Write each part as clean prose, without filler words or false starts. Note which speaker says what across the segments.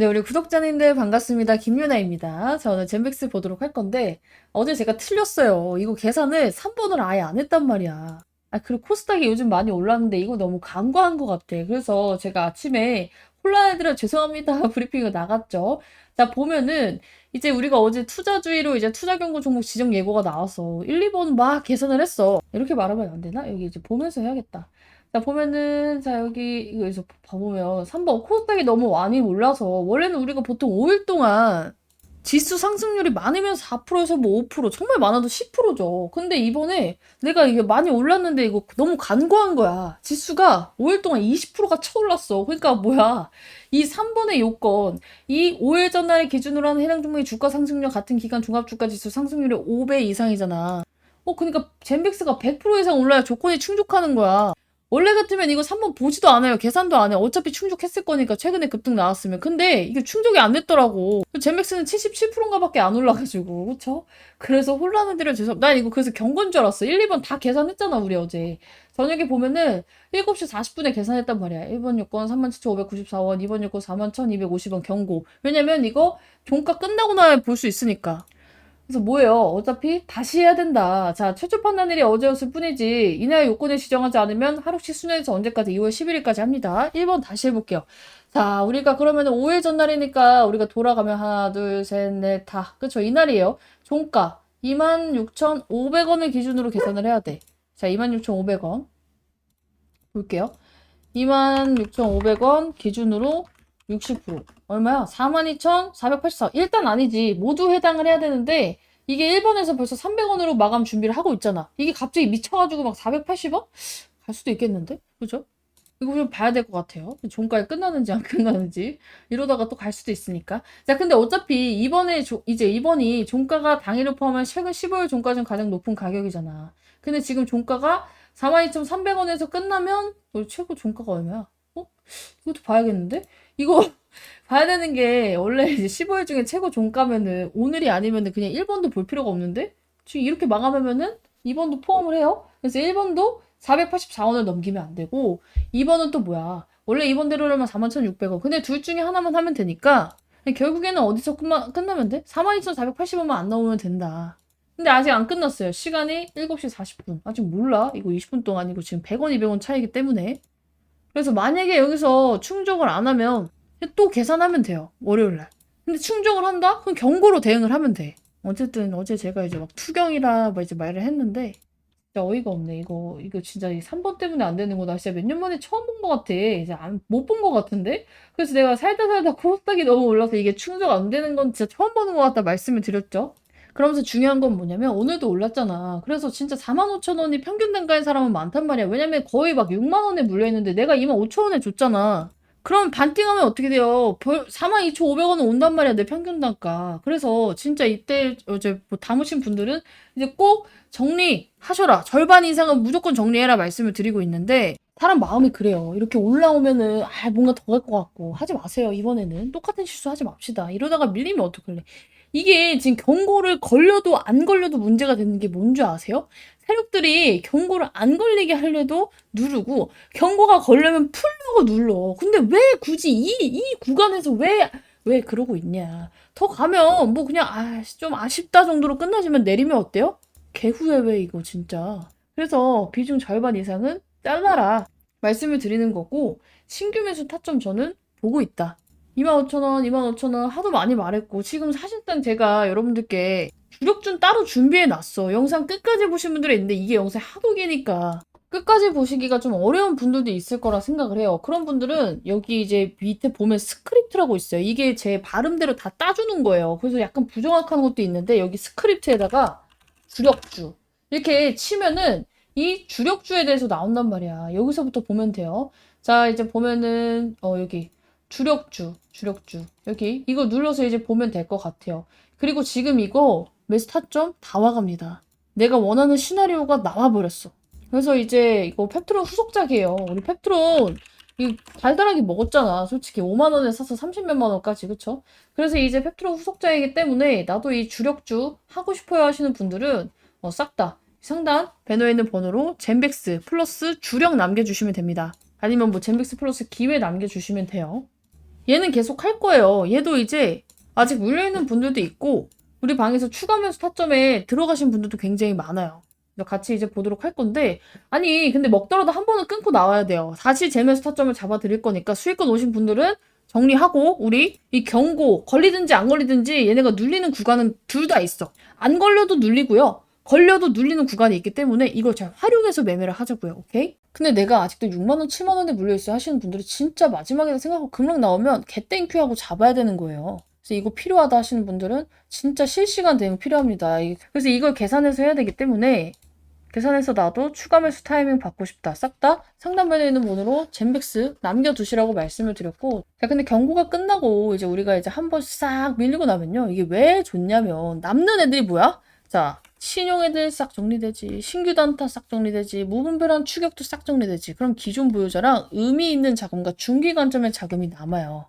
Speaker 1: 네, 우리 구독자님들 반갑습니다. 김유나입니다. 자, 오늘 젠백스 보도록 할 건데, 어제 제가 틀렸어요. 이거 계산을 3번을 아예 안 했단 말이야. 아, 그리고 코스닥이 요즘 많이 올랐는데 이거 너무 간과한 것 같아. 그래서 제가 아침에 혼란해드려 죄송합니다. 브리핑을 나갔죠. 자, 보면은, 이제 우리가 어제 투자주의로 이제 투자 경고 종목 지정 예고가 나와서 1, 2번 막 계산을 했어. 이렇게 말하면 안 되나? 여기 이제 보면서 해야겠다. 자, 보면은, 자, 여기, 이거에서 봐보면, 3번, 코스닥이 너무 많이 올라서, 원래는 우리가 보통 5일 동안 지수 상승률이 많으면 4%에서 뭐 5%, 정말 많아도 10%죠. 근데 이번에 내가 이게 많이 올랐는데 이거 너무 간과한 거야. 지수가 5일 동안 20%가 쳐올랐어. 그러니까 뭐야. 이 3번의 요건, 이 5일 전날의 기준으로 하는 해당 종목의 주가 상승률 같은 기간 종합주가 지수 상승률이 5배 이상이잖아. 그러니까 젠백스가 100% 이상 올라야 조건이 충족하는 거야. 원래 같으면 이거 3번 보지도 않아요. 계산도 안 해요. 어차피 충족했을 거니까 최근에 급등 나왔으면. 근데 이게 충족이 안 됐더라고. 젠맥스는 77%인가 밖에 안 올라가지고. 그쵸? 그래서 혼란을 드려 난 이거 그래서 경고인 줄 알았어. 1, 2번 다 계산했잖아, 우리 어제. 저녁에 보면은 7시 40분에 계산했단 말이야. 1번 요건 37,594원, 2번 요건 41,250원 경고. 왜냐면 이거 종가 끝나고 나야 볼 수 있으니까. 그래서 뭐예요? 어차피 다시 해야 된다. 자, 최초 판단일이 어제였을 뿐이지 이날 요건을 지정하지 않으면 하루씩 수년에서 언제까지 2월 11일까지 합니다. 1번 다시 해볼게요. 자, 우리가 그러면 5일 전날이니까 우리가 돌아가면 하나, 둘, 셋, 넷, 다. 그쵸? 이날이에요. 종가 26,500원을 기준으로 계산을 해야 돼. 자, 26,500원. 볼게요. 26,500원 기준으로 60%. 얼마야? 42,484. 일단 아니지. 모두 해당을 해야 되는데, 이게 1번에서 벌써 300원으로 마감 준비를 하고 있잖아. 이게 갑자기 미쳐가지고 막 480원? 갈 수도 있겠는데? 그죠? 이거 좀 봐야 될 것 같아요. 종가에 끝나는지 안 끝나는지. 이러다가 또 갈 수도 있으니까. 자, 근데 어차피 이제 이번이 종가가 당일을 포함한 최근 15일 종가 중 가장 높은 가격이잖아. 근데 지금 종가가 42,300원에서 끝나면 최고 종가가 얼마야? 이것도 봐야겠는데? 이거 봐야 되는 게 원래 이제 15일 중에 최고 종가면은 오늘이 아니면은 그냥 1번도 볼 필요가 없는데 지금 이렇게 마감하면은 2번도 포함을 해요. 그래서 1번도 484원을 넘기면 안 되고 2번은 또 뭐야? 원래 2번대로라면 41,600원. 근데 둘 중에 하나만 하면 되니까 결국에는 어디서 끝나면 돼? 42,480원만 안 나오면 된다. 근데 아직 안 끝났어요. 시간이 7시 40분. 아직 몰라. 이거 20분 동안이고 지금 100원, 200원 차이기 때문에. 그래서 만약에 여기서 충족을 안 하면 또 계산하면 돼요. 월요일날. 근데 충족을 한다? 그럼 경고로 대응을 하면 돼. 어쨌든 어제 제가 이제 막 투경이라 막 이제 말을 했는데 진짜 어이가 없네. 이거 진짜 이 3번 때문에 안 되는 거다. 진짜 몇 년 만에 처음 본 것 같아. 이제 못 본 것 같은데? 그래서 내가 살다 코스닥이 너무 올라서 이게 충족 안 되는 건 진짜 처음 보는 것 같다 말씀을 드렸죠. 그러면서 중요한 건 뭐냐면 오늘도 올랐잖아. 그래서 진짜 45,000원이 평균 단가인 사람은 많단 말이야. 왜냐면 거의 막 6만 원에 물려있는데 내가 25,000원에 줬잖아. 그럼 반띵하면 어떻게 돼요? 42,500원은 온단 말이야, 내 평균 단가. 그래서 진짜 이때 어제 뭐 담으신 분들은 이제 꼭 정리하셔라. 절반 이상은 무조건 정리해라 말씀을 드리고 있는데 사람 마음이 그래요. 이렇게 올라오면은 뭔가 더 갈 것 같고 하지 마세요. 이번에는 똑같은 실수 하지 맙시다. 이러다가 밀리면 어떡할래? 이게 지금 경고를 걸려도 안 걸려도 문제가 되는 게 뭔지 아세요? 세력들이 경고를 안 걸리게 하려도 누르고 경고가 걸려면 풀려고 눌러. 근데 왜 굳이 이 구간에서 왜 그러고 있냐. 더 가면 뭐 그냥 좀 아쉽다 정도로 끝나지면 내리면 어때요? 개후회 왜 이거 진짜. 그래서 비중 절반 이상은 잘라라 말씀을 드리는 거고 신규 매수 타점 저는 보고 있다. 25,000원, 25,000원 하도 많이 말했고 지금 사실상 제가 여러분들께 주력준 따로 준비해 놨어. 영상 끝까지 보신 분들이 있는데 이게 영상 하도 기니까 끝까지 보시기가 좀 어려운 분들도 있을 거라 생각을 해요. 그런 분들은 여기 이제 밑에 보면 스크립트라고 있어요. 이게 제 발음대로 다 따주는 거예요. 그래서 약간 부정확한 것도 있는데 여기 스크립트에다가 주력주 이렇게 치면은 이 주력주에 대해서 나온단 말이야. 여기서부터 보면 돼요. 자, 이제 보면은 여기 주력주 여기 이거 눌러서 이제 보면 될 것 같아요. 그리고 지금 이거 매수 타점 다 와갑니다. 내가 원하는 시나리오가 나와버렸어. 그래서 이제 이거 펩트론 후속작이에요. 우리 펩트론 이 달달하게 먹었잖아. 솔직히 5만 원에 사서 30몇만 원까지 그쵸? 그래서 이제 펩트론 후속작이기 때문에 나도 이 주력주 하고 싶어요 하시는 분들은 싹 다 상단 배너에 있는 번호로 젠백스 플러스 주력 남겨주시면 됩니다. 아니면 뭐 젠백스 플러스 기회 남겨주시면 돼요. 얘는 계속 할 거예요. 얘도 이제 아직 물려있는 분들도 있고 우리 방에서 추가 매수 타점에 들어가신 분들도 굉장히 많아요. 그래서 같이 이제 보도록 할 건데 아니 근데 먹더라도 한 번은 끊고 나와야 돼요. 다시 재매수 타점을 잡아 드릴 거니까 수익권 오신 분들은 정리하고 우리 이 경고 걸리든지 안 걸리든지 얘네가 눌리는 구간은 둘 다 있어. 안 걸려도 눌리고요. 걸려도 눌리는 구간이 있기 때문에 이걸 잘 활용해서 매매를 하자고요. 오케이? 근데 내가 아직도 6만원, 7만원에 물려있어 하시는 분들이 진짜 마지막이라 생각하고 급락 나오면 개땡큐 하고 잡아야 되는 거예요. 그래서 이거 필요하다 하시는 분들은 진짜 실시간 대응 필요합니다. 그래서 이걸 계산해서 해야 되기 때문에 계산해서 나도 추가 매수 타이밍 받고 싶다. 싹 다 상단면에 있는 번호로 젠백스 남겨두시라고 말씀을 드렸고 자 근데 경고가 끝나고 이제 우리가 이제 한 번 싹 밀리고 나면요. 이게 왜 좋냐면 남는 애들이 뭐야? 자 신용 애들 싹 정리되지. 신규 단타 싹 정리되지. 무분별한 추격도 싹 정리되지. 그럼 기존 보유자랑 의미 있는 자금과 중기 관점의 자금이 남아요.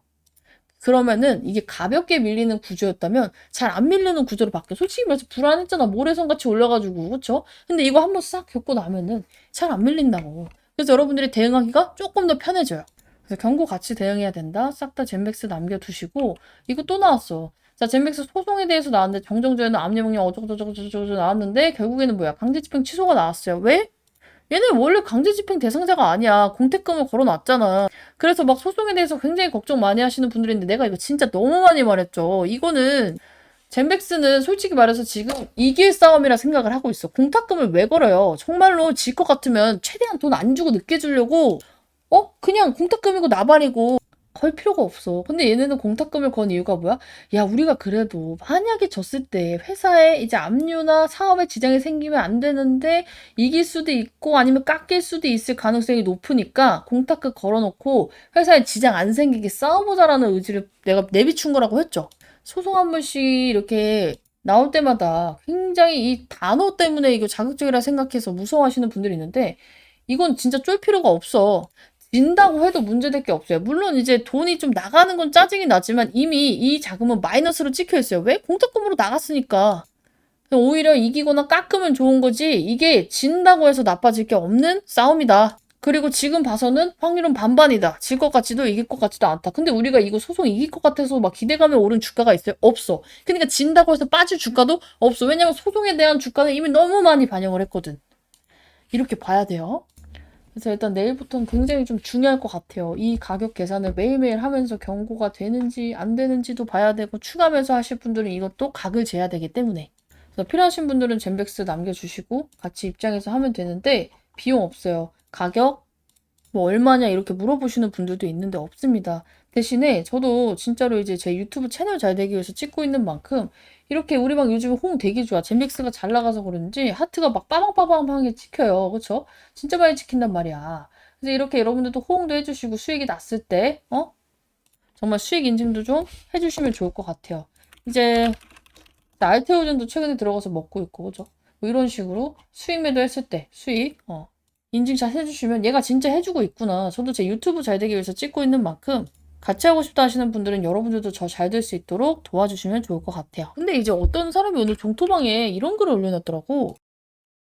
Speaker 1: 그러면은 이게 가볍게 밀리는 구조였다면 잘 안 밀리는 구조로 바뀌어. 솔직히 말해서 불안했잖아. 모래성 같이 올려가지고. 그쵸? 근데 이거 한번 싹 겪고 나면은 잘 안 밀린다고. 그래서 여러분들이 대응하기가 조금 더 편해져요. 그래서 경고 같이 대응해야 된다. 싹 다 젠백스 남겨두시고 이거 또 나왔어. 자, 젠백스 소송에 대해서 나왔는데 정정조에는 압류명령 어쩌고저쩌고 나왔는데 결국에는 뭐야? 강제집행 취소가 나왔어요. 왜? 얘는 원래 강제집행 대상자가 아니야. 공택금을 걸어놨잖아. 그래서 막 소송에 대해서 굉장히 걱정 많이 하시는 분들이 있는데 내가 이거 진짜 너무 많이 말했죠. 이거는 젠백스는 솔직히 말해서 지금 이길 싸움이라 생각을 하고 있어. 공탁금을 왜 걸어요? 정말로 질 것 같으면 최대한 돈 안 주고 늦게 주려고 그냥 공탁금이고 나발이고 걸 필요가 없어. 근데 얘네는 공탁금을 건 이유가 뭐야? 야, 우리가 그래도 만약에 졌을 때 회사에 이제 압류나 사업에 지장이 생기면 안 되는데 이길 수도 있고 아니면 깎일 수도 있을 가능성이 높으니까 공탁금 걸어놓고 회사에 지장 안 생기게 싸워보자라는 의지를 내가 내비춘 거라고 했죠. 소송 한 번씩 이렇게 나올 때마다 굉장히 이 단어 때문에 이거 자극적이라 생각해서 무서워하시는 분들이 있는데 이건 진짜 쫄 필요가 없어. 진다고 해도 문제될 게 없어요. 물론 이제 돈이 좀 나가는 건 짜증이 나지만 이미 이 자금은 마이너스로 찍혀 있어요. 왜? 공탁금으로 나갔으니까. 오히려 이기거나 깎으면 좋은 거지 이게 진다고 해서 나빠질 게 없는 싸움이다. 그리고 지금 봐서는 확률은 반반이다. 질 것 같지도 이길 것 같지도 않다. 근데 우리가 이거 소송 이길 것 같아서 막 기대감에 오른 주가가 있어요? 없어. 그러니까 진다고 해서 빠질 주가도 없어. 왜냐면 소송에 대한 주가는 이미 너무 많이 반영을 했거든. 이렇게 봐야 돼요. 그래서 일단 내일부터는 굉장히 좀 중요할 것 같아요. 이 가격 계산을 매일매일 하면서 경고가 되는지 안 되는지도 봐야 되고 추가 매수 하실 분들은 이것도 각을 재야 되기 때문에 그래서 필요하신 분들은 젠백스 남겨주시고 같이 입장해서 하면 되는데 비용 없어요. 가격 뭐 얼마냐 이렇게 물어보시는 분들도 있는데 없습니다. 대신에 저도 진짜로 이제 제 유튜브 채널 잘 되기 위해서 찍고 있는 만큼 이렇게 우리 방 요즘에 호응 되게 좋아. 젠백스가 잘 나가서 그런지 하트가 막 빠방빠방하게 찍혀요. 그쵸? 진짜 많이 찍힌단 말이야. 그래서 이렇게 여러분들도 호응도 해주시고 수익이 났을 때 정말 수익 인증도 좀 해주시면 좋을 것 같아요. 이제 알테오젠도 최근에 들어가서 먹고 있고 그죠? 뭐 이런 식으로 수익 매도했을 때 수익 인증샷 해주시면 얘가 진짜 해주고 있구나. 저도 제 유튜브 잘 되기 위해서 찍고 있는 만큼 같이 하고 싶다 하시는 분들은 여러분들도 저 잘 될 수 있도록 도와주시면 좋을 것 같아요. 근데 이제 어떤 사람이 오늘 종토방에 이런 글을 올려놨더라고.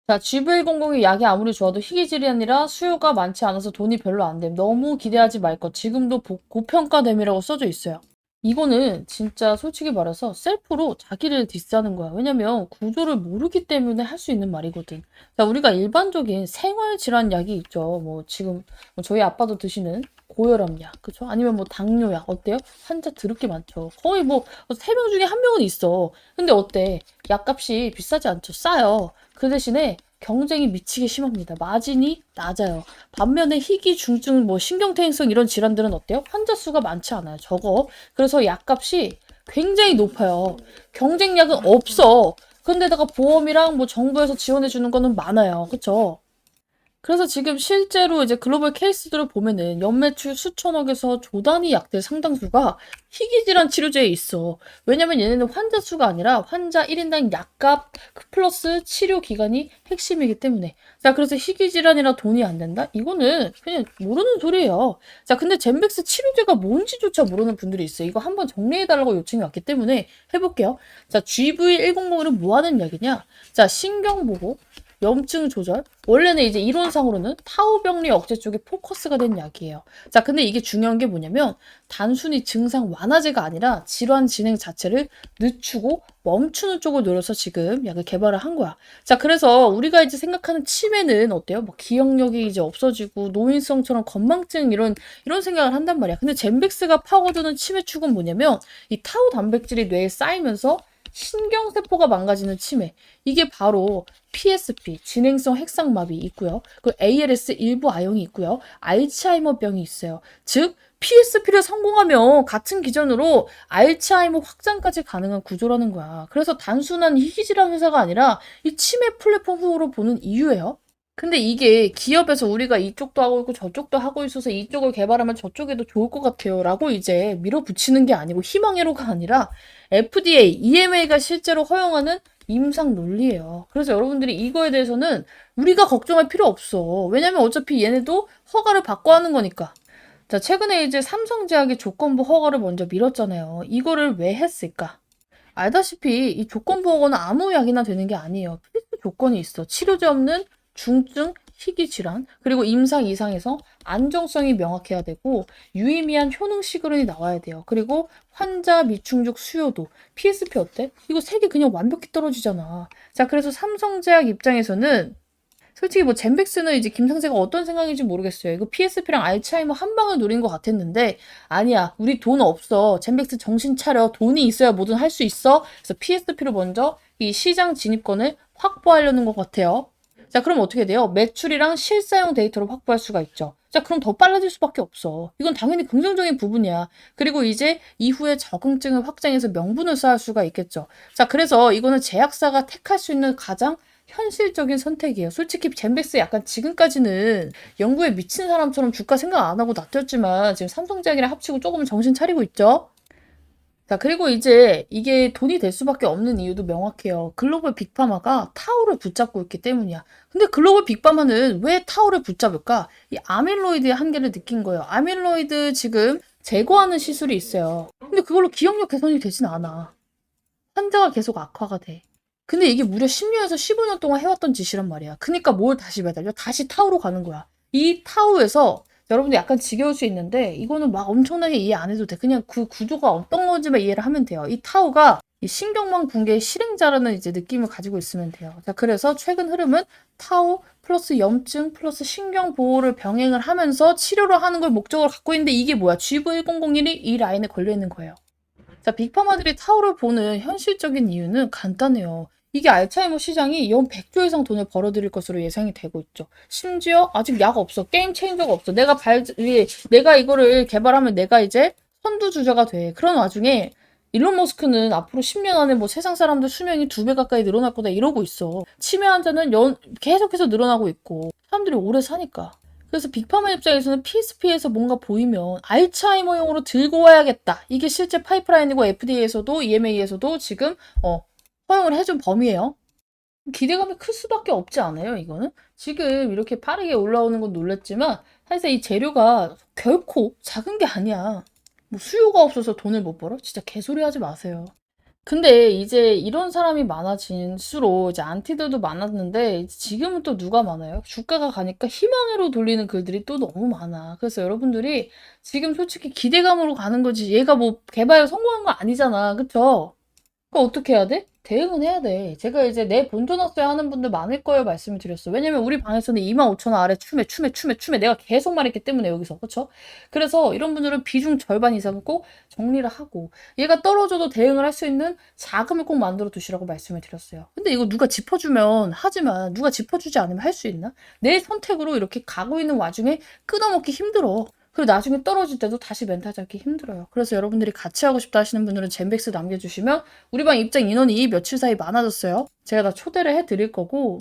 Speaker 1: 자, GV100의 약이 아무리 좋아도 희귀질이 아니라 수요가 많지 않아서 돈이 별로 안 됨. 너무 기대하지 말 것. 지금도 고평가됨이라고 써져 있어요. 이거는 진짜 솔직히 말해서 셀프로 자기를 디스하는 거야. 왜냐면 구조를 모르기 때문에 할 수 있는 말이거든. 자, 우리가 일반적인 생활질환 약이 있죠. 뭐 지금 뭐 저희 아빠도 드시는 고혈압약, 그쵸? 아니면 뭐 당뇨약 어때요? 환자 드럽게 많죠. 거의 뭐 3명 중에 1명은 있어. 근데 어때? 약값이 비싸지 않죠. 싸요. 그 대신에 경쟁이 미치게 심합니다. 마진이 낮아요. 반면에 희귀, 중증, 뭐 신경퇴행성 이런 질환들은 어때요? 환자 수가 많지 않아요. 적어. 그래서 약값이 굉장히 높아요. 경쟁약은 없어. 근데다가 보험이랑 뭐 정부에서 지원해주는 거는 많아요. 그쵸? 그래서 지금 실제로 이제 글로벌 케이스들을 보면은 연매출 수천억에서 조 단위 약들 상당수가 희귀질환 치료제에 있어. 왜냐면 얘네는 환자 수가 아니라 환자 1인당 약값 플러스 치료 기간이 핵심이기 때문에. 자, 그래서 희귀질환이라 돈이 안 된다? 이거는 그냥 모르는 소리예요. 자, 근데 젠백스 치료제가 뭔지조차 모르는 분들이 있어요. 이거 한번 정리해달라고 요청이 왔기 때문에 해볼게요. 자, GV100은 뭐 하는 약이냐? 자, 신경보호. 염증 조절. 원래는 이제 이론상으로는 타우병리 억제 쪽에 포커스가 된 약이에요. 자, 근데 이게 중요한 게 뭐냐면 단순히 증상 완화제가 아니라 질환 진행 자체를 늦추고 멈추는 쪽을 노려서 지금 약을 개발을 한 거야. 자, 그래서 우리가 이제 생각하는 치매는 어때요? 뭐 기억력이 이제 없어지고 노인성처럼 건망증 이런 생각을 한단 말이야. 근데 젬백스가 파고드는 치매 축은 뭐냐면 이 타우 단백질이 뇌에 쌓이면서 신경세포가 망가지는 치매. 이게 바로 PSP, 진행성 핵상마비 있고요. 그 ALS 일부 아형이 있고요. 알츠하이머병이 있어요. 즉, PSP를 성공하면 같은 기전으로 알츠하이머 확장까지 가능한 구조라는 거야. 그래서 단순한 희귀질환 회사가 아니라 이 치매 플랫폼으로 보는 이유예요. 근데 이게 기업에서 우리가 이쪽도 하고 있고 저쪽도 하고 있어서 이쪽을 개발하면 저쪽에도 좋을 것 같아요 라고 이제 밀어붙이는 게 아니고 희망회로가 아니라 FDA, EMA가 실제로 허용하는 임상 논리예요. 그래서 여러분들이 이거에 대해서는 우리가 걱정할 필요 없어. 왜냐면 어차피 얘네도 허가를 받고 하는 거니까. 자, 최근에 이제 삼성제약이 조건부 허가를 먼저 밀었잖아요. 이거를 왜 했을까? 알다시피 이 조건부 허가는 아무 약이나 되는 게 아니에요. 필수 조건이 있어. 치료제 없는 중증 희귀 질환, 그리고 임상 이상에서 안정성이 명확해야 되고 유의미한 효능 시그널이 나와야 돼요. 그리고 환자 미충족 수요도, PSP 어때? 이거 세 개 그냥 완벽히 떨어지잖아. 자, 그래서 삼성제약 입장에서는 솔직히 뭐 젠백스는 이제 김상재가 어떤 생각인지 모르겠어요. 이거 PSP랑 알츠하이머 한 방을 노린 것 같았는데 아니야. 우리 돈 없어. 젠백스 정신 차려. 돈이 있어야 뭐든 할 수 있어. 그래서 PSP로 먼저 이 시장 진입권을 확보하려는 것 같아요. 자, 그럼 어떻게 돼요? 매출이랑 실사용 데이터를 확보할 수가 있죠. 자, 그럼 더 빨라질 수밖에 없어. 이건 당연히 긍정적인 부분이야. 그리고 이제 이후에 적응증을 확장해서 명분을 쌓을 수가 있겠죠. 자, 그래서 이거는 제약사가 택할 수 있는 가장 현실적인 선택이에요. 솔직히 젠백스 약간 지금까지는 연구에 미친 사람처럼 주가 생각 안 하고 놔뒀지만 지금 삼성제약이랑 합치고 조금은 정신 차리고 있죠. 자, 그리고 이제 이게 돈이 될 수밖에 없는 이유도 명확해요. 글로벌 빅파마가 타오를 붙잡고 있기 때문이야. 근데 글로벌 빅파마는 왜 타오를 붙잡을까? 이 아밀로이드의 한계를 느낀 거예요. 아밀로이드 지금 제거하는 시술이 있어요. 근데 그걸로 기억력 개선이 되진 않아. 환자가 계속 악화가 돼. 근데 이게 무려 10년에서 15년 동안 해왔던 짓이란 말이야. 그니까 뭘 다시 매달려? 다시 타우로 가는 거야. 이 타우에서 여러분들 약간 지겨울 수 있는데 이거는 막 엄청나게 이해 안 해도 돼. 그냥 그 구조가 어떤 건지만 이해를 하면 돼요. 이 타우가 이 신경망 붕괴의 실행자라는 이제 느낌을 가지고 있으면 돼요. 자, 그래서 최근 흐름은 타우 플러스 염증 플러스 신경 보호를 병행을 하면서 치료를 하는 걸 목적으로 갖고 있는데 이게 뭐야? GV1001이 이 라인에 걸려 있는 거예요. 자, 빅파마들이 타오를 보는 현실적인 이유는 간단해요. 이게 알츠하이머 시장이 연 100조 이상 돈을 벌어들일 것으로 예상이 되고 있죠. 심지어 아직 약 없어. 게임 체인저가 없어. 내가 이거를 개발하면 내가 이제 선두주자가 돼. 그런 와중에 일론 머스크는 앞으로 10년 안에 뭐 세상 사람들 수명이 2배 가까이 늘어날 거다 이러고 있어. 치매 환자는 계속해서 늘어나고 있고 사람들이 오래 사니까. 그래서 빅파마 입장에서는 PSP에서 뭔가 보이면 알츠하이머용으로 들고 와야겠다. 이게 실제 파이프라인이고 FDA에서도 EMA에서도 지금 허용을 해준 범위예요. 기대감이 클 수밖에 없지 않아요, 이거는? 지금 이렇게 빠르게 올라오는 건 놀랐지만 사실 이 재료가 결코 작은 게 아니야. 뭐 수요가 없어서 돈을 못 벌어? 진짜 개소리 하지 마세요. 근데 이제 이런 사람이 많아질수록 이제 안티들도 많았는데 이제 지금은 또 누가 많아요? 주가가 가니까 희망으로 돌리는 글들이 또 너무 많아. 그래서 여러분들이 지금 솔직히 기대감으로 가는 거지. 얘가 뭐 개발 성공한 거 아니잖아. 그쵸? 그럼 어떻게 해야 돼? 대응은 해야 돼. 제가 이제 내 본전 없어야 하는 분들 많을 거예요 말씀을 드렸어. 왜냐면 우리 방에서는 25,000원 아래 추매 내가 계속 말했기 때문에 여기서. 그쵸? 그래서 이런 분들은 비중 절반 이상은 꼭 정리를 하고 얘가 떨어져도 대응을 할 수 있는 자금을 꼭 만들어 두시라고 말씀을 드렸어요. 근데 이거 누가 짚어주면 하지만 누가 짚어주지 않으면 할 수 있나? 내 선택으로 이렇게 가고 있는 와중에 끊어먹기 힘들어. 그리고 나중에 떨어질 때도 다시 멘탈 잡기 힘들어요. 그래서 여러분들이 같이 하고 싶다 하시는 분들은 젠백스 남겨주시면 우리 방 입장 인원이 며칠 사이 많아졌어요. 제가 다 초대를 해드릴 거고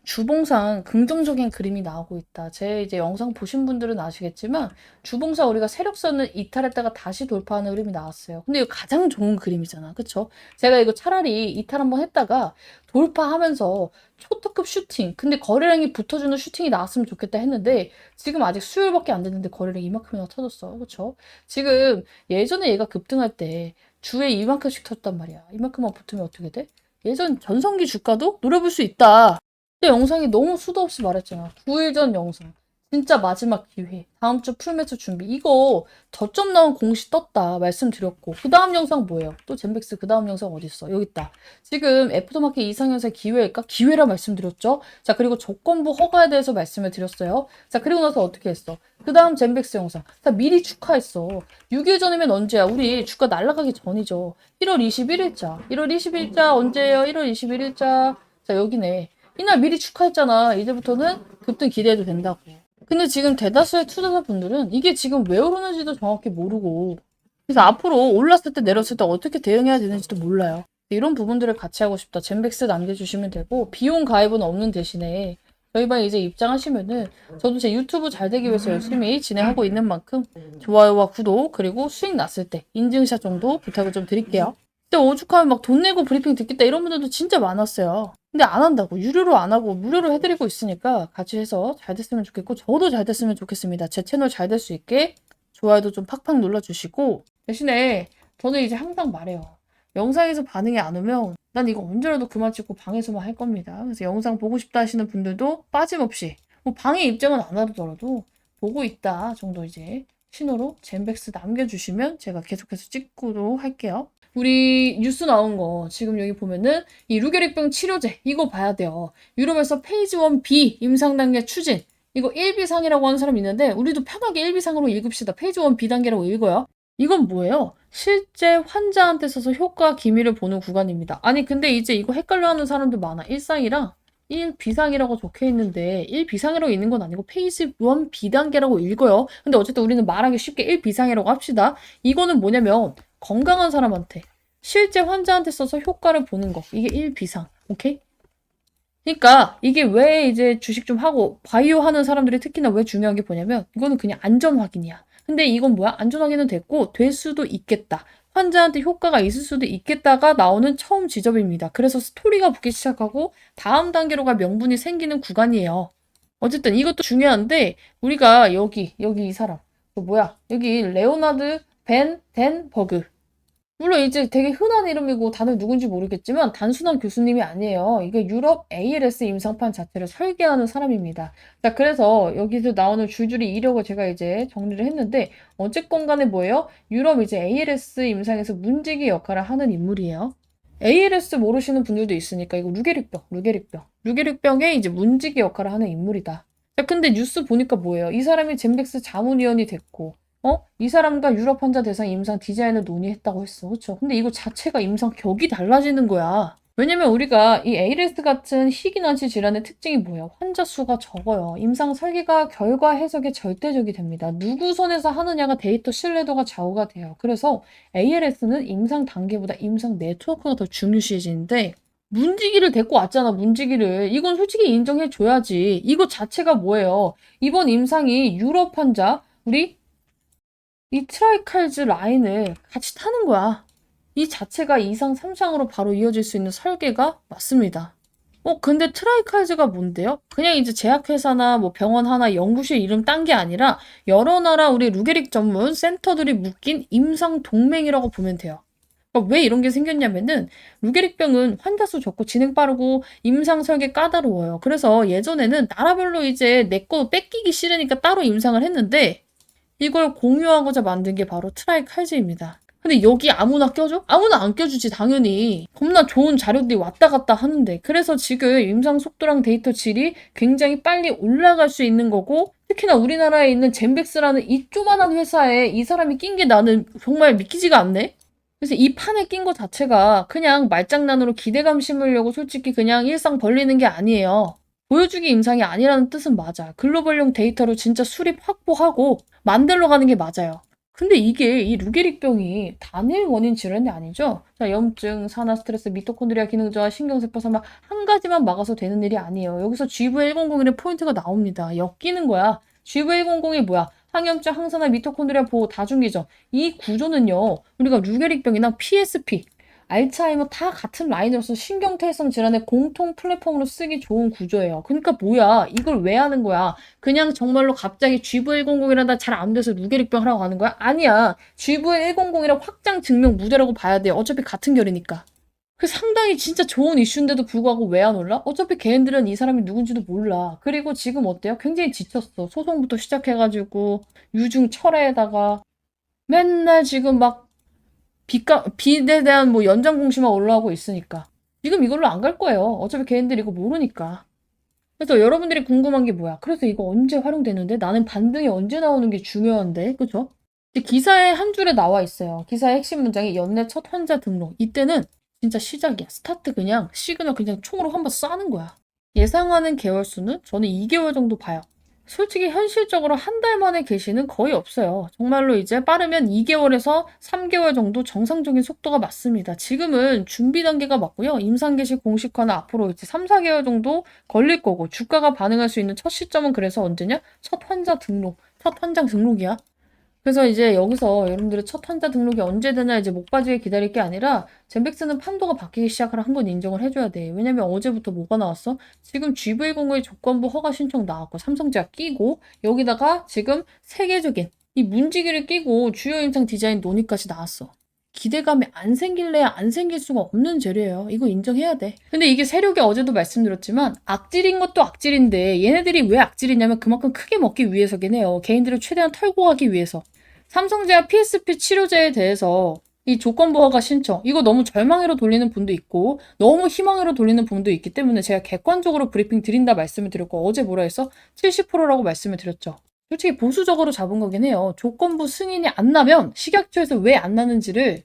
Speaker 1: 주봉상 긍정적인 그림이 나오고 있다. 제 이제 영상 보신 분들은 아시겠지만 주봉상 우리가 세력선을 이탈했다가 다시 돌파하는 그림이 나왔어요. 근데 이거 가장 좋은 그림이잖아. 그쵸? 제가 이거 차라리 이탈 한번 했다가 돌파하면서 초특급 슈팅. 근데 거래량이 붙어주는 슈팅이 나왔으면 좋겠다 했는데 지금 아직 수요일밖에 안 됐는데 거래량이 이만큼이나 터졌어. 그쵸? 지금 예전에 얘가 급등할 때 주에 이만큼씩 텄단 말이야. 이만큼만 붙으면 어떻게 돼? 예전 전성기 주가도 노려볼 수 있다. 근데 영상이 너무 수도 없이 말했잖아. 9일 전 영상. 진짜 마지막 기회. 다음 주 풀매수 준비. 이거 저점 나온 공시 떴다. 말씀드렸고. 그 다음 영상 뭐예요? 또 젠백스 그 다음 영상 어딨어? 여기 있다. 지금 애프터마켓 이상현세 기회일까? 기회라 말씀드렸죠? 자, 그리고 조건부 허가에 대해서 말씀을 드렸어요. 자, 그리고 나서 어떻게 했어? 그 다음 젠백스 영상. 자, 미리 축하했어. 6일 전이면 언제야? 우리 주가 날아가기 전이죠. 1월 21일자. 1월 20일자 언제예요? 1월 21일자. 자, 여기네. 이날 미리 축하했잖아. 이제부터는 급등 기대해도 된다고. 근데 지금 대다수의 투자자분들은 이게 지금 왜 오르는지도 정확히 모르고 그래서 앞으로 올랐을 때 내렸을 때 어떻게 대응해야 되는지도 몰라요. 이런 부분들을 같이 하고 싶다. 젠백스 남겨주시면 되고 비용 가입은 없는 대신에 저희 반에 이제 입장하시면은 저도 제 유튜브 잘 되기 위해서 열심히 진행하고 있는 만큼 좋아요와 구독 그리고 수익 났을 때 인증샷 정도 부탁을 좀 드릴게요. 근데 오죽하면 막 돈 내고 브리핑 듣겠다 이런 분들도 진짜 많았어요. 근데 안 한다고. 유료로 안 하고 무료로 해드리고 있으니까 같이 해서 잘 됐으면 좋겠고 저도 잘 됐으면 좋겠습니다. 제 채널 잘 될 수 있게 좋아요도 좀 팍팍 눌러주시고 대신에 저는 이제 항상 말해요. 영상에서 반응이 안 오면 난 이거 언제라도 그만 찍고 방에서만 할 겁니다. 그래서 영상 보고 싶다 하시는 분들도 빠짐없이 뭐 방에 입장은 안 하더라도 보고 있다 정도 이제 신호로 젠백스 남겨주시면 제가 계속해서 찍도록 할게요. 우리 뉴스 나온 거 지금 여기 보면은 이 루게릭병 치료제 이거 봐야 돼요. 유럽에서 페이지 1B 임상 단계 추진 이거 1비상이라고 하는 사람이 있는데 우리도 편하게 1비상으로 읽읍시다. 페이지 1B 단계라고 읽어요. 이건 뭐예요? 실제 환자한테 써서 효과 기미를 보는 구간입니다. 아니 근데 이제 이거 헷갈려하는 사람들 많아. 1상이랑 1비상이라고 적혀 있는데 1비상이라고 있는 건 아니고 페이지 1B 단계라고 읽어요. 근데 어쨌든 우리는 말하기 쉽게 1비상이라고 합시다. 이거는 뭐냐면 건강한 사람한테 실제 환자한테 써서 효과를 보는 거. 이게 1비상. 오케이? 그러니까 이게 왜 이제 주식 좀 하고 바이오 하는 사람들이 특히나 왜 중요한 게 뭐냐면 이거는 그냥 안전 확인이야. 근데 이건 뭐야? 안전 확인은 됐고 될 수도 있겠다. 환자한테 효과가 있을 수도 있겠다가 나오는 처음 지점입니다. 그래서 스토리가 붙기 시작하고 다음 단계로 갈 명분이 생기는 구간이에요. 어쨌든 이것도 중요한데 우리가 여기 이 사람 뭐야? 여기 레오나드 벤 덴버그 물론 이제 되게 흔한 이름이고 다들 누군지 모르겠지만 단순한 교수님이 아니에요. 이게 유럽 ALS 임상판 자체를 설계하는 사람입니다. 자, 그래서 여기서 나오는 줄줄이 이력을 제가 이제 정리를 했는데 어쨌건 간에 뭐예요? 유럽 이제 ALS 임상에서 문지기 역할을 하는 인물이에요. ALS 모르시는 분들도 있으니까 이거 루게릭병의 이제 문지기 역할을 하는 인물이다. 자, 근데 뉴스 보니까 뭐예요? 이 사람이 젠백스 자문위원이 됐고 이 사람과 유럽 환자 대상 임상 디자인을 논의했다고 했어. 그쵸? 근데 이거 자체가 임상 격이 달라지는 거야. 왜냐면 우리가 이 ALS 같은 희귀난치 질환의 특징이 뭐예요? 환자 수가 적어요. 임상 설계가 결과 해석에 절대적이 됩니다. 누구 손에서 하느냐가 데이터 신뢰도가 좌우가 돼요. 그래서 ALS는 임상 단계보다 임상 네트워크가 더 중요시해지는데 문지기를 데리고 왔잖아, 문지기를. 이건 솔직히 인정해줘야지. 이거 자체가 뭐예요? 이번 임상이 유럽 환자, 우리 이 트라이칼즈 라인을 같이 타는 거야. 이 자체가 2상, 3상으로 바로 이어질 수 있는 설계가 맞습니다. 근데 트라이칼즈가 뭔데요? 그냥 이제 제약회사나 뭐 병원 하나 연구실 이름 딴 게 아니라 여러 나라 우리 루게릭 전문 센터들이 묶인 임상 동맹이라고 보면 돼요. 그러니까 왜 이런 게 생겼냐면은 루게릭병은 환자 수 적고 진행 빠르고 임상 설계 까다로워요. 그래서 예전에는 나라별로 이제 내 거 뺏기기 싫으니까 따로 임상을 했는데 이걸 공유하고자 만든 게 바로 트라이칼즈입니다. 근데 여기 아무나 껴줘? 아무나 안 껴주지 당연히. 겁나 좋은 자료들이 왔다 갔다 하는데 그래서 지금 임상 속도랑 데이터 질이 굉장히 빨리 올라갈 수 있는 거고 특히나 우리나라에 있는 젠백스라는 이 조만한 회사에 이 사람이 낀 게 나는 정말 믿기지가 않네? 그래서 이 판에 낀 거 자체가 그냥 말장난으로 기대감 심으려고 솔직히 그냥 일상 벌리는 게 아니에요. 보여주기 임상이 아니라는 뜻은 맞아. 글로벌용 데이터로 진짜 수립 확보하고 만들러 가는 게 맞아요. 근데 이게 이 루게릭병이 단일 원인 질환이 아니죠? 자, 염증, 산화 스트레스, 미토콘드리아 기능 저하, 신경세포 사막 한 가지만 막아서 되는 일이 아니에요. 여기서 GV1001의 포인트가 나옵니다. 엮이는 거야. GV1001이 뭐야? 항염증, 항산화, 미토콘드리아 보호, 다중기전. 이 구조는요. 우리가 루게릭병이나 PSP, 알츠하이머 다 같은 라인으로서 신경퇴성 질환의 공통 플랫폼으로 쓰기 좋은 구조예요. 그러니까 뭐야? 이걸 왜 하는 거야? 그냥 정말로 갑자기 GV100이라다 잘 안 돼서 루게릭병 하라고 하는 거야? 아니야. GV100이랑 확장 증명 무대라고 봐야 돼요. 어차피 같은 결이니까. 그 상당히 진짜 좋은 이슈인데도 불구하고 왜 안 올라? 어차피 걔네들은 이 사람이 누군지도 몰라. 그리고 지금 어때요? 굉장히 지쳤어. 소송부터 시작해가지고 유증 철회에다가 맨날 지금 막 빚에 대한 뭐 연장 공시만 올라오고 있으니까. 지금 이걸로 안 갈 거예요. 어차피 걔네들 이거 모르니까. 그래서 여러분들이 궁금한 게 뭐야? 그래서 이거 언제 활용되는데? 나는 반등이 언제 나오는 게 중요한데, 그죠? 기사에 한 줄에 나와 있어요. 기사의 핵심 문장이 연내 첫 환자 등록. 이때는 진짜 시작이야. 스타트 그냥 시그널 그냥 총으로 한번 쏴는 거야. 예상하는 개월 수는 저는 2개월 정도 봐요. 솔직히 현실적으로 한 달 만에 개시는 거의 없어요. 정말로 이제 빠르면 2개월에서 3개월 정도 정상적인 속도가 맞습니다. 지금은 준비 단계가 맞고요. 임상 개시 공식화는 앞으로 이제 3, 4개월 정도 걸릴 거고 주가가 반응할 수 있는 첫 시점은 그래서 언제냐? 첫 환자 등록, 첫 환자 등록이야. 그래서 이제 여기서 여러분들의 첫 환자 등록이 언제 되나 이제 목 빠지게 기다릴 게 아니라 젠백스는 판도가 바뀌기 시작을 한 건 인정을 해줘야 돼. 왜냐면 어제부터 뭐가 나왔어? 지금 GV 공의 조건부 허가 신청 나왔고 삼성제약 끼고 여기다가 지금 세계적인 이 문지기를 끼고 주요 임상 디자인 논의까지 나왔어. 기대감이 안 생길래야 안 생길 수가 없는 재료예요. 이거 인정해야 돼. 근데 이게 세력이 어제도 말씀드렸지만 악질인 것도 악질인데 얘네들이 왜 악질이냐면 그만큼 크게 먹기 위해서긴 해요. 개인들을 최대한 털고 가기 위해서. 삼성제약 PSP 치료제에 대해서 이 조건부 허가 신청 이거 너무 절망으로 돌리는 분도 있고 너무 희망으로 돌리는 분도 있기 때문에 제가 객관적으로 브리핑 드린다 말씀을 드렸고 어제 뭐라 했어? 70%라고 말씀을 드렸죠. 솔직히 보수적으로 잡은 거긴 해요. 조건부 승인이 안 나면 식약처에서 왜 안 나는지를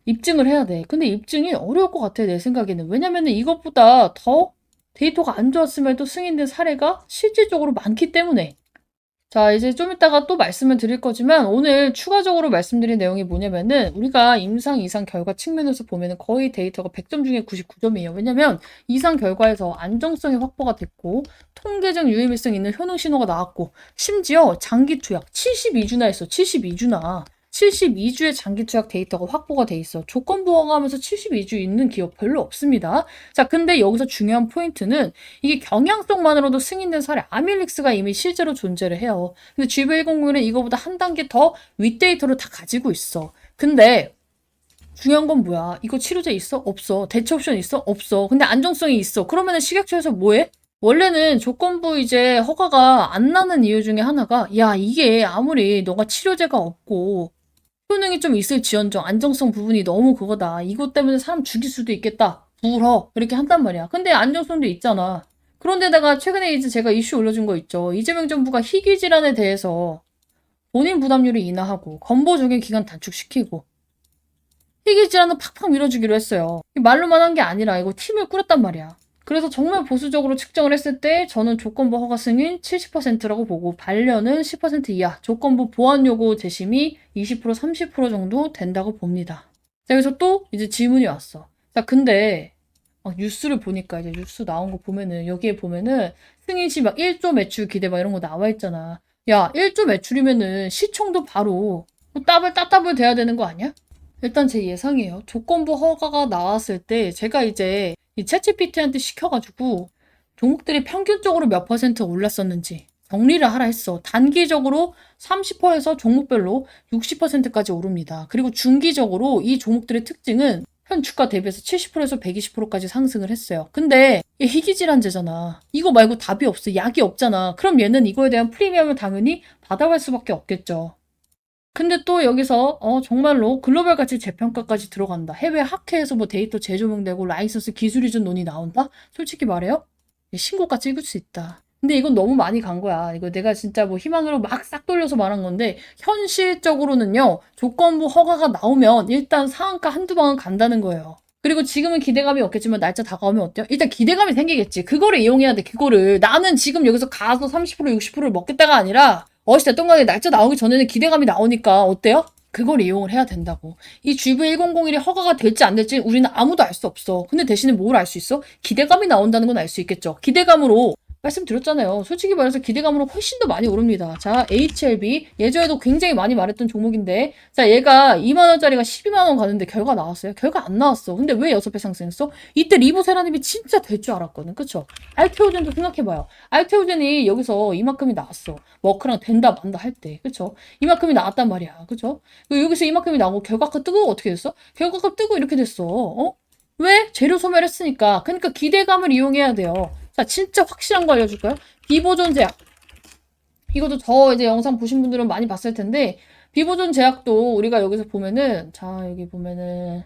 Speaker 1: 입증을 해야 돼. 근데 입증이 어려울 것 같아, 내 생각에는. 왜냐면은 이것보다 더 데이터가 안 좋았음에도 승인된 사례가 실질적으로 많기 때문에. 자, 이제 좀 이따가 또 말씀을 드릴 거지만 오늘 추가적으로 말씀드린 내용이 뭐냐면은 우리가 임상 이상 결과 측면에서 보면은 거의 데이터가 100점 중에 99점이에요. 왜냐면 이상 결과에서 안정성이 확보가 됐고 통계적 유의미성 있는 효능 신호가 나왔고 심지어 장기 투약 72주나 했어. 72주나. 72주의 장기 투약 데이터가 확보가 돼 있어. 조건부 허가하면서 72주 있는 기업 별로 없습니다. 자, 근데 여기서 중요한 포인트는 이게 경향성만으로도 승인된 사례 아밀릭스가 이미 실제로 존재를 해요. 근데 GV109는 이거보다 한 단계 더 윗데이터를 다 가지고 있어. 근데 중요한 건 뭐야? 이거 치료제 있어? 없어. 대체 옵션 있어? 없어. 근데 안정성이 있어. 그러면은 식약처에서 뭐해? 원래는 조건부 이제 허가가 안 나는 이유 중에 하나가 야, 이게 아무리 너가 치료제가 없고 효능이 좀 있을지언정 안정성 부분이 너무 그거다. 이것 때문에 사람 죽일 수도 있겠다. 불허. 이렇게 한단 말이야. 근데 안정성도 있잖아. 그런데다가 최근에 이제 제가 이슈 올려준 거 있죠. 이재명 정부가 희귀 질환에 대해서 본인 부담률을 인하하고 건보 적용 기간 단축시키고 희귀 질환은 팍팍 밀어주기로 했어요. 말로만 한 게 아니라 이거 팀을 꾸렸단 말이야. 그래서 정말 보수적으로 측정을 했을 때 저는 조건부 허가 승인 70%라고 보고 반려는 10% 이하, 조건부 보완 요구 재심이 20% 30% 정도 된다고 봅니다. 자, 여기서 또 이제 질문이 왔어. 자, 근데 막 뉴스를 보니까 이제 뉴스 나온 거 보면은 여기에 보면은 승인 시 막 1조 매출 기대 막 이런 거 나와 있잖아. 야, 1조 매출이면은 시총도 바로 뭐 따블 돼야 되는 거 아니야? 일단 제 예상이에요. 조건부 허가가 나왔을 때 제가 이제 이 챗GPT한테 시켜가지고 종목들이 평균적으로 몇 퍼센트 올랐었는지 정리를 하라 했어. 단기적으로 30%에서 종목별로 60%까지 오릅니다. 그리고 중기적으로 이 종목들의 특징은 현 주가 대비해서 70%에서 120%까지 상승을 했어요. 근데 이게 희귀질환제잖아. 이거 말고 답이 없어. 약이 없잖아. 그럼 얘는 이거에 대한 프리미엄을 당연히 받아갈 수밖에 없겠죠. 근데 또 여기서 정말로 글로벌 가치 재평가까지 들어간다. 해외 학회에서 뭐 데이터 재조명되고 라이선스 기술 이전 논의 나온다? 솔직히 말해요. 신고가 찍을 수 있다. 근데 이건 너무 많이 간 거야. 이거 내가 진짜 뭐 희망으로 막 싹 돌려서 말한 건데 현실적으로는요. 조건부 허가가 나오면 일단 상한가 한두 방은 간다는 거예요. 그리고 지금은 기대감이 없겠지만 날짜 다가오면 어때요? 일단 기대감이 생기겠지. 그거를 이용해야 돼. 그거를. 나는 지금 여기서 가서 30% 60%를 먹겠다가 아니라 어찌됐든 간에 날짜 나오기 전에는 기대감이 나오니까 어때요? 그걸 이용을 해야 된다고. 이 GV1001이 허가가 될지 안 될지 우리는 아무도 알 수 없어. 근데 대신에 뭘 알 수 있어? 기대감이 나온다는 건 알 수 있겠죠. 기대감으로 말씀드렸잖아요. 솔직히 말해서 기대감으로 훨씬 더 많이 오릅니다. 자, HLB 예전에도 굉장히 많이 말했던 종목인데 자, 얘가 2만원짜리가 12만원 가는데 결과 나왔어요? 결과 안 나왔어. 근데 왜 6배 상승했어? 이때 리보세라님이 진짜 될 줄 알았거든. 그쵸? 알테오젠도 생각해봐요. 알테오젠이 여기서 이만큼이 나왔어. 워크랑 된다 만다 할 때. 그쵸? 이만큼이 나왔단 말이야. 그쵸? 여기서 이만큼이 나오고 결과가 뜨고 어떻게 됐어? 결과가 뜨고 이렇게 됐어. 왜? 재료 소멸 했으니까. 그러니까 기대감을 이용해야 돼요. 자, 진짜 확실한 거 알려줄까요? 비보존 제약. 이것도 저 이제 영상 보신 분들은 많이 봤을 텐데, 비보존 제약도 우리가 여기서 보면은, 자, 여기 보면은,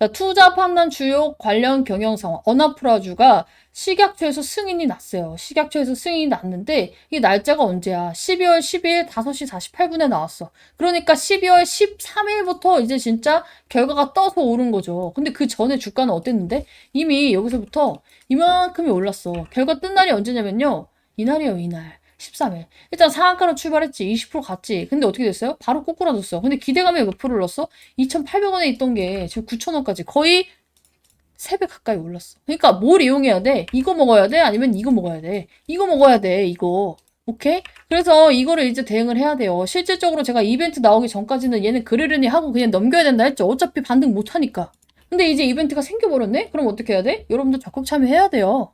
Speaker 1: 자, 투자 판단 주요 관련 경영 상황. 언어프라주가 식약처에서 승인이 났어요. 식약처에서 승인이 났는데 이 날짜가 언제야? 12월 12일 5시 48분에 나왔어. 그러니까 12월 13일부터 이제 진짜 결과가 떠서 오른 거죠. 근데 그 전에 주가는 어땠는데? 이미 여기서부터 이만큼이 올랐어. 결과 뜬 날이 언제냐면요. 이날이에요, 이날. 13일. 일단 상한가로 출발했지. 20% 갔지. 근데 어떻게 됐어요? 바로 꼬꾸라졌어. 근데 기대감이 몇 프로를 넣었어? 2,800원에 있던 게 지금 9,000원까지 거의 3배 가까이 올랐어. 그러니까 뭘 이용해야 돼? 이거 먹어야 돼? 아니면 이거 먹어야 돼? 이거 먹어야 돼, 이거. 오케이? 그래서 이거를 이제 대응을 해야 돼요. 실질적으로 제가 이벤트 나오기 전까지는 얘는 그러려니 하고 그냥 넘겨야 된다 했죠. 어차피 반등 못 하니까. 근데 이제 이벤트가 생겨버렸네? 그럼 어떻게 해야 돼? 여러분들 적극 참여해야 돼요.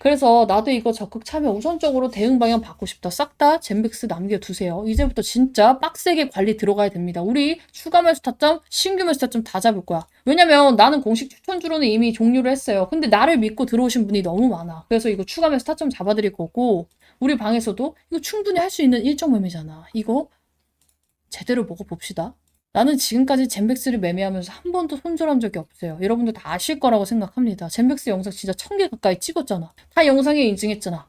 Speaker 1: 그래서 나도 이거 적극 참여 우선적으로 대응 방향 받고 싶다. 싹 다 젠백스 남겨두세요. 이제부터 진짜 빡세게 관리 들어가야 됩니다. 우리 추가 매수 타점, 신규 매수 타점 다 잡을 거야. 왜냐면 나는 공식 추천주로는 이미 종료를 했어요. 근데 나를 믿고 들어오신 분이 너무 많아. 그래서 이거 추가 매수 타점 잡아드릴 거고 우리 방에서도 이거 충분히 할 수 있는 일정 매매잖아. 이거 제대로 먹어봅시다. 나는 지금까지 젠백스를 매매하면서 한 번도 손절한 적이 없어요. 여러분들 다 아실 거라고 생각합니다. 젠백스 영상 진짜 1000개 가까이 찍었잖아. 다 영상에 인증했잖아.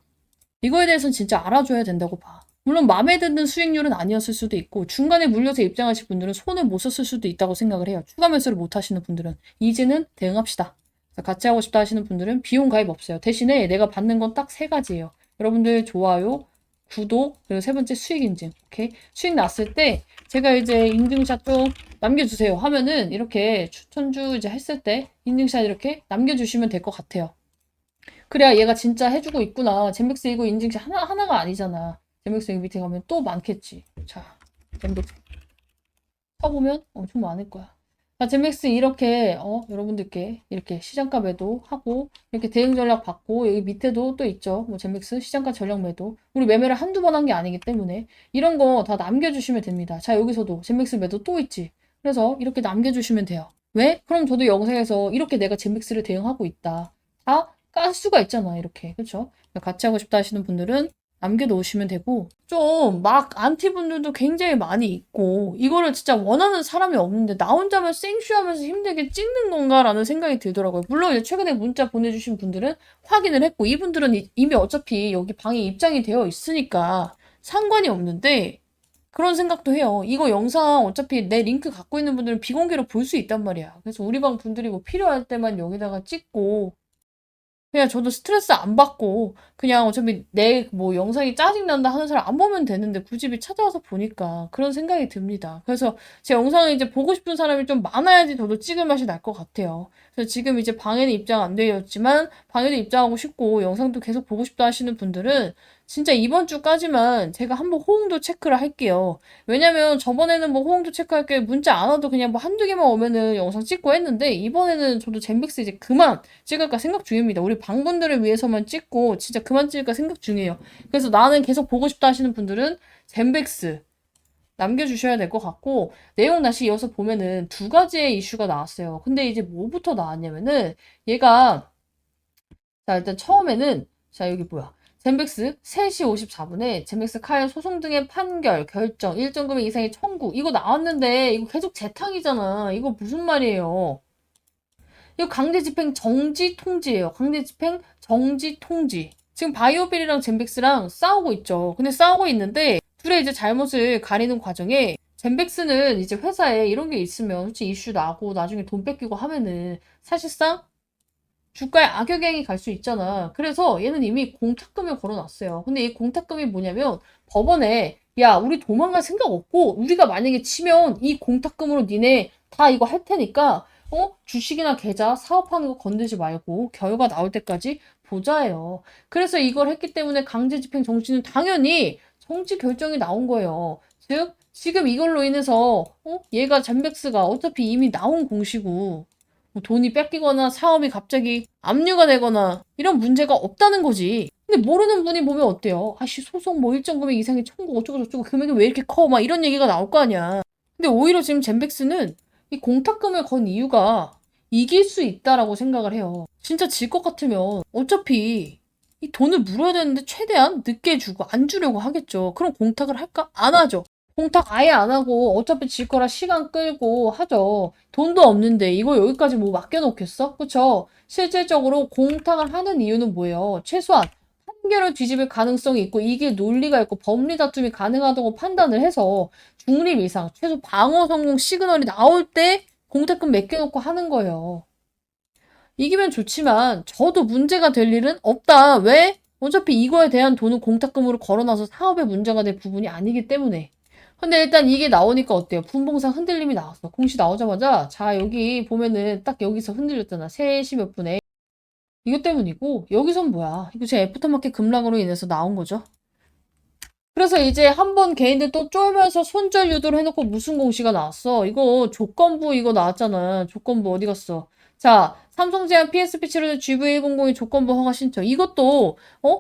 Speaker 1: 이거에 대해서는 진짜 알아줘야 된다고 봐. 물론 마음에 드는 수익률은 아니었을 수도 있고 중간에 물려서 입장하실 분들은 손을 못 썼을 수도 있다고 생각을 해요. 추가 매수를 못 하시는 분들은 이제는 대응합시다. 같이 하고 싶다 하시는 분들은 비용 가입 없어요. 대신에 내가 받는 건 딱 3가지예요. 여러분들 좋아요, 구독, 그리고 3번째 수익 인증. 오케이? 수익 났을 때 제가 이제 인증샷 좀 남겨주세요 하면은 이렇게 추천주 이제 했을 때 인증샷 이렇게 남겨주시면 될 것 같아요. 그래야 얘가 진짜 해주고 있구나. 젠백스 이거 인증샷 하나가 아니잖아. 젠백스 여기 밑에 가면 또 많겠지. 자, 젠백스 쳐보면 엄청 많을 거야. 자, 젠백스 이렇게 여러분들께 이렇게 시장가 매도 하고 이렇게 대응 전략 받고 여기 밑에도 또 있죠. 뭐 젠백스 시장가 전략 매도. 우리 매매를 한두 번 한 게 아니기 때문에 이런 거 다 남겨주시면 됩니다. 자, 여기서도 젠백스 매도 또 있지. 그래서 이렇게 남겨주시면 돼요. 왜? 그럼 저도 영상에서 이렇게 내가 젠백스를 대응하고 있다. 다 깔 수가 있잖아, 이렇게. 그쵸? 같이 하고 싶다 하시는 분들은 남겨놓으시면 되고, 좀 막 안티 분들도 굉장히 많이 있고, 이거를 진짜 원하는 사람이 없는데, 나 혼자만 생쇼하면서 힘들게 찍는 건가라는 생각이 들더라고요. 물론 이제 최근에 문자 보내주신 분들은 확인을 했고, 이분들은 이미 어차피 여기 방에 입장이 되어 있으니까 상관이 없는데, 그런 생각도 해요. 이거 영상 어차피 내 링크 갖고 있는 분들은 비공개로 볼 수 있단 말이야. 그래서 우리 방 분들이 뭐 필요할 때만 여기다가 찍고, 그냥 저도 스트레스 안 받고 그냥 어차피 내 뭐 영상이 짜증난다 하는 사람 안 보면 되는데 굳이 찾아와서 보니까 그런 생각이 듭니다. 그래서 제 영상을 이제 보고 싶은 사람이 좀 많아야지 저도 찍을 맛이 날 것 같아요. 그래서 지금 이제 방에는 입장 안 되었지만 방에도 입장하고 싶고 영상도 계속 보고 싶다 하시는 분들은 진짜 이번 주까지만 제가 한번 호응도 체크를 할게요. 왜냐면 저번에는 뭐 호응도 체크할 게 문자 안 와도 그냥 뭐 한두 개만 오면은 영상 찍고 했는데 이번에는 저도 젠백스 이제 그만 찍을까 생각 중입니다. 우리 방분들을 위해서만 찍고 진짜 그만 찍을까 생각 중이에요. 그래서 나는 계속 보고 싶다 하시는 분들은 젠백스 남겨주셔야 될 것 같고 내용 다시 이어서 보면은 2가지의 이슈가 나왔어요. 근데 이제 뭐부터 나왔냐면은 얘가 자 일단 처음에는 자 여기 뭐야 젠백스 3시 54분에 젠백스 카일 소송 등의 판결, 결정, 일정 금액 이상의 청구 이거 나왔는데 이거 계속 재탕이잖아. 이거 무슨 말이에요? 이거 강제 집행 정지 통지예요. 강제 집행 정지 통지. 지금 바이오빌이랑 젠백스랑 싸우고 있죠. 근데 싸우고 있는데 둘의 이제 잘못을 가리는 과정에 젠백스는 이제 회사에 이런 게 있으면 솔직히 이슈 나고 나중에 돈 뺏기고 하면은 사실상 주가에 악영향이 갈 수 있잖아. 그래서 얘는 이미 공탁금을 걸어놨어요. 근데 이 공탁금이 뭐냐면 법원에 야 우리 도망갈 생각 없고 우리가 만약에 치면 이 공탁금으로 니네 다 이거 할 테니까 주식이나 계좌 사업하는 거 건들지 말고 결과 나올 때까지 보자예요. 그래서 이걸 했기 때문에 강제집행 정지는 당연히 정지 결정이 나온 거예요. 즉 지금 이걸로 인해서 얘가 젠백스가 어차피 이미 나온 공시고 뭐 돈이 뺏기거나 사업이 갑자기 압류가 되거나 이런 문제가 없다는 거지. 근데 모르는 분이 보면 어때요? 아씨 소송 뭐 일정 금액 이상의 청구 어쩌고 저쩌고 금액이 왜 이렇게 커? 막 이런 얘기가 나올 거 아니야. 근데 오히려 지금 젠백스는 이 공탁금을 건 이유가 이길 수 있다라고 생각을 해요. 진짜 질 것 같으면 어차피 이 돈을 물어야 되는데 최대한 늦게 주고 안 주려고 하겠죠. 그럼 공탁을 할까? 안 하죠. 공탁 아예 안 하고 어차피 질 거라 시간 끌고 하죠. 돈도 없는데 이거 여기까지 뭐 맡겨놓겠어? 그쵸? 실질적으로 공탁을 하는 이유는 뭐예요? 최소한 판결을 뒤집을 가능성이 있고 이게 논리가 있고 법리 다툼이 가능하다고 판단을 해서 중립 이상, 최소 방어 성공 시그널이 나올 때 공탁금 맡겨놓고 하는 거예요. 이기면 좋지만 저도 문제가 될 일은 없다. 왜? 어차피 이거에 대한 돈은 공탁금으로 걸어놔서 사업에 문제가 될 부분이 아니기 때문에. 근데 일단 이게 나오니까 어때요? 분봉상 흔들림이 나왔어. 공시 나오자마자 자 여기 보면은 딱 여기서 흔들렸잖아. 3시 몇 분에. 이것 때문이고 여기선 뭐야? 이거 제 애프터마켓 급락으로 인해서 나온 거죠. 그래서 이제 한번 개인들 또 쫄면서 손절 유도를 해놓고 무슨 공시가 나왔어? 이거 조건부 이거 나왔잖아. 조건부 어디 갔어? 자, 삼성 제한 PSP 치료제 GV100의 조건부 허가 신청. 이것도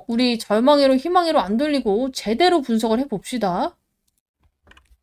Speaker 1: 우리 절망회로 희망회로 안 돌리고 제대로 분석을 해봅시다.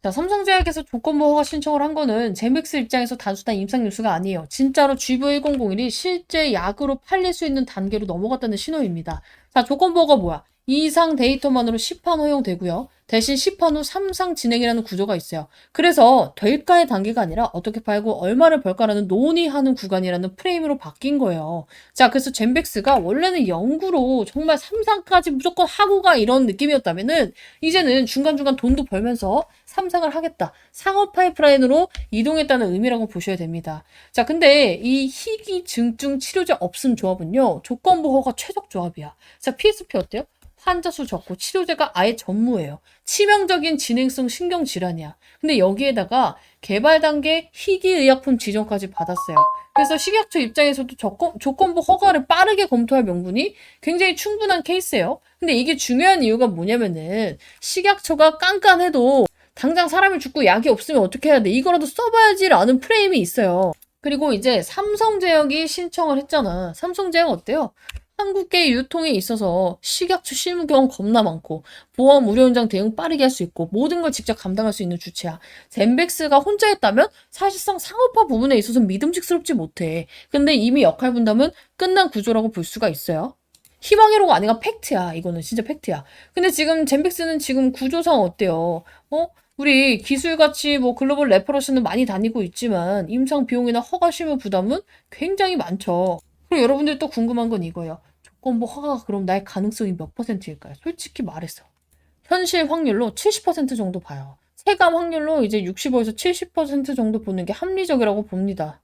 Speaker 1: 자, 삼성제약에서 조건부 허가 신청을 한 거는 제맥스 입장에서 단순한 임상 뉴스가 아니에요. 진짜로 GV1001이 실제 약으로 팔릴 수 있는 단계로 넘어갔다는 신호입니다. 자, 조건부 허가 뭐야? 이상 데이터만으로 시판 허용되고요. 대신 시판 후 3상 진행이라는 구조가 있어요. 그래서 될까의 단계가 아니라 어떻게 팔고 얼마를 벌까라는 논의하는 구간이라는 프레임으로 바뀐 거예요. 자, 그래서 젠백스가 원래는 연구로 정말 3상까지 무조건 하고 가 이런 느낌이었다면은 이제는 중간중간 돈도 벌면서 3상을 하겠다. 상업 파이프라인으로 이동했다는 의미라고 보셔야 됩니다. 자, 근데 이 희귀 증증 치료제 없음 조합은요. 조건부 허가 최적 조합이야. 자, PSP 어때요? 환자 수 적고 치료제가 아예 전무예요. 치명적인 진행성 신경질환이야. 근데 여기에다가 개발 단계 희귀의약품 지정까지 받았어요. 그래서 식약처 입장에서도 조건부 허가를 빠르게 검토할 명분이 굉장히 충분한 케이스예요. 근데 이게 중요한 이유가 뭐냐면은 식약처가 깐깐해도 당장 사람이 죽고 약이 없으면 어떻게 해야 돼? 이거라도 써봐야지라는 프레임이 있어요. 그리고 이제 삼성제약이 신청을 했잖아. 삼성제약 어때요? 한국계 유통에 있어서 식약처 실무 경험 겁나 많고 보험 의료 현장 대응 빠르게 할 수 있고 모든 걸 직접 감당할 수 있는 주체야. 젠백스가 혼자 했다면 사실상 상업화 부분에 있어서 믿음직스럽지 못해. 근데 이미 역할 분담은 끝난 구조라고 볼 수가 있어요. 희망회로가 아니라 팩트야. 이거는 진짜 팩트야. 근데 지금 젠백스는 지금 구조상 어때요? 우리 기술같이 뭐 글로벌 레퍼런스는 많이 다니고 있지만 임상 비용이나 허가 실무 부담은 굉장히 많죠. 그리고 여러분들 또 궁금한 건 이거예요. 조건부 허가가 그럼 날 가능성이 몇 퍼센트일까요? 솔직히 말해서. 현실 확률로 70% 정도 봐요. 체감 확률로 이제 65에서 70% 정도 보는 게 합리적이라고 봅니다.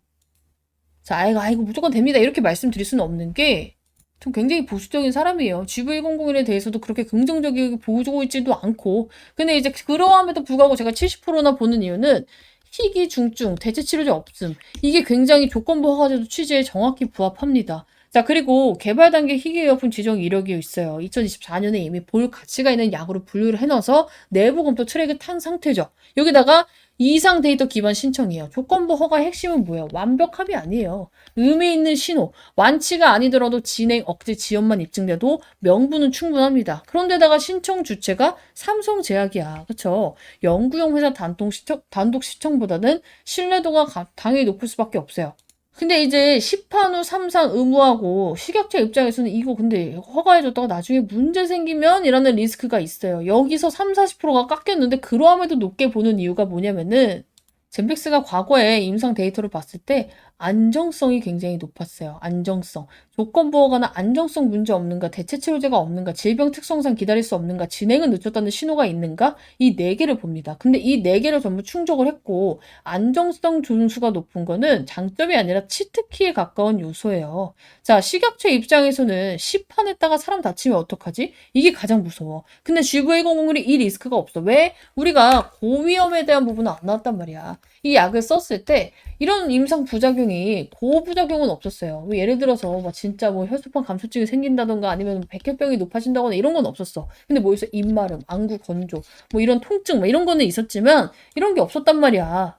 Speaker 1: 자, 아이고, 무조건 됩니다. 이렇게 말씀드릴 수는 없는 게, 전 굉장히 보수적인 사람이에요. GV101에 대해서도 그렇게 긍정적이게 보고 있지도 않고. 근데 이제 그러함에도 불구하고 제가 70%나 보는 이유는 희귀 중증, 대체 치료제 없음. 이게 굉장히 조건부 허가제도 취지에 정확히 부합합니다. 자, 그리고 개발 단계 희귀의약품 지정 이력이 있어요. 2024년에 이미 볼 가치가 있는 약으로 분류를 해놔서 내부 검토 트랙을 탄 상태죠. 여기다가 이상 데이터 기반 신청이에요. 조건부 허가의 핵심은 뭐예요? 완벽함이 아니에요. 의미 있는 신호, 완치가 아니더라도 진행 억제 지연만 입증돼도 명분은 충분합니다. 그런데다가 신청 주체가 삼성제약이야. 그쵸? 연구용 회사 단독 시청보다는 신뢰도가 당연히 높을 수밖에 없어요. 근데 이제 시판 후 3상 의무하고 식약처 입장에서는 이거 근데 허가해줬다가 나중에 문제 생기면 이라는 리스크가 있어요. 여기서 3, 40%가 깎였는데 그러함에도 높게 보는 이유가 뭐냐면은 젠백스가 과거에 임상 데이터를 봤을 때 안정성이 굉장히 높았어요. 안정성. 조건부 허가나 안정성 문제 없는가, 대체 치료제가 없는가, 질병 특성상 기다릴 수 없는가, 진행은 늦췄다는 신호가 있는가, 이 네 개를 봅니다. 근데 이 네 개를 전부 충족을 했고 안정성 존수가 높은 거는 장점이 아니라 치트키에 가까운 요소예요. 자, 식약처 입장에서는 시판했다가 사람 다치면 어떡하지? 이게 가장 무서워. 근데 GV101이 이 리스크가 없어. 왜? 우리가 고위험에 대한 부분은 안 나왔단 말이야. 이 약을 썼을 때 이런 임상 부작용이 고부작용은 없었어요. 예를 들어서 막 진짜 뭐 혈소판 감소증이 생긴다던가 아니면 백혈병이 높아진다거나 이런 건 없었어. 근데 뭐 있어? 입마름, 안구 건조, 뭐 이런 통증, 뭐 이런 거는 있었지만 이런 게 없었단 말이야.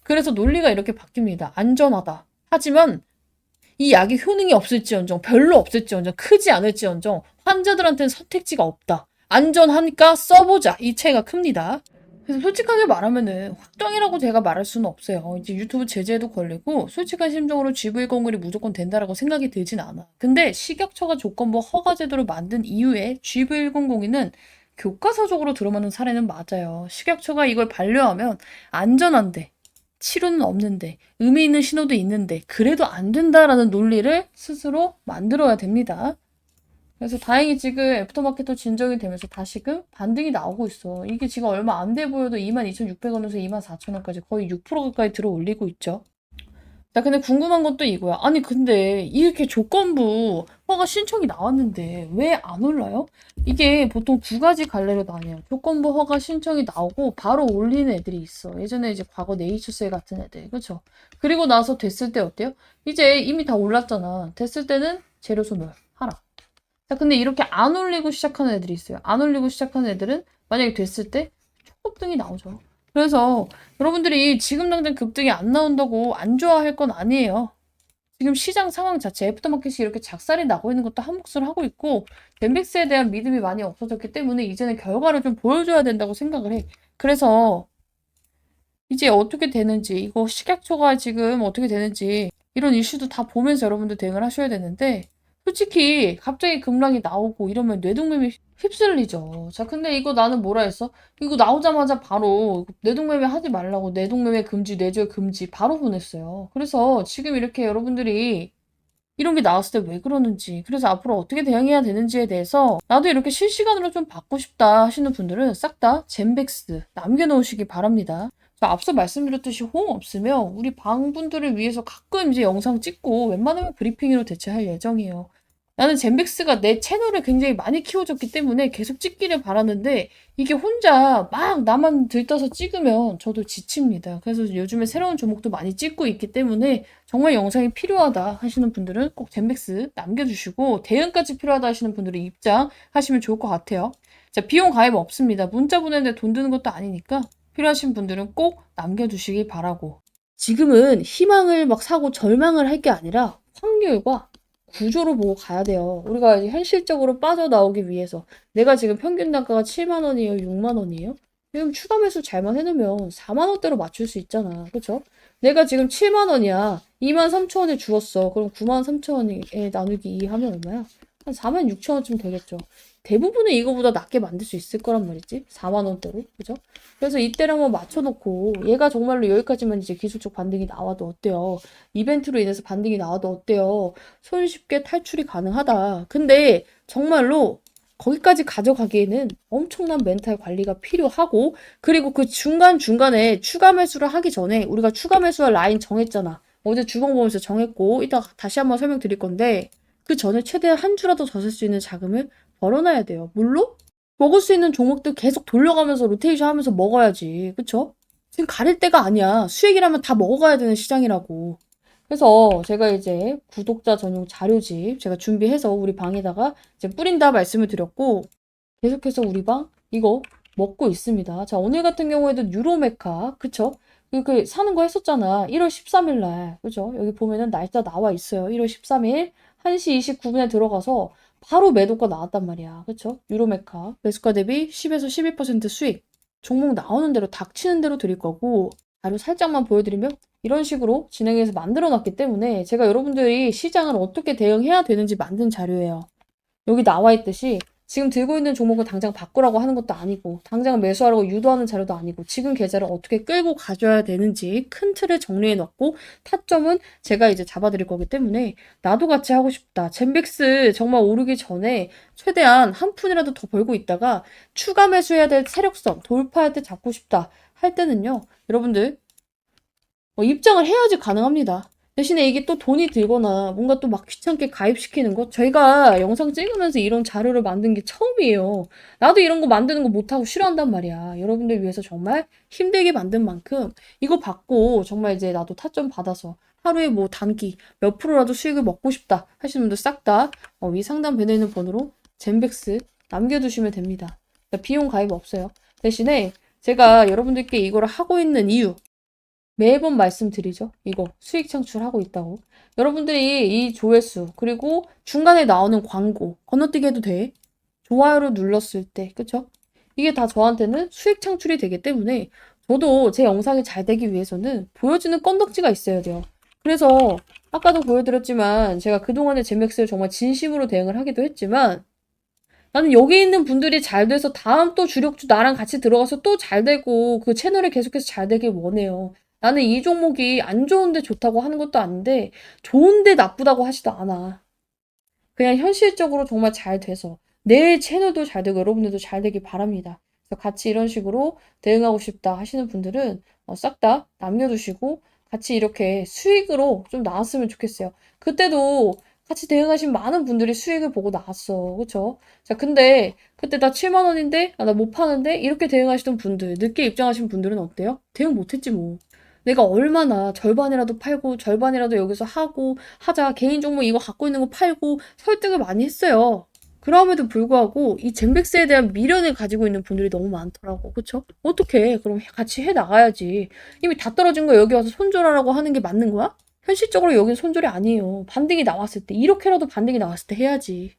Speaker 1: 그래서 논리가 이렇게 바뀝니다. 안전하다. 하지만 이 약이 효능이 없을지언정, 별로 없을지언정, 크지 않을지언정 환자들한테는 선택지가 없다. 안전하니까 써보자. 이 차이가 큽니다. 그래서 솔직하게 말하면은 확정이라고 제가 말할 수는 없어요. 이제 유튜브 제재도 걸리고 솔직한 심정으로 GV001이 무조건 된다라고 생각이 들진 않아. 근데 식약처가 조건부 허가 제도를 만든 이후에 GV1002는 교과서적으로 들어맞는 사례는 맞아요. 식약처가 이걸 반려하면 안전한데 치료는 없는데 의미 있는 신호도 있는데 그래도 안 된다라는 논리를 스스로 만들어야 됩니다. 그래서 다행히 지금 애프터마켓도 진정이 되면서 다시금 반등이 나오고 있어. 이게 지금 얼마 안 돼 보여도 22,600원에서 24,000원까지 거의 6% 가까이 들어 올리고 있죠. 자, 근데 궁금한 건 또 이거야. 아니, 근데 이렇게 조건부 허가 신청이 나왔는데 왜 안 올라요? 이게 보통 두 가지 갈래로 나뉘어요. 조건부 허가 신청이 나오고 바로 올리는 애들이 있어. 예전에 이제 과거 네이처셀 같은 애들. 그쵸? 그리고 나서 됐을 때 어때요? 이제 이미 다 올랐잖아. 됐을 때는 재료 소멸 하라. 자, 근데 이렇게 안 올리고 시작하는 애들이 있어요. 안 올리고 시작하는 애들은 만약에 됐을 때 초급등이 나오죠. 그래서 여러분들이 지금 당장 급등이 안 나온다고 안 좋아할 건 아니에요. 지금 시장 상황 자체, 애프터마켓이 이렇게 작살이 나고 있는 것도 한 몫을 하고 있고, 젠백스에 대한 믿음이 많이 없어졌기 때문에 이제는 결과를 좀 보여줘야 된다고 생각을 해. 그래서 이제 어떻게 되는지, 이거 식약처가 지금 어떻게 되는지, 이런 이슈도 다 보면서 여러분들 대응을 하셔야 되는데, 솔직히 갑자기 급락이 나오고 이러면 뇌동맥이 휩쓸리죠. 자, 근데 이거 나는 뭐라 했어? 이거 나오자마자 바로 뇌동매매 하지 말라고 뇌동매매 금지, 뇌절 금지 바로 보냈어요. 그래서 지금 이렇게 여러분들이 이런 게 나왔을 때 왜 그러는지, 그래서 앞으로 어떻게 대응해야 되는지에 대해서 나도 이렇게 실시간으로 좀 받고 싶다 하시는 분들은 싹 다 젠백스 남겨놓으시기 바랍니다. 자, 앞서 말씀드렸듯이 호응 없으면 우리 방분들을 위해서 가끔 이제 영상 찍고 웬만하면 브리핑으로 대체할 예정이에요. 나는 젠백스가 내 채널을 굉장히 많이 키워줬기 때문에 계속 찍기를 바라는데 이게 혼자 막 나만 들떠서 찍으면 저도 지칩니다. 그래서 요즘에 새로운 종목도 많이 찍고 있기 때문에 정말 영상이 필요하다 하시는 분들은 꼭 젠백스 남겨주시고 대응까지 필요하다 하시는 분들은 입장하시면 좋을 것 같아요. 자, 비용 가입 없습니다. 문자 보내는데 돈 드는 것도 아니니까 필요하신 분들은 꼭 남겨주시기 바라고. 지금은 희망을 막 사고 절망을 할 게 아니라 확률과 구조로 보고 가야 돼요. 우리가 이제 현실적으로 빠져나오기 위해서 내가 지금 평균 단가가 7만 원이에요, 6만 원이에요? 지금 추가 매수 잘만 해놓으면 4만 원대로 맞출 수 있잖아. 그쵸? 내가 지금 7만 원이야. 2만 3천 원에 주었어. 그럼 9만 3천 원에 나누기 2 하면 얼마야? 한 4만 6천 원쯤 되겠죠. 대부분은 이거보다 낮게 만들 수 있을 거란 말이지. 4만 원대로. 그죠? 그래서 이때를 한번 맞춰놓고 얘가 정말로 여기까지만 이제 기술적 반등이 나와도 어때요? 이벤트로 인해서 반등이 나와도 어때요? 손쉽게 탈출이 가능하다. 근데 정말로 거기까지 가져가기에는 엄청난 멘탈 관리가 필요하고 그리고 그 중간중간에 추가 매수를 하기 전에 우리가 추가 매수할 라인 정했잖아. 어제 주봉 보면서 정했고 이따 다시 한번 설명드릴 건데 그 전에 최대한 한 주라도 더 쓸 수 있는 자금을 벌어놔야 돼요. 물론 먹을 수 있는 종목들 계속 돌려가면서 로테이션 하면서 먹어야지. 그쵸? 지금 가릴 때가 아니야. 수익이라면 다 먹어가야 되는 시장이라고. 그래서 제가 이제 구독자 전용 자료집 제가 준비해서 우리 방에다가 이제 뿌린다 말씀을 드렸고 계속해서 우리 방 이거 먹고 있습니다. 자, 오늘 같은 경우에도 유로메카 그쵸? 그 사는 거 했었잖아. 1월 13일 날 그죠? 여기 보면은 날짜 나와 있어요. 1월 13일 1시 29분에 들어가서 바로 매도가 나왔단 말이야. 그쵸? 유로메카 매수가 대비 10에서 12% 수익 종목 나오는 대로 닥치는 대로 드릴 거고 자료 살짝만 보여드리면 이런 식으로 진행해서 만들어 놨기 때문에 제가 여러분들이 시장을 어떻게 대응해야 되는지 만든 자료예요. 여기 나와 있듯이 지금 들고 있는 종목을 당장 바꾸라고 하는 것도 아니고 당장 매수하라고 유도하는 자료도 아니고 지금 계좌를 어떻게 끌고 가줘야 되는지 큰 틀을 정리해 놨고 타점은 제가 이제 잡아드릴 거기 때문에 나도 같이 하고 싶다. 젠백스 정말 오르기 전에 최대한 한 푼이라도 더 벌고 있다가 추가 매수해야 될 세력선 돌파할 때 잡고 싶다 할 때는요. 여러분들 입장을 해야지 가능합니다. 대신에 이게 또 돈이 들거나 뭔가 또 막 귀찮게 가입시키는 거? 저희가 영상 찍으면서 이런 자료를 만든 게 처음이에요. 나도 이런 거 만드는 거 못하고 싫어한단 말이야. 여러분들 위해서 정말 힘들게 만든 만큼 이거 받고 정말 이제 나도 타점 받아서 하루에 뭐 단기 몇 프로라도 수익을 먹고 싶다 하시는 분들 싹 다 위 상단 배너에 있는 번호로 젠백스 남겨두시면 됩니다. 비용 가입 없어요. 대신에 제가 여러분들께 이거를 하고 있는 이유 매번 말씀드리죠. 이거 수익 창출하고 있다고. 여러분들이 이 조회수 그리고 중간에 나오는 광고 건너뛰기 해도 돼. 좋아요를 눌렀을 때 그쵸? 이게 다 저한테는 수익 창출이 되기 때문에 저도 제 영상이 잘 되기 위해서는 보여주는 건덕지가 있어야 돼요. 그래서 아까도 보여드렸지만 제가 그동안에 젠맥스를 정말 진심으로 대응을 하기도 했지만 나는 여기 있는 분들이 잘 돼서 다음 또 주력주 나랑 같이 들어가서 또 잘 되고 그 채널이 계속해서 잘 되길 원해요. 나는 이 종목이 안 좋은데 좋다고 하는 것도 아닌데 좋은데 나쁘다고 하지도 않아. 그냥 현실적으로 정말 잘 돼서 내 채널도 잘 되고 여러분들도 잘 되길 바랍니다. 그래서 같이 이런 식으로 대응하고 싶다 하시는 분들은 싹 다 남겨두시고 같이 이렇게 수익으로 좀 나왔으면 좋겠어요. 그때도 같이 대응하신 많은 분들이 수익을 보고 나왔어. 그쵸? 자, 근데 그때 나 7만 원인데 나 못 파는데 이렇게 대응하시던 분들, 늦게 입장하신 분들은 어때요? 대응 못했지 뭐. 내가 얼마나 절반이라도 팔고 절반이라도 여기서 하고 하자 개인 종목 이거 갖고 있는 거 팔고 설득을 많이 했어요. 그럼에도 불구하고 이 젠백스에 대한 미련을 가지고 있는 분들이 너무 많더라고. 그쵸? 어떻게 그럼 같이 해 나가야지. 이미 다 떨어진 거 여기 와서 손절하라고 하는 게 맞는 거야? 현실적으로 여긴 손절이 아니에요. 반등이 나왔을 때 이렇게라도 반등이 나왔을 때 해야지.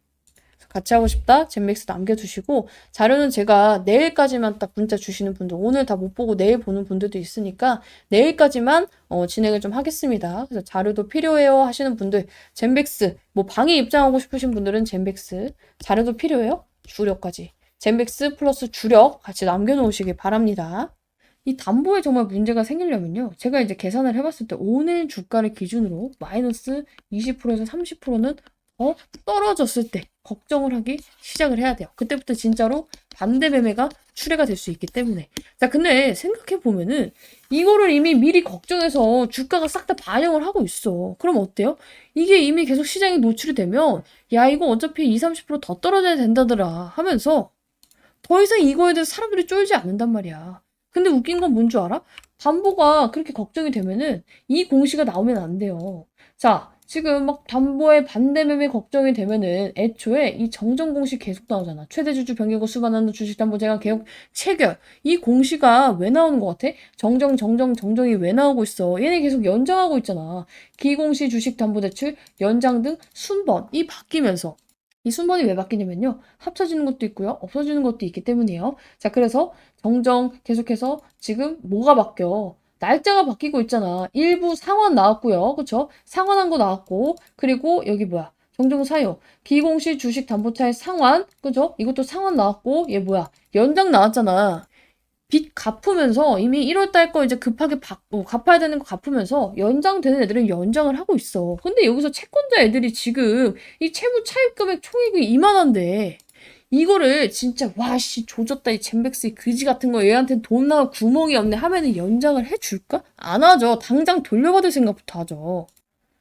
Speaker 1: 같이 하고 싶다? 젠맥스 남겨주시고 자료는 제가 내일까지만 딱 문자 주시는 분들 오늘 다 못 보고 내일 보는 분들도 있으니까 내일까지만 진행을 좀 하겠습니다. 그래서 자료도 필요해요 하시는 분들 젠백스 뭐 방에 입장하고 싶으신 분들은 젠백스 자료도 필요해요? 주력까지 젠백스 플러스 주력 같이 남겨놓으시길 바랍니다. 이 담보에 정말 문제가 생기려면요. 제가 이제 계산을 해봤을 때 오늘 주가를 기준으로 마이너스 20%에서 30%는 떨어졌을 때 걱정을 하기 시작을 해야 돼요. 그때부터 진짜로 반대 매매가 출회가 될 수 있기 때문에. 자, 근데 생각해보면은 이거를 이미 미리 걱정해서 주가가 싹 다 반영을 하고 있어. 그럼 어때요? 이게 이미 계속 시장에 노출이 되면 야, 이거 어차피 20, 30%더 떨어져야 된다더라 하면서 더 이상 이거에 대해서 사람들이 쫄지 않는단 말이야. 근데 웃긴 건 뭔 줄 알아? 담보가 그렇게 걱정이 되면은 이 공시가 나오면 안 돼요. 자, 지금 막 담보의 반대 매매 걱정이 되면은 애초에 이 정정 공시 계속 나오잖아. 최대 주주 변경고 수반하는 주식담보제가 개혁 체결. 이 공시가 왜 나오는 것 같아? 정정이 왜 나오고 있어? 얘네 계속 연장하고 있잖아. 기공시 주식담보대출 연장 등 순번이 바뀌면서 이 순번이 왜 바뀌냐면요. 합쳐지는 것도 있고요. 없어지는 것도 있기 때문이에요. 자, 그래서 정정 계속해서 지금 뭐가 바뀌어? 날짜가 바뀌고 있잖아. 일부 상환 나왔고요. 그쵸? 상환한 거 나왔고. 그리고 여기 뭐야? 정정 사유. 기공시 주식 담보차의 상환. 그죠? 이것도 상환 나왔고. 얘 뭐야? 연장 나왔잖아. 빚 갚으면서 이미 1월 달 거 이제 급하게 갚아야 되는 거 갚으면서 연장되는 애들은 연장을 하고 있어. 근데 여기서 채권자 애들이 지금 이 채무 차입 금액 총액이 이만한데 이거를 진짜 와씨 조졌다 이 젠백스 이 그지 같은 거 얘한테는 돈 나올 구멍이 없네 하면은 연장을 해줄까? 안 하죠. 당장 돌려받을 생각부터 하죠.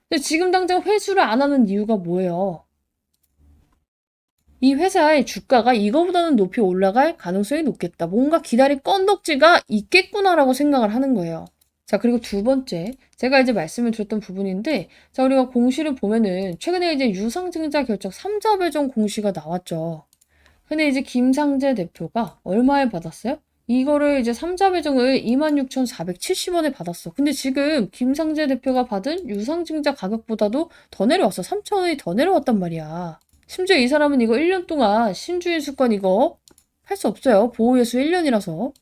Speaker 1: 근데 지금 당장 회수를 안 하는 이유가 뭐예요? 이 회사의 주가가 이거보다는 높이 올라갈 가능성이 높겠다. 뭔가 기다릴 건덕지가 있겠구나라고 생각을 하는 거예요. 자, 그리고 두 번째. 제가 이제 말씀을 드렸던 부분인데, 자, 우리가 공시를 보면은, 최근에 이제 유상증자 결정 3자 배정 공시가 나왔죠. 근데 이제 김상재 대표가 얼마에 받았어요? 이거를 이제 3자 배정을 26,470원에 받았어. 근데 지금 김상재 대표가 받은 유상증자 가격보다도 더 내려왔어. 3,000원이 더 내려왔단 말이야. 심지어 이 사람은 이거 1년 동안 신주인 수권 이거 할 수 없어요. 보호예수 1년이라서.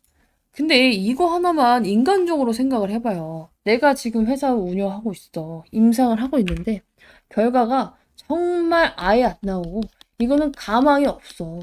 Speaker 1: 근데 이거 하나만 인간적으로 생각을 해봐요. 내가 지금 회사 운영하고 있어. 임상을 하고 있는데 결과가 정말 아예 안 나오고 이거는 가망이 없어.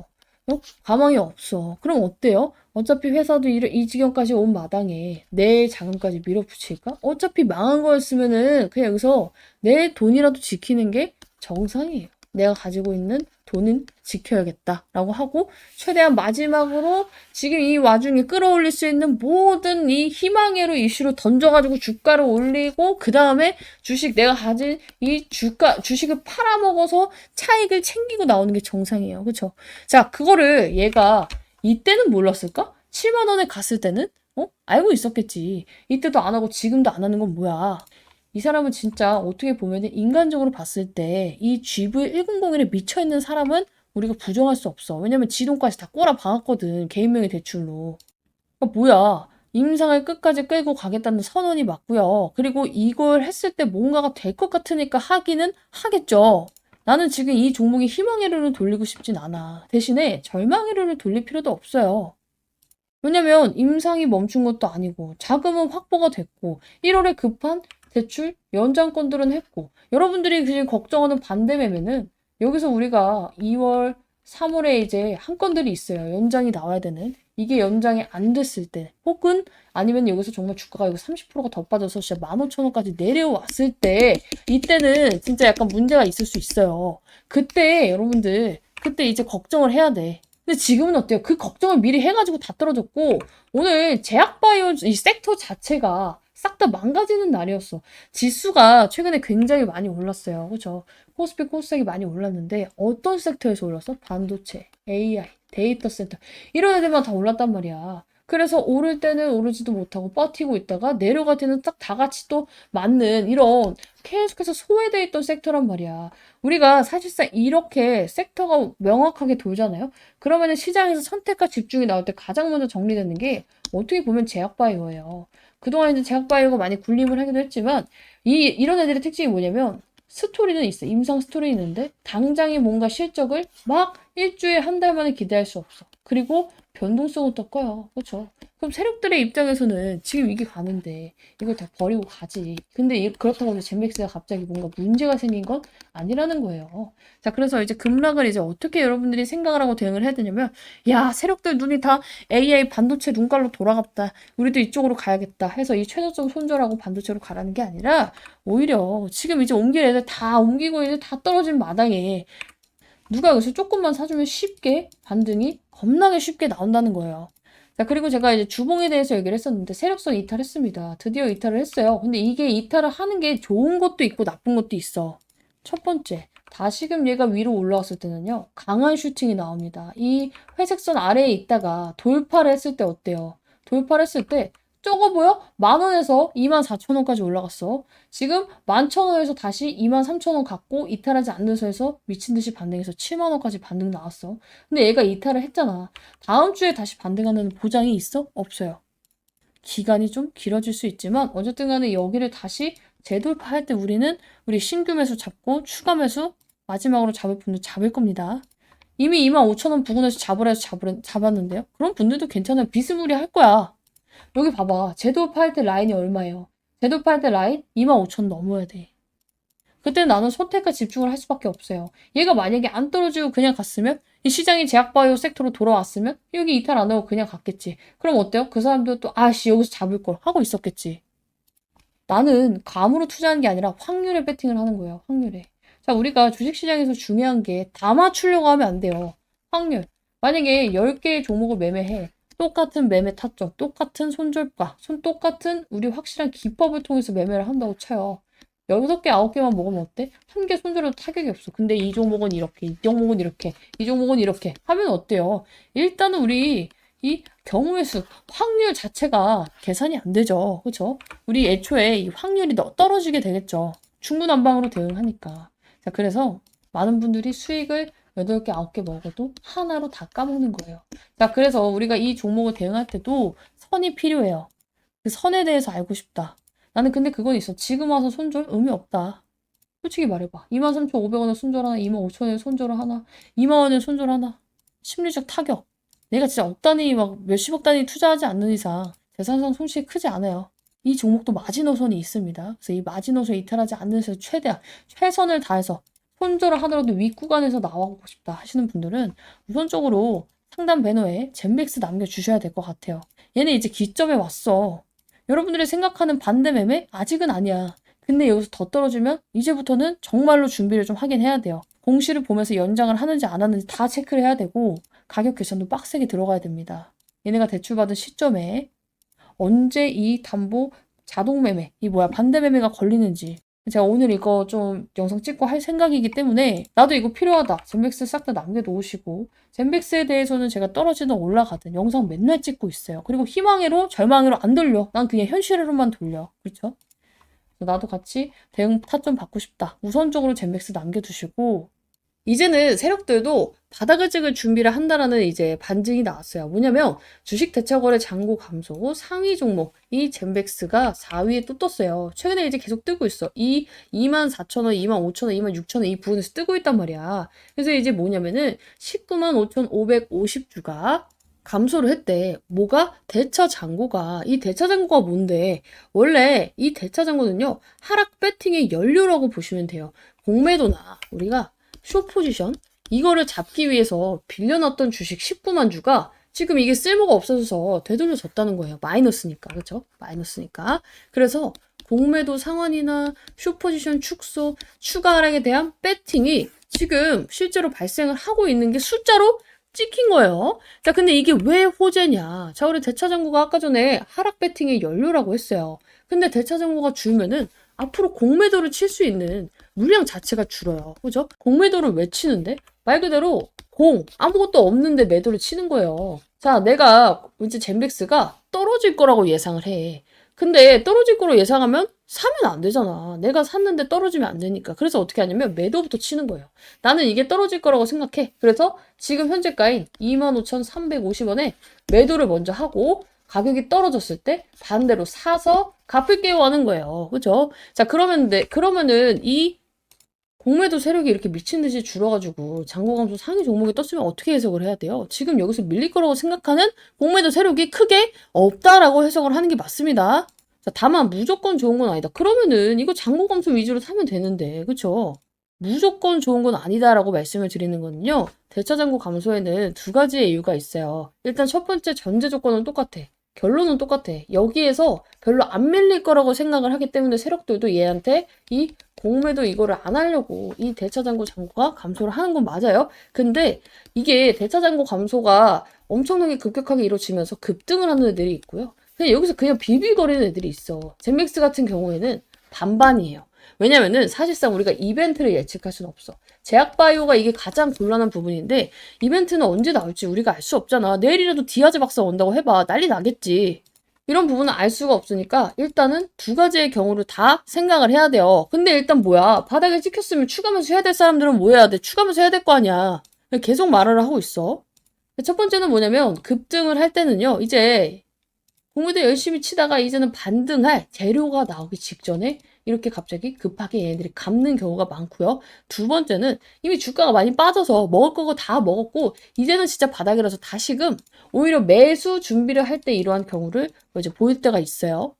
Speaker 1: 가망이 없어. 그럼 어때요? 어차피 회사도 이 지경까지 온 마당에 내 자금까지 밀어붙일까? 어차피 망한 거였으면은 그냥 여기서 내 돈이라도 지키는 게 정상이에요. 내가 가지고 있는 돈은 지켜야겠다라고 하고 최대한 마지막으로 지금 이 와중에 끌어올릴 수 있는 모든 이 희망회로 이슈로 던져가지고 주가를 올리고 그 다음에 주식 내가 가진 이 주식을 팔아먹어서 차익을 챙기고 나오는 게 정상이에요. 그쵸? 자, 그거를 얘가 이때는 몰랐을까? 7만 원에 갔을 때는 알고 있었겠지. 이때도 안 하고 지금도 안 하는 건 뭐야? 이 사람은 진짜 어떻게 보면 인간적으로 봤을 때 이 GV100에 미쳐있는 사람은 우리가 부정할 수 없어. 왜냐면 지 돈까지 다 꼬라 박았거든. 개인명의 대출로. 그러니까 뭐야. 임상을 끝까지 끌고 가겠다는 선언이 맞고요. 그리고 이걸 했을 때 뭔가가 될 것 같으니까 하기는 하겠죠. 나는 지금 이 종목에 희망의 룰을 돌리고 싶진 않아. 대신에 절망의 룰을 돌릴 필요도 없어요. 왜냐면 임상이 멈춘 것도 아니고 자금은 확보가 됐고 1월에 급한 대출 연장건들은 했고 여러분들이 지금 걱정하는 반대 매매는 여기서 우리가 2월, 3월에 이제 한 건들이 있어요. 연장이 나와야 되는. 이게 연장이 안 됐을 때 혹은 아니면 여기서 정말 주가가 이거 30%가 더 빠져서 진짜 15,000원까지 내려왔을 때 이때는 진짜 약간 문제가 있을 수 있어요. 그때 여러분들 그때 이제 걱정을 해야 돼. 근데 지금은 어때요? 그 걱정을 미리 해가지고 다 떨어졌고 오늘 제약바이오 이 섹터 자체가 싹 다 망가지는 날이었어. 지수가 최근에 굉장히 많이 올랐어요. 그죠? 코스피 코스닥이 많이 올랐는데 어떤 섹터에서 올랐어? 반도체, AI, 데이터 센터 이런 애들만 다 올랐단 말이야. 그래서 오를 때는 오르지도 못하고 버티고 있다가 내려갈 때는 딱 다 같이 또 맞는 이런 계속해서 소외돼 있던 섹터란 말이야. 우리가 사실상 이렇게 섹터가 명확하게 돌잖아요. 그러면은 시장에서 선택과 집중이 나올 때 가장 먼저 정리되는 게 어떻게 보면 제약바이오예요. 그동안 이제 제약바이오가 많이 군림을 하기도 했지만 이런 애들의 특징이 뭐냐면 스토리는 있어. 임상 스토리 있는데 당장에 뭔가 실적을 막 일주일 한 달 만에 기대할 수 없어. 그리고 변동성은 또 커요. 그렇죠? 그럼 세력들의 입장에서는 지금 이게 가는데 이걸 다 버리고 가지. 근데 그렇다고 해서 젠맥스가 갑자기 뭔가 문제가 생긴 건 아니라는 거예요. 자, 그래서 이제 급락을 이제 어떻게 여러분들이 생각을 하고 대응을 해야 되냐면, 야, 세력들 눈이 다 AI 반도체 눈깔로 돌아갔다. 우리도 이쪽으로 가야겠다 해서 이 최저점 손절하고 반도체로 가라는 게 아니라, 오히려 지금 이제 옮길 애들 다 옮기고 이제 다 떨어진 마당에 누가 여기서 조금만 사주면 쉽게 반등이 겁나게 쉽게 나온다는 거예요. 자, 그리고 제가 이제 주봉에 대해서 얘기를 했었는데 세력성 이탈했습니다. 드디어 이탈을 했어요. 근데 이게 이탈을 하는 게 좋은 것도 있고 나쁜 것도 있어. 첫 번째, 다시금 얘가 위로 올라왔을 때는요. 강한 슈팅이 나옵니다. 이 회색선 아래에 있다가 돌파를 했을 때 어때요? 돌파를 했을 때 적어 보여? 10,000원에서 24,000원까지 올라갔어. 지금 11,000원에서 다시 23,000원 갖고 이탈하지 않는 선에서 미친 듯이 반등해서 70,000원까지 반등 나왔어. 근데 얘가 이탈을 했잖아. 다음 주에 다시 반등하는 보장이 있어? 없어요. 기간이 좀 길어질 수 있지만 어쨌든 간에 여기를 다시 재돌파할 때 우리는 우리 신규 매수 잡고 추가 매수 마지막으로 잡을 분들 잡을 겁니다. 이미 25,000원 부근에서 잡으라 해서 잡았는데요. 그런 분들도 괜찮아요. 비스무리할 거야. 여기 봐봐. 재도파할 때 라인이 얼마예요? 재도파할 때 라인 25,000 넘어야 돼. 그때 나는 선택과 집중을 할 수밖에 없어요. 얘가 만약에 안 떨어지고 그냥 갔으면 이 시장이 제약바이오 섹터로 돌아왔으면 여기 이탈 안 하고 그냥 갔겠지. 그럼 어때요? 그 사람도 또 아씨 여기서 잡을 걸 하고 있었겠지. 나는 감으로 투자하는 게 아니라 확률에 배팅을 하는 거예요. 확률에. 자, 우리가 주식시장에서 중요한 게 다 맞추려고 하면 안 돼요. 확률. 만약에 10개의 종목을 매매해. 똑같은 매매 타점, 똑같은 손절가, 똑같은 우리 확실한 기법을 통해서 매매를 한다고 쳐요. 6개, 9개만 먹으면 어때? 한 개 손절해도 타격이 없어. 근데 이 종목은 이렇게, 이 종목은 이렇게, 이 종목은 이렇게 하면 어때요? 일단은 우리 이 경우의 수, 확률 자체가 계산이 안 되죠. 그렇죠? 우리 애초에 이 확률이 떨어지게 되겠죠. 중구난방으로 대응하니까. 자, 그래서 많은 분들이 수익을 8개, 9개 먹어도 하나로 다 까먹는 거예요. 자, 그래서 우리가 이 종목을 대응할 때도 선이 필요해요. 그 선에 대해서 알고 싶다. 나는 근데 그건 있어. 지금 와서 손절 의미 없다. 솔직히 말해봐. 23,500원에 손절 하나, 25,000원에 손절 하나, 2만 원에 손절 하나. 심리적 타격. 내가 진짜 억 단위, 막 몇십억 단위 투자하지 않는 이상 재산상 손실이 크지 않아요. 이 종목도 마지노선이 있습니다. 그래서 이 마지노선 이탈하지 않는 데서 최대한 최선을 다해서 손절을 하더라도 윗구간에서 나와보고 싶다 하시는 분들은 우선적으로 상단 배너에 젠맥스 남겨주셔야 될 것 같아요. 얘는 이제 기점에 왔어. 여러분들이 생각하는 반대 매매? 아직은 아니야. 근데 여기서 더 떨어지면 이제부터는 정말로 준비를 좀 하긴 해야 돼요. 공시를 보면서 연장을 하는지 안 하는지 다 체크를 해야 되고 가격 계산도 빡세게 들어가야 됩니다. 얘네가 대출받은 시점에 언제 이 담보 자동 매매, 이 뭐야 반대 매매가 걸리는지 제가 오늘 이거 좀 영상 찍고 할 생각이기 때문에 나도 이거 필요하다. 젠백스 싹 다 남겨놓으시고 젠백스에 대해서는 제가 떨어지든 올라가든 영상 맨날 찍고 있어요. 그리고 희망으로 절망으로 안 돌려. 난 그냥 현실으로만 돌려. 그렇죠? 나도 같이 대응 타점 받고 싶다. 우선적으로 젠백스 남겨두시고 이제는 세력들도 바닥을 찍을 준비를 한다라는 이제 반증이 나왔어요. 뭐냐면 주식 대차거래 잔고 감소 상위 종목 이 젠백스가 4위에 또 떴어요. 최근에 이제 계속 뜨고 있어. 이 24,000원, 25,000원, 26,000원 이 부분에서 뜨고 있단 말이야. 그래서 이제 뭐냐면은 195,550주가 감소를 했대. 뭐가? 대차장고가. 이 대차장고가 뭔데? 원래 이 대차장고는요, 하락 배팅의 연료라고 보시면 돼요. 공매도나 우리가 숏 포지션, 이거를 잡기 위해서 빌려놨던 주식 19만 주가 지금 이게 쓸모가 없어져서 되돌려졌다는 거예요. 마이너스니까. 그렇죠? 마이너스니까. 그래서 공매도 상환이나 숏 포지션 축소, 추가 하락에 대한 배팅이 지금 실제로 발생을 하고 있는 게 숫자로 찍힌 거예요. 자, 근데 이게 왜 호재냐? 자, 우리 대차장고가 아까 전에 하락 배팅의 연료라고 했어요. 근데 대차장고가 줄면은 앞으로 공매도를 칠 수 있는 물량 자체가 줄어요. 그죠? 공매도를 왜 치는데? 말 그대로 아무것도 없는데 매도를 치는 거예요. 자, 내가 이제 젠백스가 떨어질 거라고 예상을 해. 근데 떨어질 거로 예상하면 사면 안 되잖아. 내가 샀는데 떨어지면 안 되니까. 그래서 어떻게 하냐면 매도부터 치는 거예요. 나는 이게 떨어질 거라고 생각해. 그래서 지금 현재가인 25,350원에 매도를 먼저 하고 가격이 떨어졌을 때 반대로 사서 갚을게요 하는 거예요. 그죠? 자, 그러면은 이 공매도 세력이 이렇게 미친 듯이 줄어가지고 잔고 감소 상위 종목이 떴으면 어떻게 해석을 해야 돼요? 지금 여기서 밀릴 거라고 생각하는 공매도 세력이 크게 없다라고 해석을 하는 게 맞습니다. 자, 다만 무조건 좋은 건 아니다. 그러면은 이거 잔고 감소 위주로 사면 되는데, 그쵸? 무조건 좋은 건 아니다라고 말씀을 드리는 거는요. 대차 잔고 감소에는 두 가지의 이유가 있어요. 일단 첫 번째 전제 조건은 똑같아. 결론은 똑같아. 여기에서 별로 안 밀릴 거라고 생각을 하기 때문에 세력들도 얘한테 이 공매도 이거를 안 하려고 이 대차장고 잔고가 감소를 하는 건 맞아요. 근데 이게 대차장고 감소가 엄청나게 급격하게 이루어지면서 급등을 하는 애들이 있고요. 그냥 여기서 그냥 비비거리는 애들이 있어. 젠맥스 같은 경우에는 반반이에요. 왜냐면은 사실상 우리가 이벤트를 예측할 수는 없어. 제약바이오가 이게 가장 곤란한 부분인데 이벤트는 언제 나올지 우리가 알 수 없잖아. 내일이라도 디아즈 박사 온다고 해봐. 난리 나겠지. 이런 부분은 알 수가 없으니까 일단은 두 가지의 경우를 다 생각을 해야 돼요. 근데 일단 뭐야? 바닥에 찍혔으면 추가 매수 해야 될 사람들은 뭐 해야 돼? 추가 매수 해야 될 거 아니야. 계속 말을 하고 있어. 첫 번째는 뭐냐면 급등을 할 때는요. 이제 공매도 열심히 치다가 이제는 반등할 재료가 나오기 직전에 이렇게 갑자기 급하게 얘네들이 갚는 경우가 많고요. 두 번째는 이미 주가가 많이 빠져서 먹을 거고 다 먹었고 이제는 진짜 바닥이라서 다시금 오히려 매수 준비를 할 때 이러한 경우를 이제 보일 때가 있어요.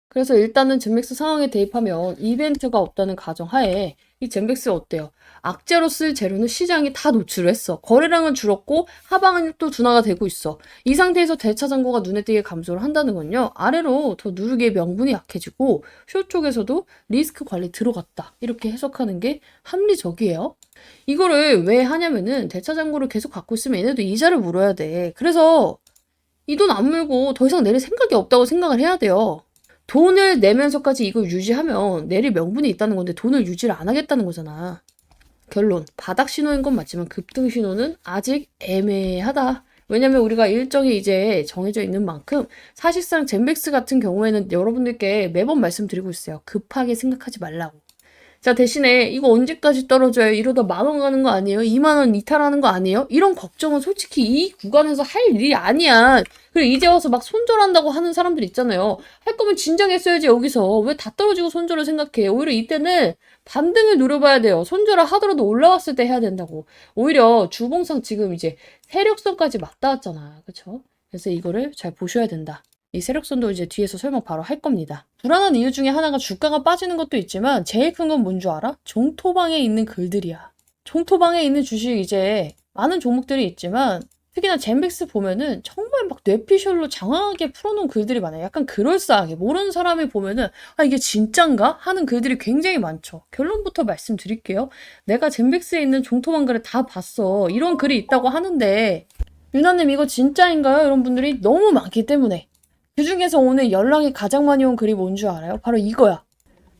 Speaker 1: 그래서 일단은 젠맥스 상황에 대입하면 이벤트가 없다는 가정하에 이 젠맥스 어때요? 악재로 쓸 재료는 시장이 다 노출을 했어. 거래량은 줄었고 하방은 또 둔화가 되고 있어. 이 상태에서 대차 잔고가 눈에 띄게 감소를 한다는 건요. 아래로 더 누르기의 명분이 약해지고 숏 쪽에서도 리스크 관리 들어갔다. 이렇게 해석하는 게 합리적이에요. 이거를 왜 하냐면은 대차 잔고를 계속 갖고 있으면 얘네도 이자를 물어야 돼. 그래서 이 돈 안 물고 더 이상 내릴 생각이 없다고 생각을 해야 돼요. 돈을 내면서까지 이걸 유지하면 내릴 명분이 있다는 건데 돈을 유지를 안 하겠다는 거잖아. 결론, 바닥 신호인 건 맞지만 급등 신호는 아직 애매하다. 왜냐면 우리가 일정이 이제 정해져 있는 만큼 사실상 젠백스 같은 경우에는 여러분들께 매번 말씀드리고 있어요. 급하게 생각하지 말라고. 자, 대신에 이거 언제까지 떨어져요? 이러다 10,000원 가는 거 아니에요? 20,000원 이탈하는 거 아니에요? 이런 걱정은 솔직히 이 구간에서 할 일이 아니야. 그리고 이제 와서 막 손절한다고 하는 사람들 있잖아요. 할 거면 진작 했어야지 여기서. 왜 다 떨어지고 손절을 생각해? 오히려 이때는 반등을 노려봐야 돼요. 손절을 하더라도 올라왔을 때 해야 된다고. 오히려 주봉상 지금 이제 세력선까지 맞닿았잖아. 그쵸? 그래서 이거를 잘 보셔야 된다. 이 세력선도 이제 뒤에서 설명 바로 할 겁니다. 불안한 이유 중에 하나가 주가가 빠지는 것도 있지만 제일 큰 건 뭔 줄 알아? 종토방에 있는 글들이야. 종토방에 있는 주식 이제 많은 종목들이 있지만 특히나 젠백스 보면은 정말 막 뇌피셜로 장황하게 풀어놓은 글들이 많아요. 약간 그럴싸하게 모르는 사람이 보면은 아 이게 진짠가? 하는 글들이 굉장히 많죠. 결론부터 말씀드릴게요. 내가 젠백스에 있는 종토방 글을 다 봤어. 이런 글이 있다고 하는데 유나님 이거 진짜인가요? 이런 분들이 너무 많기 때문에 그 중에서 오늘 연락이 가장 많이 온 글이 뭔 줄 알아요? 바로 이거야.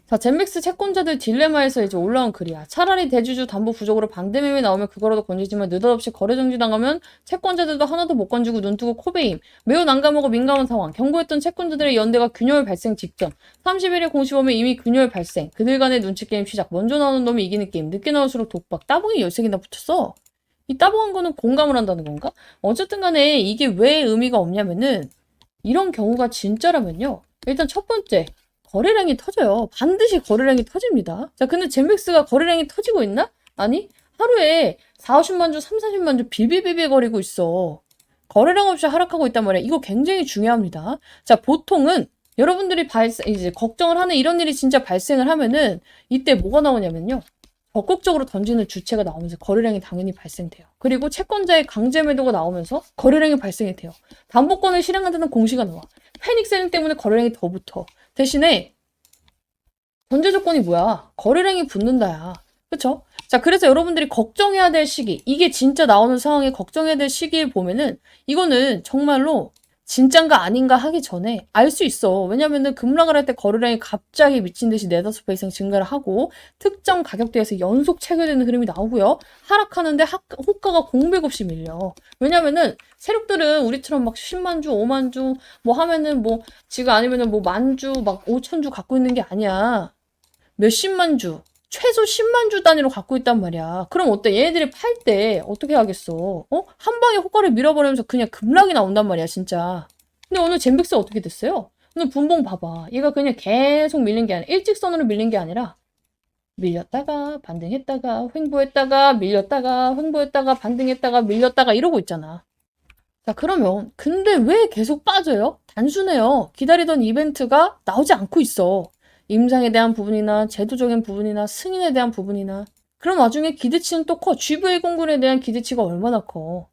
Speaker 1: 자, 젠맥스 채권자들 딜레마에서 이제 올라온 글이야. 차라리 대주주 담보 부족으로 반대매매 나오면 그거라도 건지지만 느닷없이 거래 정지 당하면 채권자들도 하나도 못 건지고 눈뜨고 코베임. 매우 난감하고 민감한 상황. 경고했던 채권자들의 연대가 균열 발생 직전. 30일에 공시범에 이미 균열 발생. 그들 간의 눈치 게임 시작. 먼저 나오는 놈이 이기는 게임. 늦게 나올수록 독박. 따봉이 13개나 붙였어. 이 따봉한 거는 공감을 한다는 건가? 어쨌든 간에 이게 왜 의미가 없냐면은 이런 경우가 진짜라면요. 일단 첫 번째, 거래량이 터져요. 반드시 거래량이 터집니다. 자, 근데 젠백스가 거래량이 터지고 있나? 아니, 하루에 4, 50만 주, 3, 40만 주 빌빌빌빌 거리고 있어. 거래량 없이 하락하고 있단 말이에요. 이거 굉장히 중요합니다. 자, 보통은 여러분들이 이제 걱정을 하는 이런 일이 진짜 발생을 하면은 이때 뭐가 나오냐면요. 적극적으로 던지는 주체가 나오면서 거래량이 당연히 발생돼요. 그리고 채권자의 강제 매도가 나오면서 거래량이 발생이 돼요. 담보권을 실행한다는 공시가 나와. 패닉셀링 때문에 거래량이 더 붙어. 대신에 전제 조건이 뭐야? 거래량이 붙는다야. 그쵸? 자, 그래서 여러분들이 걱정해야 될 시기, 이게 진짜 나오는 상황에 걱정해야 될 시기에 보면은 이거는 정말로 진짠가 아닌가 하기 전에 알 수 있어. 왜냐면은 급락을 할 때 거래량이 갑자기 미친 듯이 4~5배 이상 증가를 하고 특정 가격대에서 연속 체결되는 흐름이 나오고요. 하락하는데 호가가 공백 없이 밀려. 왜냐면은 세력들은 우리처럼 막 10만 주, 5만 주 뭐 하면은 뭐 지금 아니면은 뭐 만 주, 막 5천 주 갖고 있는 게 아니야. 몇십만 주, 최소 10만 주 단위로 갖고 있단 말이야. 그럼 어때? 얘네들이 팔 때 어떻게 하겠어? 한 방에 호가를 밀어버리면서 그냥 급락이 나온단 말이야, 진짜. 근데 오늘 젠백스 어떻게 됐어요? 오늘 분봉 봐봐. 얘가 그냥 계속 밀린 게 아니라, 일직선으로 밀린 게 아니라, 밀렸다가, 반등했다가, 횡보했다가, 밀렸다가, 횡보했다가, 반등했다가, 밀렸다가 이러고 있잖아. 자, 그러면, 근데 왜 계속 빠져요? 단순해요. 기다리던 이벤트가 나오지 않고 있어. 임상에 대한 부분이나 제도적인 부분이나 승인에 대한 부분이나 그런 와중에 기대치는 또 커. GV109에 대한 기대치가 얼마나 커.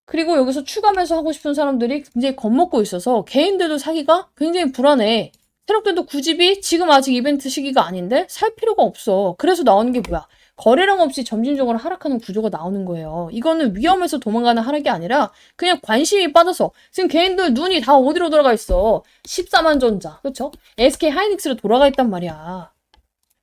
Speaker 1: 그리고 여기서 추가 매수하고 싶은 사람들이 굉장히 겁먹고 있어서 개인들도 사기가 굉장히 불안해. 세력들도 구집이 지금 아직 이벤트 시기가 아닌데 살 필요가 없어. 그래서 나오는 게 뭐야? 거래량 없이 점진적으로 하락하는 구조가 나오는 거예요. 이거는 위험해서 도망가는 하락이 아니라 그냥 관심이 빠져서 지금 개인들 눈이 다 어디로 돌아가 있어. 14만 전자, 그쵸? SK 하이닉스로 돌아가 있단 말이야.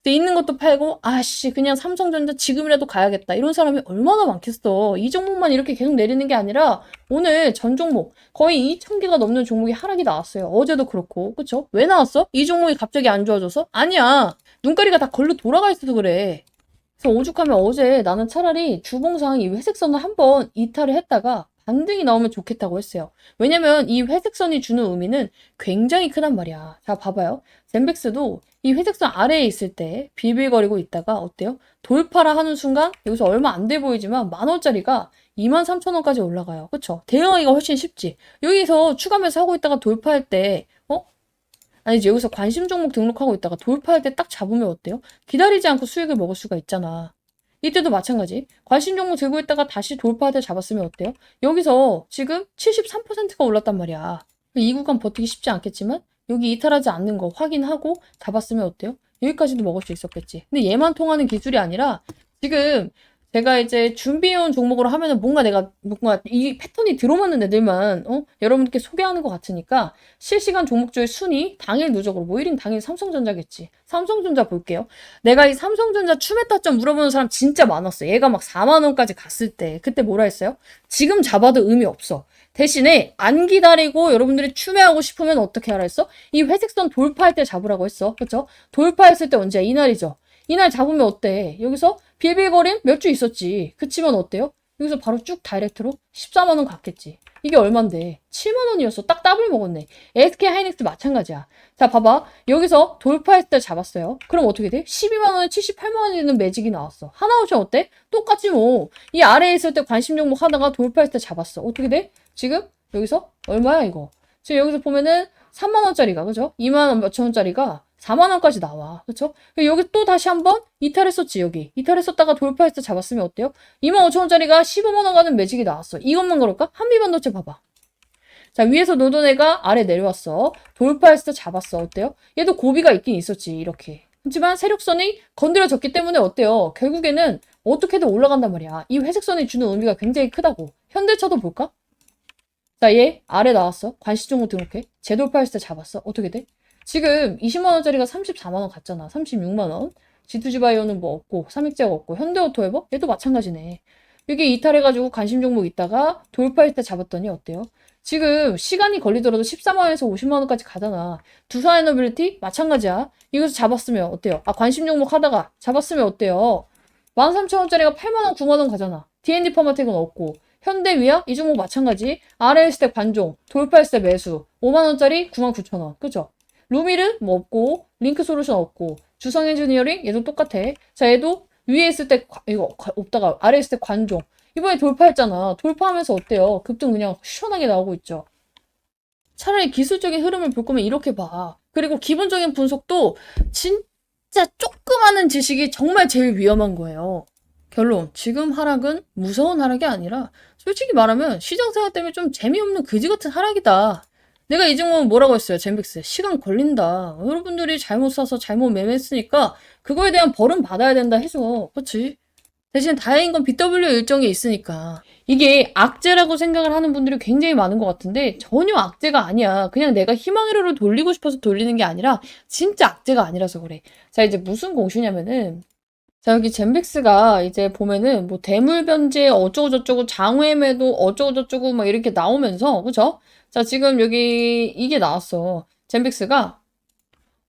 Speaker 1: 근데 있는 것도 팔고 아씨 그냥 삼성전자 지금이라도 가야겠다 이런 사람이 얼마나 많겠어. 이 종목만 이렇게 계속 내리는 게 아니라 오늘 전 종목 거의 2,000개가 넘는 종목이 하락이 나왔어요. 어제도 그렇고 그쵸? 왜 나왔어? 이 종목이 갑자기 안 좋아져서? 아니야. 눈가리가 다 걸로 돌아가 있어서 그래. 그래서 오죽하면 어제 나는 차라리 주봉상 이 회색선을 한번 이탈을 했다가 반등이 나오면 좋겠다고 했어요. 왜냐면 이 회색선이 주는 의미는 굉장히 크단 말이야. 자, 봐봐요. 젠백스도 이 회색선 아래에 있을 때 빌빌거리고 있다가 어때요? 돌파라 하는 순간 여기서 얼마 안 돼 보이지만 10,000원짜리가 23,000원까지 올라가요. 그쵸? 대응하기가 훨씬 쉽지. 여기서 추가매수 하고 있다가 돌파할 때 아니지 여기서 관심 종목 등록하고 있다가 돌파할 때 딱 잡으면 어때요? 기다리지 않고 수익을 먹을 수가 있잖아. 이때도 마찬가지. 관심 종목 들고 있다가 다시 돌파할 때 잡았으면 어때요? 여기서 지금 73%가 올랐단 말이야. 이 구간 버티기 쉽지 않겠지만 여기 이탈하지 않는 거 확인하고 잡았으면 어때요? 여기까지도 먹을 수 있었겠지. 근데 얘만 통하는 기술이 아니라 지금 제가 이제 준비해온 종목으로 하면은 뭔가 이 패턴이 들어맞는 애들만 여러분께 소개하는 것 같으니까 실시간 종목주의 순위 당일 누적으로 뭐 1인 당일 삼성전자겠지. 삼성전자 볼게요. 내가 이 삼성전자 추메타점 물어보는 사람 진짜 많았어. 얘가 막 4만 원까지 갔을 때 그때 뭐라 했어요? 지금 잡아도 의미 없어. 대신에 안 기다리고 여러분들이 추매하고 싶으면 어떻게 하라 했어? 이 회색선 돌파할 때 잡으라고 했어. 그쵸? 돌파했을 때 언제야? 이날이죠. 이날 잡으면 어때? 여기서 빌빌거림 몇 주 있었지. 그치만 어때요? 여기서 바로 쭉 다이렉트로 14만 원 갔겠지. 이게 얼만데? 7만 원이었어. 딱 더블 먹었네. SK 하이닉스 마찬가지야. 자, 봐봐. 여기서 돌파했을 때 잡았어요. 그럼 어떻게 돼? 12만 원에 78만 원이 되는 매직이 나왔어. 하나오션 어때? 똑같지 뭐. 이 아래에 있을 때 관심 종목 하다가 돌파했을 때 잡았어. 어떻게 돼? 지금 여기서 얼마야 이거? 지금 여기서 보면은 3만 원짜리가 그죠? 2만 원 몇천 원짜리가 4만 원까지 나와. 그쵸? 여기 또 다시 한번 이탈했었지, 여기. 이탈했었다가 돌파해서 잡았으면 어때요? 2만 5천 원짜리가 15만 원 가는 매직이 나왔어. 이것만 그럴까? 한미반도체 봐봐. 자, 위에서 노던 애가 아래 내려왔어. 돌파했을 때 잡았어. 어때요? 얘도 고비가 있긴 있었지, 이렇게. 하지만 세력선이 건드려졌기 때문에 어때요? 결국에는 어떻게든 올라간단 말이야. 이 회색선이 주는 의미가 굉장히 크다고. 현대차도 볼까? 자, 얘 아래 나왔어. 관시 종목 등록해. 재돌파했을 때 잡았어. 어떻게 돼? 지금 20만 원짜리가 34만 원 갔잖아. 36만 원. G2G 바이오는 뭐 없고, 삼익제약 없고, 현대오토에버? 얘도 마찬가지네. 여기 이탈해가지고 관심 종목 있다가 돌파했을 때 잡았더니 어때요? 지금 시간이 걸리더라도 14만 원에서 50만 원까지 가잖아. 두산에너빌리티? 마찬가지야. 이것도 잡았으면 어때요? 아, 관심 종목 하다가 잡았으면 어때요? 13,000원짜리가 8만 원, 9만 원 가잖아. D&D 퍼마텍은 없고. 현대위아? 이 종목 마찬가지. 아래 있을 때 관종, 돌파했을 때 매수. 5만 원짜리 99,000원. 그죠? 루미르 뭐 없고, 링크 솔루션 없고, 주성 엔지니어링 얘도 똑같아. 자, 얘도 위에 있을 때 이거 없다가 아래 있을 때 관종. 이번에 돌파했잖아. 돌파하면서 어때요? 급등 그냥 시원하게 나오고 있죠. 차라리 기술적인 흐름을 볼 거면 이렇게 봐. 그리고 기본적인 분석도 진짜 조그마한 지식이 정말 제일 위험한 거예요. 결론, 지금 하락은 무서운 하락이 아니라 솔직히 말하면 시장 생활 때문에 좀 재미없는 그지 같은 하락이다. 내가 이 종목은 뭐라고 했어요? 젠빅스. 시간 걸린다. 여러분들이 잘못 사서 잘못 매매했으니까 그거에 대한 벌은 받아야 된다 해서. 그렇지? 대신 다행인 건 BW 일정이 있으니까. 이게 악재라고 생각을 하는 분들이 굉장히 많은 것 같은데 전혀 악재가 아니야. 그냥 내가 희망회로를 돌리고 싶어서 돌리는 게 아니라 진짜 악재가 아니라서 그래. 자, 이제 무슨 공시냐면은 자, 여기 젠백스가 이제 보면은 뭐 대물 변제 어쩌고저쩌고 장외 매도 어쩌고저쩌고 막 이렇게 나오면서 그죠? 자, 지금 여기 이게 나왔어. 젠백스가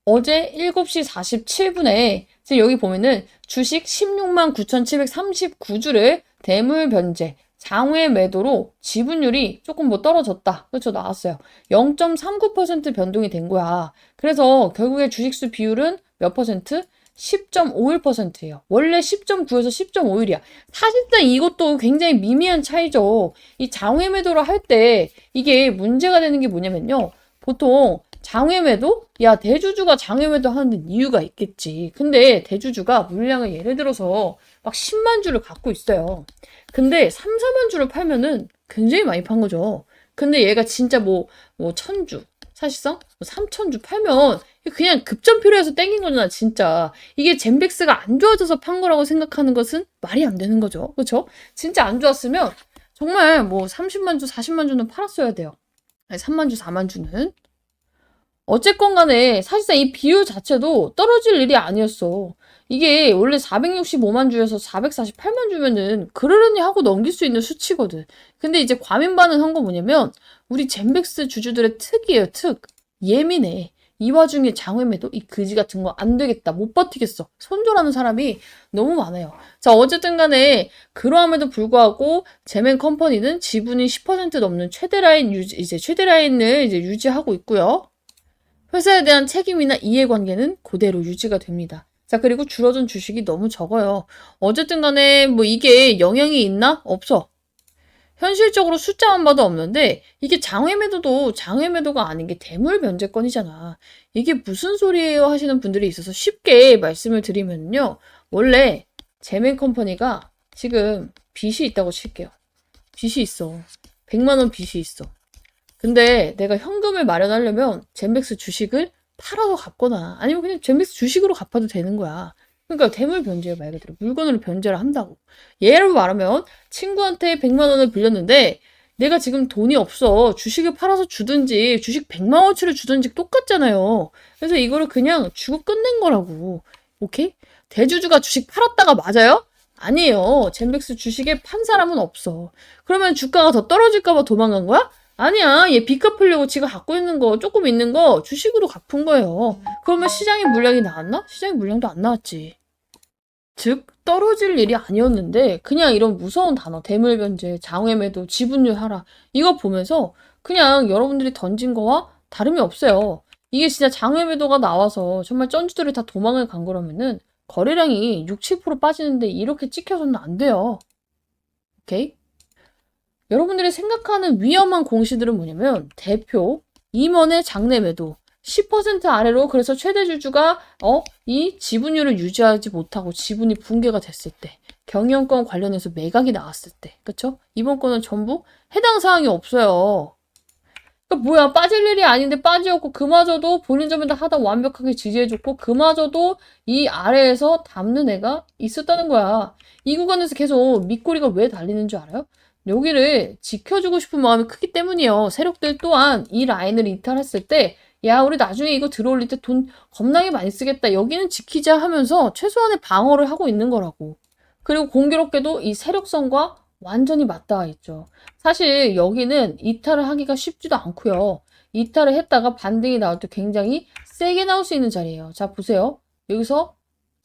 Speaker 1: 어제 7시 47분에 지금 여기 보면은 주식 16만 9,739주를 대물 변제 장외 매도로 지분율이 조금 뭐 떨어졌다. 그렇죠? 나왔어요. 0.39% 변동이 된 거야. 그래서 결국에 주식수 비율은 몇 퍼센트? 10.51%예요. 원래 10.9에서 10.51이야. 사실상 이것도 굉장히 미미한 차이죠. 이 장외 매도를 할 때 이게 문제가 되는 게 뭐냐면요. 보통 장외 매도? 야, 대주주가 장외 매도 하는 이유가 있겠지. 근데 대주주가 물량을 예를 들어서 막 10만 주를 갖고 있어요. 근데 3, 4만 주를 팔면은 굉장히 많이 판 거죠. 근데 얘가 진짜 뭐 1000주, 사실상 3000주 팔면 그냥 급전표로 해서 땡긴 거잖아, 진짜. 이게 젠백스가 안 좋아져서 판 거라고 생각하는 것은 말이 안 되는 거죠. 그렇죠? 진짜 안 좋았으면 정말 뭐 30만 주, 40만 주는 팔았어야 돼요. 아니, 3만 주, 4만 주는. 어쨌건 간에 사실상 이 비율 자체도 떨어질 일이 아니었어. 이게 원래 465만 주에서 448만 주면은 그러려니 하고 넘길 수 있는 수치거든. 근데 이제 과민 반응한 거 뭐냐면 우리 젠백스 주주들의 특이에요, 특. 예민해. 이 와중에 장외매도 이 그지 같은 거 안 되겠다. 못 버티겠어. 손절하는 사람이 너무 많아요. 자, 어쨌든 간에 그러함에도 불구하고 제멘 컴퍼니는 지분이 10% 넘는 최대 라인 유지, 이제 최대 라인을 이제 유지하고 있고요. 회사에 대한 책임이나 이해관계는 그대로 유지가 됩니다. 자, 그리고 줄어든 주식이 너무 적어요. 어쨌든 간에 뭐 이게 영향이 있나? 없어. 현실적으로 숫자만 봐도 없는데 이게 장외매도도 장외매도가 아닌 게 대물 변제권이잖아. 이게 무슨 소리예요 하시는 분들이 있어서 쉽게 말씀을 드리면요. 원래 제멘 컴퍼니가 지금 빚이 있다고 칠게요. 빚이 있어. 100만 원 빚이 있어. 근데 내가 현금을 마련하려면 젠백스 주식을 팔아서 갚거나 아니면 그냥 젠백스 주식으로 갚아도 되는 거야. 그러니까 대물 변제예요, 말 그대로. 물건으로 변제를 한다고. 예를 말하면 친구한테 100만 원을 빌렸는데 내가 지금 돈이 없어. 주식을 팔아서 주든지 주식 100만 원치를 주든지 똑같잖아요. 그래서 이거를 그냥 주고 끝낸 거라고. 오케이? 대주주가 주식 팔았다가 맞아요? 아니에요. 젠백스 주식에 판 사람은 없어. 그러면 주가가 더 떨어질까 봐 도망간 거야? 아니야. 얘 빚 갚으려고 지가 갖고 있는 거, 조금 있는 거 주식으로 갚은 거예요. 그러면 시장에 물량이 나왔나? 시장에 물량도 안 나왔지. 즉, 떨어질 일이 아니었는데 그냥 이런 무서운 단어, 대물변제, 장외매도, 지분율 하락 이거 보면서 그냥 여러분들이 던진 거와 다름이 없어요. 이게 진짜 장외매도가 나와서 정말 쩐주들이 다 도망을 간 거라면은 거래량이 6, 7% 빠지는데 이렇게 찍혀서는 안 돼요. 오케이? 여러분들이 생각하는 위험한 공시들은 뭐냐면 대표, 임원의 장내 매도, 10% 아래로 그래서 최대 주주가 이 지분율을 유지하지 못하고 지분이 붕괴가 됐을 때, 경영권 관련해서 매각이 나왔을 때, 그쵸? 이번 건은 전부 해당 사항이 없어요. 그러니까 뭐야, 빠질 일이 아닌데 빠지었고 그마저도 본인 점에다 하다 완벽하게 지지해줬고 그마저도 이 아래에서 담는 애가 있었다는 거야. 이 구간에서 계속 밑꼬리가 왜 달리는 줄 알아요? 여기를 지켜주고 싶은 마음이 크기 때문이에요. 세력들 또한 이 라인을 이탈했을 때 야, 우리 나중에 이거 들어올릴 때 돈 겁나게 많이 쓰겠다. 여기는 지키자 하면서 최소한의 방어를 하고 있는 거라고. 그리고 공교롭게도 이 세력성과 완전히 맞닿아 있죠. 사실 여기는 이탈을 하기가 쉽지도 않고요. 이탈을 했다가 반등이 나올 때 굉장히 세게 나올 수 있는 자리예요. 자, 보세요. 여기서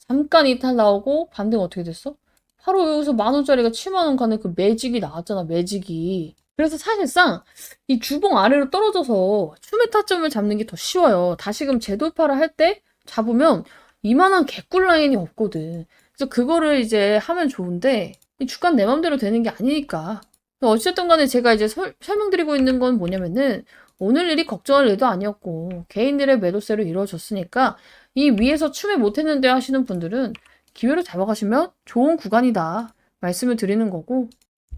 Speaker 1: 잠깐 이탈 나오고 반등 어떻게 됐어? 바로 여기서 10,000원짜리가 70,000원 가는 그 매직이 나왔잖아, 매직이. 그래서 사실상 이 주봉 아래로 떨어져서 추매 타점을 잡는 게 더 쉬워요. 다시금 재돌파를 할 때 잡으면 이만한 개꿀 라인이 없거든. 그래서 그거를 이제 하면 좋은데 이 주가는 내 맘대로 되는 게 아니니까. 어쨌든 간에 제가 이제 설명드리고 있는 건 뭐냐면은 오늘 일이 걱정할 일도 아니었고 개인들의 매도세로 이루어졌으니까 이 위에서 추매 못했는데 하시는 분들은 기회를 잡아가시면 좋은 구간이다 말씀을 드리는 거고,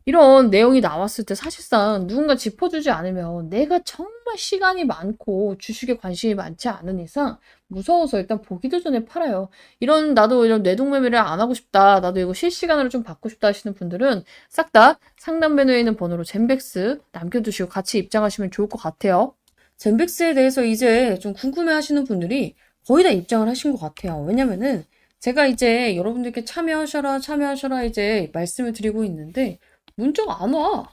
Speaker 1: 이런 내용이 나왔을 때 사실상 누군가 짚어주지 않으면 내가 정말 시간이 많고 주식에 관심이 많지 않은 이상 무서워서 일단 보기도 전에 팔아요. 나도 이런 뇌동매매를 안 하고 싶다, 나도 이거 실시간으로 좀 받고 싶다 하시는 분들은 싹 다 상단 메뉴에 있는 번호로 젠백스 남겨두시고 같이 입장하시면 좋을 것 같아요. 젠백스에 대해서 이제 좀 궁금해 하시는 분들이 거의 다 입장을 하신 것 같아요. 왜냐면은 제가 이제 여러분들께 참여하셔라 이제 말씀을 드리고 있는데 문자가 안 와.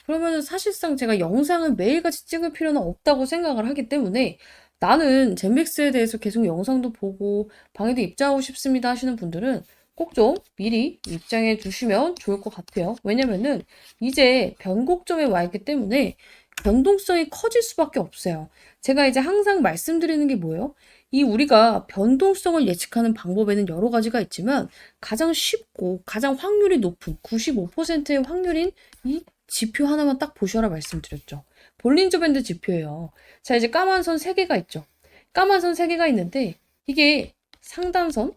Speaker 1: 그러면 사실상 제가 영상을 매일같이 찍을 필요는 없다고 생각을 하기 때문에 나는 젠백스에 대해서 계속 영상도 보고 방에도 입장하고 싶습니다 하시는 분들은 꼭 좀 미리 입장해 주시면 좋을 것 같아요. 왜냐면은 이제 변곡점에 와 있기 때문에 변동성이 커질 수밖에 없어요. 제가 이제 항상 말씀드리는 게 뭐예요? 우리가 변동성을 예측하는 방법에는 여러 가지가 있지만 가장 쉽고 가장 확률이 높은 95%의 확률인 이 지표 하나만 딱 보셔라 말씀드렸죠. 볼린저 밴드 지표예요. 자, 이제 까만 선 3개가 있죠. 까만 선 3개가 있는데 이게 상단선,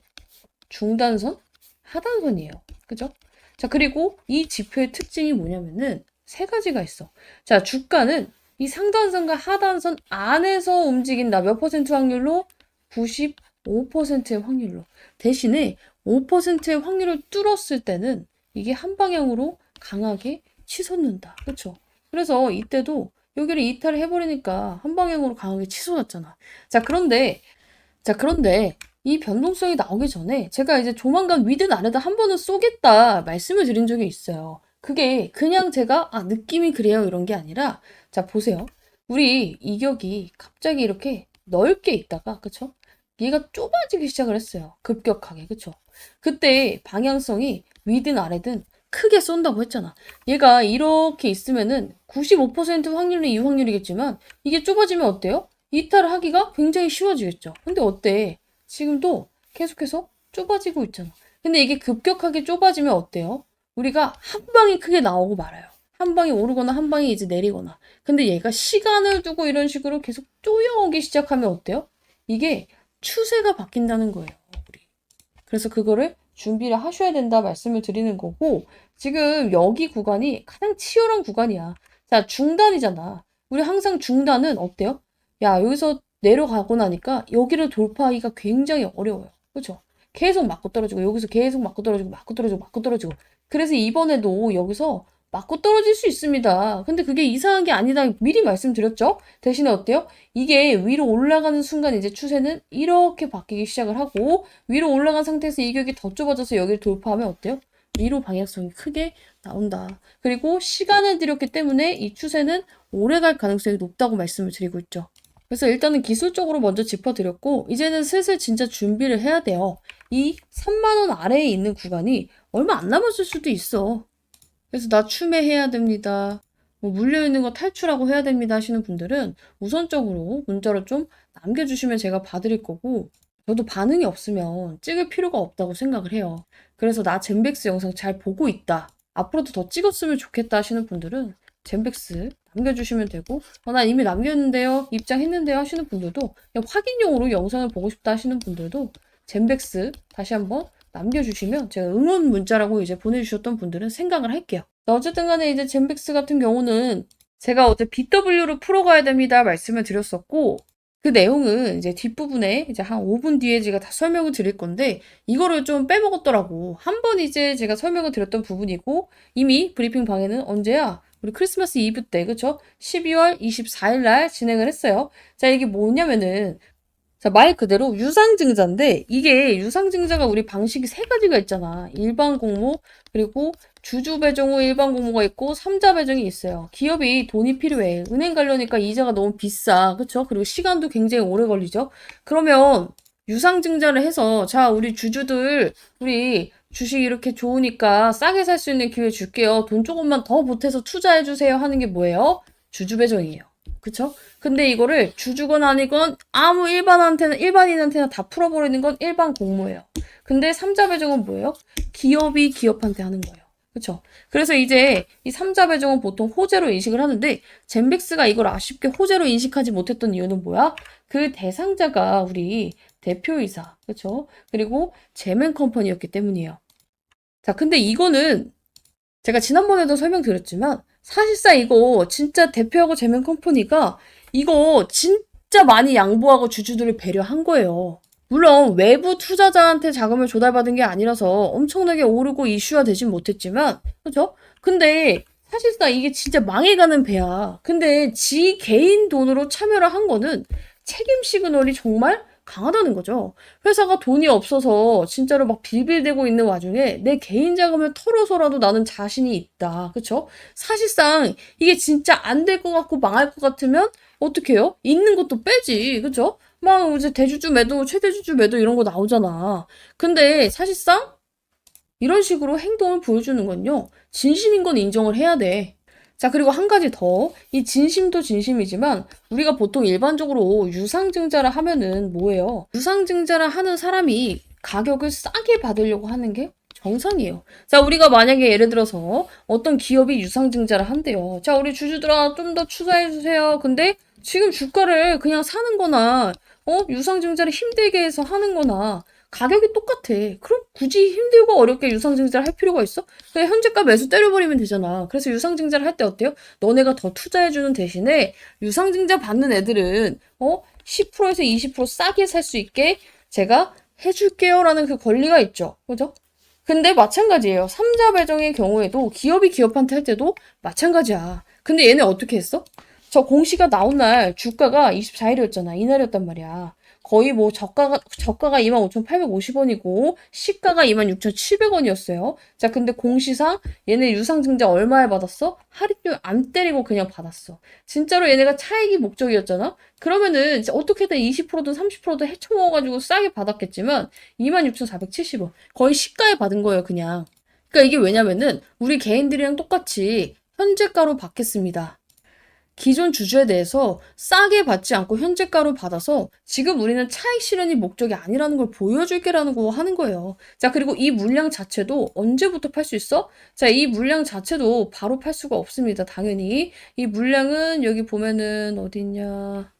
Speaker 1: 중단선, 하단선이에요. 그죠? 자, 그리고 이 지표의 특징이 뭐냐면은 3가지가 있어. 자, 주가는 이 상단선과 하단선 안에서 움직인다. 몇 퍼센트 확률로? 95%의 확률로. 대신에 5%의 확률을 뚫었을 때는 이게 한 방향으로 강하게 치솟는다. 그쵸? 그래서 이때도 여기를 이탈을 해버리니까 한 방향으로 강하게 치솟았잖아. 자, 그런데 이 변동성이 나오기 전에 제가 이제 조만간 위든 아래든 한 번은 쏘겠다 말씀을 드린 적이 있어요. 그게 그냥 제가 느낌이 그래요 이런 게 아니라, 자 보세요. 우리 이격이 갑자기 이렇게 넓게 있다가, 그쵸? 얘가 좁아지기 시작을 했어요. 급격하게. 그쵸? 그때 방향성이 위든 아래든 크게 쏜다고 했잖아. 얘가 이렇게 있으면은 95% 확률은 이 확률이겠지만 이게 좁아지면 어때요? 이탈을 하기가 굉장히 쉬워지겠죠. 근데 어때? 지금도 계속해서 좁아지고 있잖아. 근데 이게 급격하게 좁아지면 어때요? 우리가 한 방이 크게 나오고 말아요. 한 방이 오르거나 한 방이 이제 내리거나. 근데 얘가 시간을 두고 이런 식으로 계속 쪼여오기 시작하면 어때요? 이게 추세가 바뀐다는 거예요, 우리. 그래서 그거를 준비를 하셔야 된다 말씀을 드리는 거고, 지금 여기 구간이 가장 치열한 구간이야. 자, 중단이잖아. 우리 항상 중단은 어때요? 야, 여기서 내려가고 나니까 여기를 돌파하기가 굉장히 어려워요. 그렇죠? 계속 맞고 떨어지고, 여기서 계속 맞고 떨어지고, 맞고 떨어지고, 맞고 떨어지고. 그래서 이번에도 여기서 맞고 떨어질 수 있습니다. 근데 그게 이상한 게 아니다. 미리 말씀드렸죠? 대신에 어때요? 이게 위로 올라가는 순간 이제 추세는 이렇게 바뀌기 시작을 하고, 위로 올라간 상태에서 이격이 더 좁아져서 여기를 돌파하면 어때요? 위로 방향성이 크게 나온다. 그리고 시간을 들였기 때문에 이 추세는 오래 갈 가능성이 높다고 말씀을 드리고 있죠. 그래서 일단은 기술적으로 먼저 짚어드렸고, 이제는 슬슬 진짜 준비를 해야 돼요. 이 3만원 아래에 있는 구간이 얼마 안 남았을 수도 있어. 그래서 나 추매해야 됩니다. 물려있는 거 탈출하고 해야 됩니다 하시는 분들은 우선적으로 문자로 좀 남겨주시면 제가 봐드릴 거고, 저도 반응이 없으면 찍을 필요가 없다고 생각을 해요. 그래서 나 젠백스 영상 잘 보고 있다, 앞으로도 더 찍었으면 좋겠다 하시는 분들은 젠백스 남겨주시면 되고, 난 이미 남겼는데요, 입장했는데요 하시는 분들도, 그냥 확인용으로 영상을 보고 싶다 하시는 분들도 젠백스 다시 한번 남겨주시면 제가 응원 문자라고 이제 보내주셨던 분들은 생각을 할게요. 어쨌든 간에 이제 젠백스 같은 경우는 제가 어제 BW로 풀어가야 됩니다 말씀을 드렸었고, 그 내용은 이제 뒷부분에 이제 한 5분 뒤에 제가 다 설명을 드릴 건데, 이거를 좀 빼먹었더라고. 한 번 이제 제가 설명을 드렸던 부분이고, 이미 브리핑 방에는 언제야? 우리 크리스마스 이브 때, 그쵸? 12월 24일 날 진행을 했어요. 자, 이게 뭐냐면은, 자, 말 그대로 유상증자인데, 이게 유상증자가 우리 방식이 3가지가 있잖아. 일반 공모, 그리고 주주 배정 후 일반 공모가 있고 3자 배정이 있어요. 기업이 돈이 필요해. 은행 가려니까 이자가 너무 비싸. 그쵸? 그리고 시간도 굉장히 오래 걸리죠? 그러면 유상증자를 해서, 자, 우리 주주들, 우리 주식 이렇게 좋으니까 싸게 살 수 있는 기회 줄게요. 돈 조금만 더 보태서 투자해주세요 하는 게 뭐예요? 주주 배정이에요. 그쵸? 근데 이거를 주주건 아니건 아무 일반인한테나 다 풀어버리는 건 일반 공모예요. 근데 3자 배정은 뭐예요? 기업이 기업한테 하는 거예요. 그쵸? 그래서 이제 이 삼자 배정은 보통 호재로 인식을 하는데 젠백스가 이걸 아쉽게 호재로 인식하지 못했던 이유는 뭐야? 그 대상자가 우리 대표이사, 그쵸? 그리고 제맨 컴퍼니였기 때문이에요. 자, 근데 이거는 제가 지난번에도 설명드렸지만 사실상 이거 진짜 대표하고 제면 컴퍼니가 이거 진짜 많이 양보하고 주주들을 배려한 거예요. 물론 외부 투자자한테 자금을 조달받은 게 아니라서 엄청나게 오르고 이슈화 되진 못했지만 그죠? 근데 사실상 이게 진짜 망해가는 배야. 근데 지 개인 돈으로 참여를 한 거는 책임 시그널이 정말 강하다는 거죠. 회사가 돈이 없어서 진짜로 막 빌빌대고 있는 와중에 내 개인 자금을 털어서라도 나는 자신이 있다. 그쵸? 사실상 이게 진짜 안 될 것 같고 망할 것 같으면 어떻게 해요? 있는 것도 빼지. 그쵸? 막 이제 대주주 매도, 최대주주 매도 이런 거 나오잖아. 근데 사실상 이런 식으로 행동을 보여주는 건요. 진심인 건 인정을 해야 돼. 자, 그리고 한 가지 더. 이 진심도 진심이지만 우리가 보통 일반적으로 유상증자를 하면은 뭐예요? 유상증자를 하는 사람이 가격을 싸게 받으려고 하는 게 정상이에요. 자, 우리가 만약에 예를 들어서 어떤 기업이 유상증자를 한대요. 자, 우리 주주들아 좀 더 투자해주세요. 근데 지금 주가를 그냥 사는 거나 유상증자를 힘들게 해서 하는 거나 가격이 똑같아. 그럼 굳이 힘들고 어렵게 유상증자를 할 필요가 있어? 그냥 현재가 매수 때려버리면 되잖아. 그래서 유상증자를 할 때 어때요? 너네가 더 투자해주는 대신에 유상증자 받는 애들은 10%에서 20% 싸게 살 수 있게 제가 해줄게요 라는 그 권리가 있죠. 그죠? 근데 마찬가지예요. 삼자 배정의 경우에도 기업이 기업한테 할 때도 마찬가지야. 근데 얘네 어떻게 했어? 저 공시가 나온 날 주가가 24일이었잖아. 이날이었단 말이야. 거의 뭐 저가가 25,850원이고 시가가 26,700원이었어요. 자, 근데 공시상 얘네 유상증자 얼마에 받았어? 할인율 안 때리고 그냥 받았어. 진짜로 얘네가 차익이 목적이었잖아? 그러면은 어떻게든 20%든 30%든 헤쳐먹어가지고 싸게 받았겠지만 26,470원. 거의 시가에 받은 거예요, 그냥. 그러니까 이게 왜냐면은 우리 개인들이랑 똑같이 현재가로 받겠습니다. 기존 주주에 대해서 싸게 받지 않고 현재가로 받아서 지금 우리는 차익 실현이 목적이 아니라는 걸 보여줄게라는 거 하는 거예요. 자, 그리고 이 물량 자체도 언제부터 팔 수 있어? 자, 이 물량 자체도 바로 팔 수가 없습니다. 당연히. 이 물량은 여기 보면은 어디 있냐.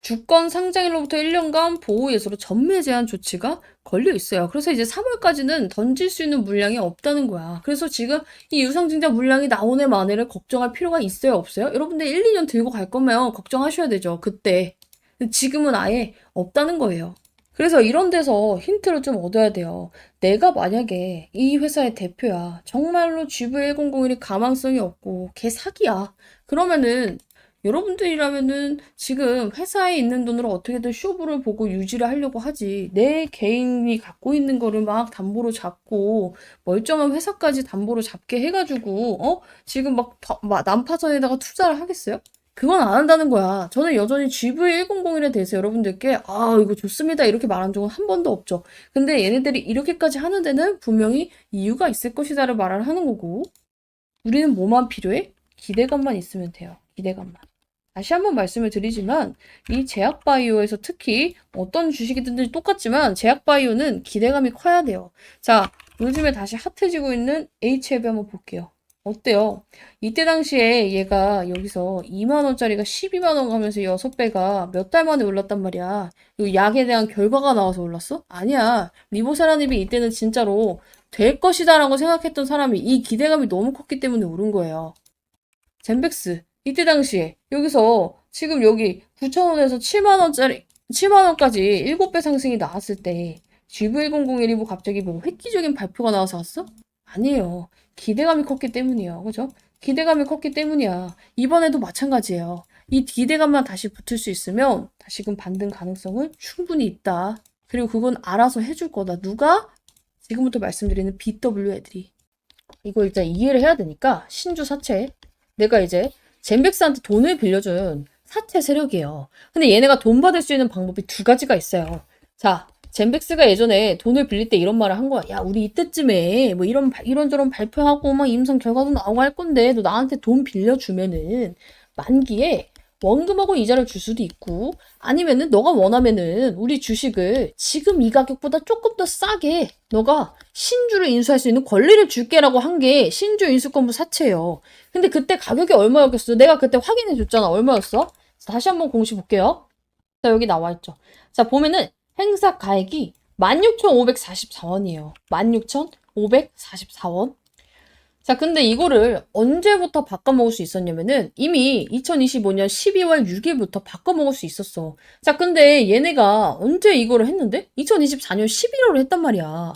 Speaker 1: 주권 상장일로부터 1년간 보호 예수로 전매 제한 조치가 걸려 있어요. 그래서 이제 3월까지는 던질 수 있는 물량이 없다는 거야. 그래서 지금 이 유상증자 물량이 나오네 마네를 걱정할 필요가 있어요, 없어요? 여러분들 1, 2년 들고 갈 거면 걱정하셔야 되죠. 그때. 지금은 아예 없다는 거예요. 그래서 이런 데서 힌트를 좀 얻어야 돼요. 내가 만약에 이 회사의 대표야. 정말로 GV1001이 가망성이 없고 걔 사기야. 그러면은 여러분들이라면은 지금 회사에 있는 돈으로 어떻게든 쇼부를 보고 유지를 하려고 하지. 내 개인이 갖고 있는 거를 막 담보로 잡고 멀쩡한 회사까지 담보로 잡게 해가지고 지금 막 난파선에다가 투자를 하겠어요? 그건 안 한다는 거야. 저는 여전히 GV1001에 대해서 여러분들께 이거 좋습니다 이렇게 말한 적은 한 번도 없죠. 근데 얘네들이 이렇게까지 하는 데는 분명히 이유가 있을 것이다를 말을 하는 거고 우리는 뭐만 필요해? 기대감만 있으면 돼요. 기대감만. 다시 한번 말씀을 드리지만 이 제약바이오에서 특히 어떤 주식이든지 똑같지만 제약바이오는 기대감이 커야 돼요. 자, 요즘에 다시 핫해지고 있는 HLB 한번 볼게요. 어때요? 이때 당시에 얘가 여기서 2만원짜리가 12만원 가면서 6배가 몇 달 만에 올랐단 말이야. 이 약에 대한 결과가 나와서 올랐어? 아니야. 리보세라닙이 이때는 진짜로 될 것이다 라고 생각했던 사람이 이 기대감이 너무 컸기 때문에 오른 거예요. 젠백스. 이때 당시에 여기서 지금 여기 9,000원에서 7만원짜리 7만원까지 7배 상승이 나왔을 때 GV1001이 뭐 갑자기 뭐 획기적인 발표가 나와서 왔어? 아니에요. 기대감이 컸기 때문이에요. 그죠? 기대감이 컸기 때문이야. 이번에도 마찬가지예요. 이 기대감만 다시 붙을 수 있으면 다시금 반등 가능성은 충분히 있다. 그리고 그건 알아서 해줄 거다. 누가? 지금부터 말씀드리는 BW 애들이. 이거 일단 이해를 해야 되니까 신주 사채. 내가 이제 젠백스한테 돈을 빌려준 사채 세력이에요. 근데 얘네가 돈 받을 수 있는 방법이 두 가지가 있어요. 자, 젠백스가 예전에 돈을 빌릴 때 이런 말을 한 거야. 야, 우리 이때쯤에 뭐 이런저런 발표하고 막 임상 결과도 나오고 할 건데 너 나한테 돈 빌려주면은 만기에 원금하고 이자를 줄 수도 있고, 아니면은 너가 원하면은 우리 주식을 지금 이 가격보다 조금 더 싸게 너가 신주를 인수할 수 있는 권리를 줄게라고 한 게 신주 인수권부 사채예요. 근데 그때 가격이 얼마였겠어? 내가 그때 확인해 줬잖아. 얼마였어? 다시 한번 공시 볼게요. 자, 여기 나와 있죠. 자, 보면은 행사 가액이 16,544원이에요. 16,544원. 자, 근데 이거를 언제부터 바꿔먹을 수 있었냐면은 이미 2025년 12월 6일부터 바꿔먹을 수 있었어. 자, 근데 얘네가 언제 이거를 했는데? 2024년 11월에 했단 말이야.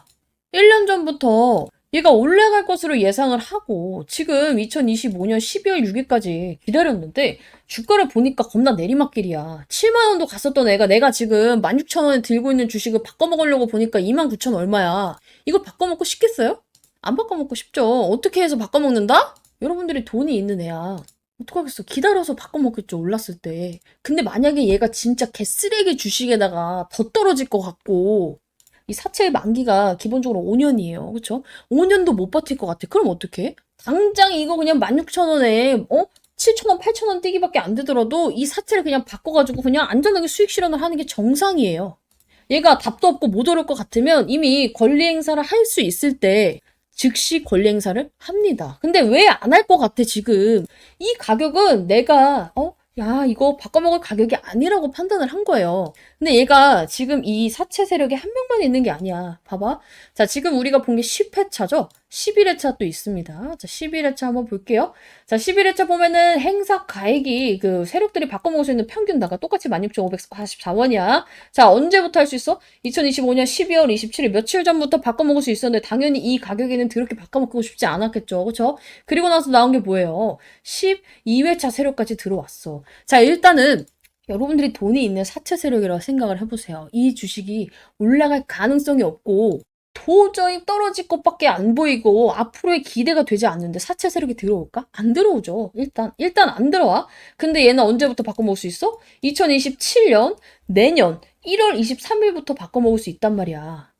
Speaker 1: 1년 전부터 얘가 올라갈 것으로 예상을 하고 지금 2025년 12월 6일까지 기다렸는데 주가를 보니까 겁나 내리막길이야. 7만 원도 갔었던 애가 내가 지금 16,000원에 들고 있는 주식을 바꿔먹으려고 보니까 29,000 얼마야. 이거 바꿔먹고 싶겠어요? 안 바꿔먹고 싶죠. 어떻게 해서 바꿔먹는다? 여러분들이 돈이 있는 애야. 어떡하겠어. 기다려서 바꿔먹겠죠. 올랐을 때. 근데 만약에 얘가 진짜 개쓰레기 주식에다가 더 떨어질 것 같고 이 사채의 만기가 기본적으로 5년이에요. 그쵸? 5년도 못 버틸 것 같아. 그럼 어떡해? 당장 이거 그냥 16,000원에 7,000원, 8,000원 뛰기밖에 안 되더라도 이 사채를 그냥 바꿔가지고 그냥 안전하게 수익 실현을 하는 게 정상이에요. 얘가 답도 없고 못 오를 것 같으면 이미 권리 행사를 할 수 있을 때 즉시 권리 행사를 합니다. 근데 왜 안 할 것 같아, 지금? 이 가격은 내가, 야, 이거 바꿔먹을 가격이 아니라고 판단을 한 거예요. 근데 얘가 지금 이 사채 세력이 한 명만 있는 게 아니야. 봐봐. 자, 지금 우리가 본 게 10회차죠? 11회차 또 있습니다. 자, 11회차 한번 볼게요. 자, 11회차 보면은 행사 가액이 그 세력들이 바꿔먹을 수 있는 평균다가 똑같이 16,544원이야. 자, 언제부터 할 수 있어? 2025년 12월 27일 며칠 전부터 바꿔먹을 수 있었는데 당연히 이 가격에는 그렇게 바꿔먹고 싶지 않았겠죠. 그쵸? 그리고 나서 나온 게 뭐예요? 12회차 세력까지 들어왔어. 자, 일단은 여러분들이 돈이 있는 사채 세력이라고 생각을 해보세요. 이 주식이 올라갈 가능성이 없고 도저히 떨어질 것밖에 안 보이고 앞으로의 기대가 되지 않는데 사채 세력이 들어올까? 안 들어오죠. 일단 안 들어와. 근데 얘는 언제부터 바꿔먹을 수 있어? 2027년 내년 1월 23일부터 바꿔먹을 수 있단 말이야.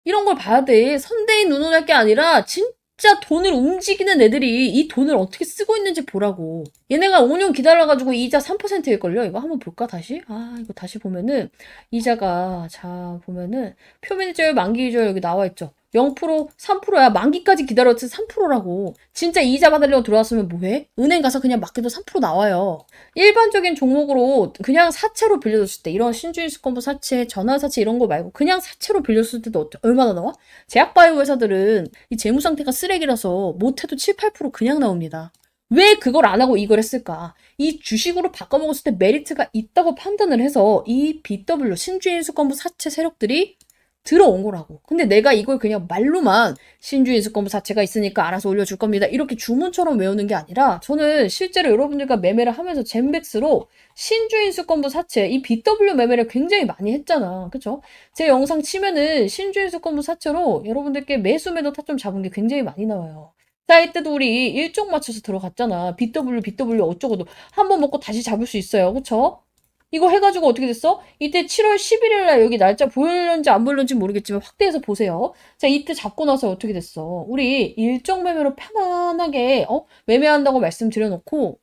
Speaker 1: 이런 걸 봐야 돼. 선대인 운운할 게 아니라 진짜 돈을 움직이는 애들이 이 돈을 어떻게 쓰고 있는지 보라고. 얘네가 5년 기다려가지고 이자 3%일걸요? 이거 한번 볼까, 다시? 이거 다시 보면은, 이자가, 자, 보면은, 표면이자율, 만기이자율 여기 나와 있죠? 0%, 3%야. 만기까지 기다렸지 3%라고. 진짜 이자 받으려고 들어왔으면 뭐해? 은행 가서 그냥 맡겨도 3% 나와요. 일반적인 종목으로 그냥 사채로 빌려줬을 때, 이런 신주인수권부 사채, 전환사채 이런 거 말고 그냥 사채로 빌렸을 때도 얼마나 나와? 제약바이오 회사들은 이 재무 상태가 쓰레기라서 못해도 7, 8% 그냥 나옵니다. 왜 그걸 안 하고 이걸 했을까? 이 주식으로 바꿔먹었을 때 메리트가 있다고 판단을 해서 이 BW 신주인수권부 사채 세력들이 들어온 거라고. 근데 내가 이걸 그냥 말로만 신주인수권부 사채가 있으니까 알아서 올려줄 겁니다. 이렇게 주문처럼 외우는 게 아니라 저는 실제로 여러분들과 매매를 하면서 젠백스로 신주인수권부 사채, 이 BW 매매를 굉장히 많이 했잖아. 그쵸? 제 영상 치면은 신주인수권부 사채로 여러분들께 매수 매도 타점 잡은 게 굉장히 많이 나와요. 자, 이때도 우리 일정 맞춰서 들어갔잖아. BW 어쩌고도. 한 번 먹고 다시 잡을 수 있어요. 그쵸? 이거 해가지고 어떻게 됐어? 이때 7월 11일 날 여기 날짜 보일는지 안 보일는지 모르겠지만 확대해서 보세요. 자, 이때 잡고 나서 어떻게 됐어? 우리 일정 매매로 편안하게 매매한다고 말씀드려놓고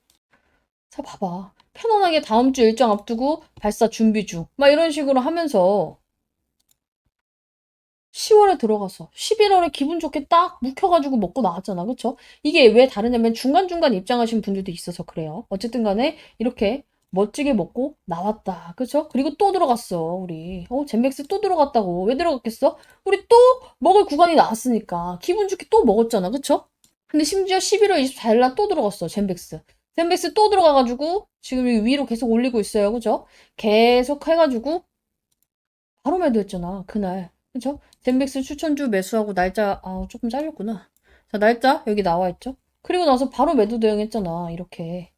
Speaker 1: 자, 봐봐. 편안하게 다음 주 일정 앞두고 발사 준비 중. 막 이런 식으로 하면서 10월에 들어가서 11월에 기분 좋게 딱 묵혀가지고 먹고 나왔잖아. 그쵸? 이게 왜 다르냐면 중간중간 입장하신 분들도 있어서 그래요. 어쨌든 간에 이렇게 멋지게 먹고 나왔다. 그쵸? 그리고 또 들어갔어, 우리. 젠맥스 또 들어갔다고. 왜 들어갔겠어? 우리 또 먹을 구간이 나왔으니까. 기분 좋게 또 먹었잖아. 그쵸? 근데 심지어 11월 24일 날 또 들어갔어, 젠백스. 젠백스 또 들어가가지고 지금 위로 계속 올리고 있어요. 그죠? 계속 해가지고 바로 매도했잖아, 그날. 그쵸? 젠백스 추천주 매수하고 날짜, 조금 잘렸구나. 자, 날짜 여기 나와 있죠? 그리고 나서 바로 매도 대응했잖아, 이렇게.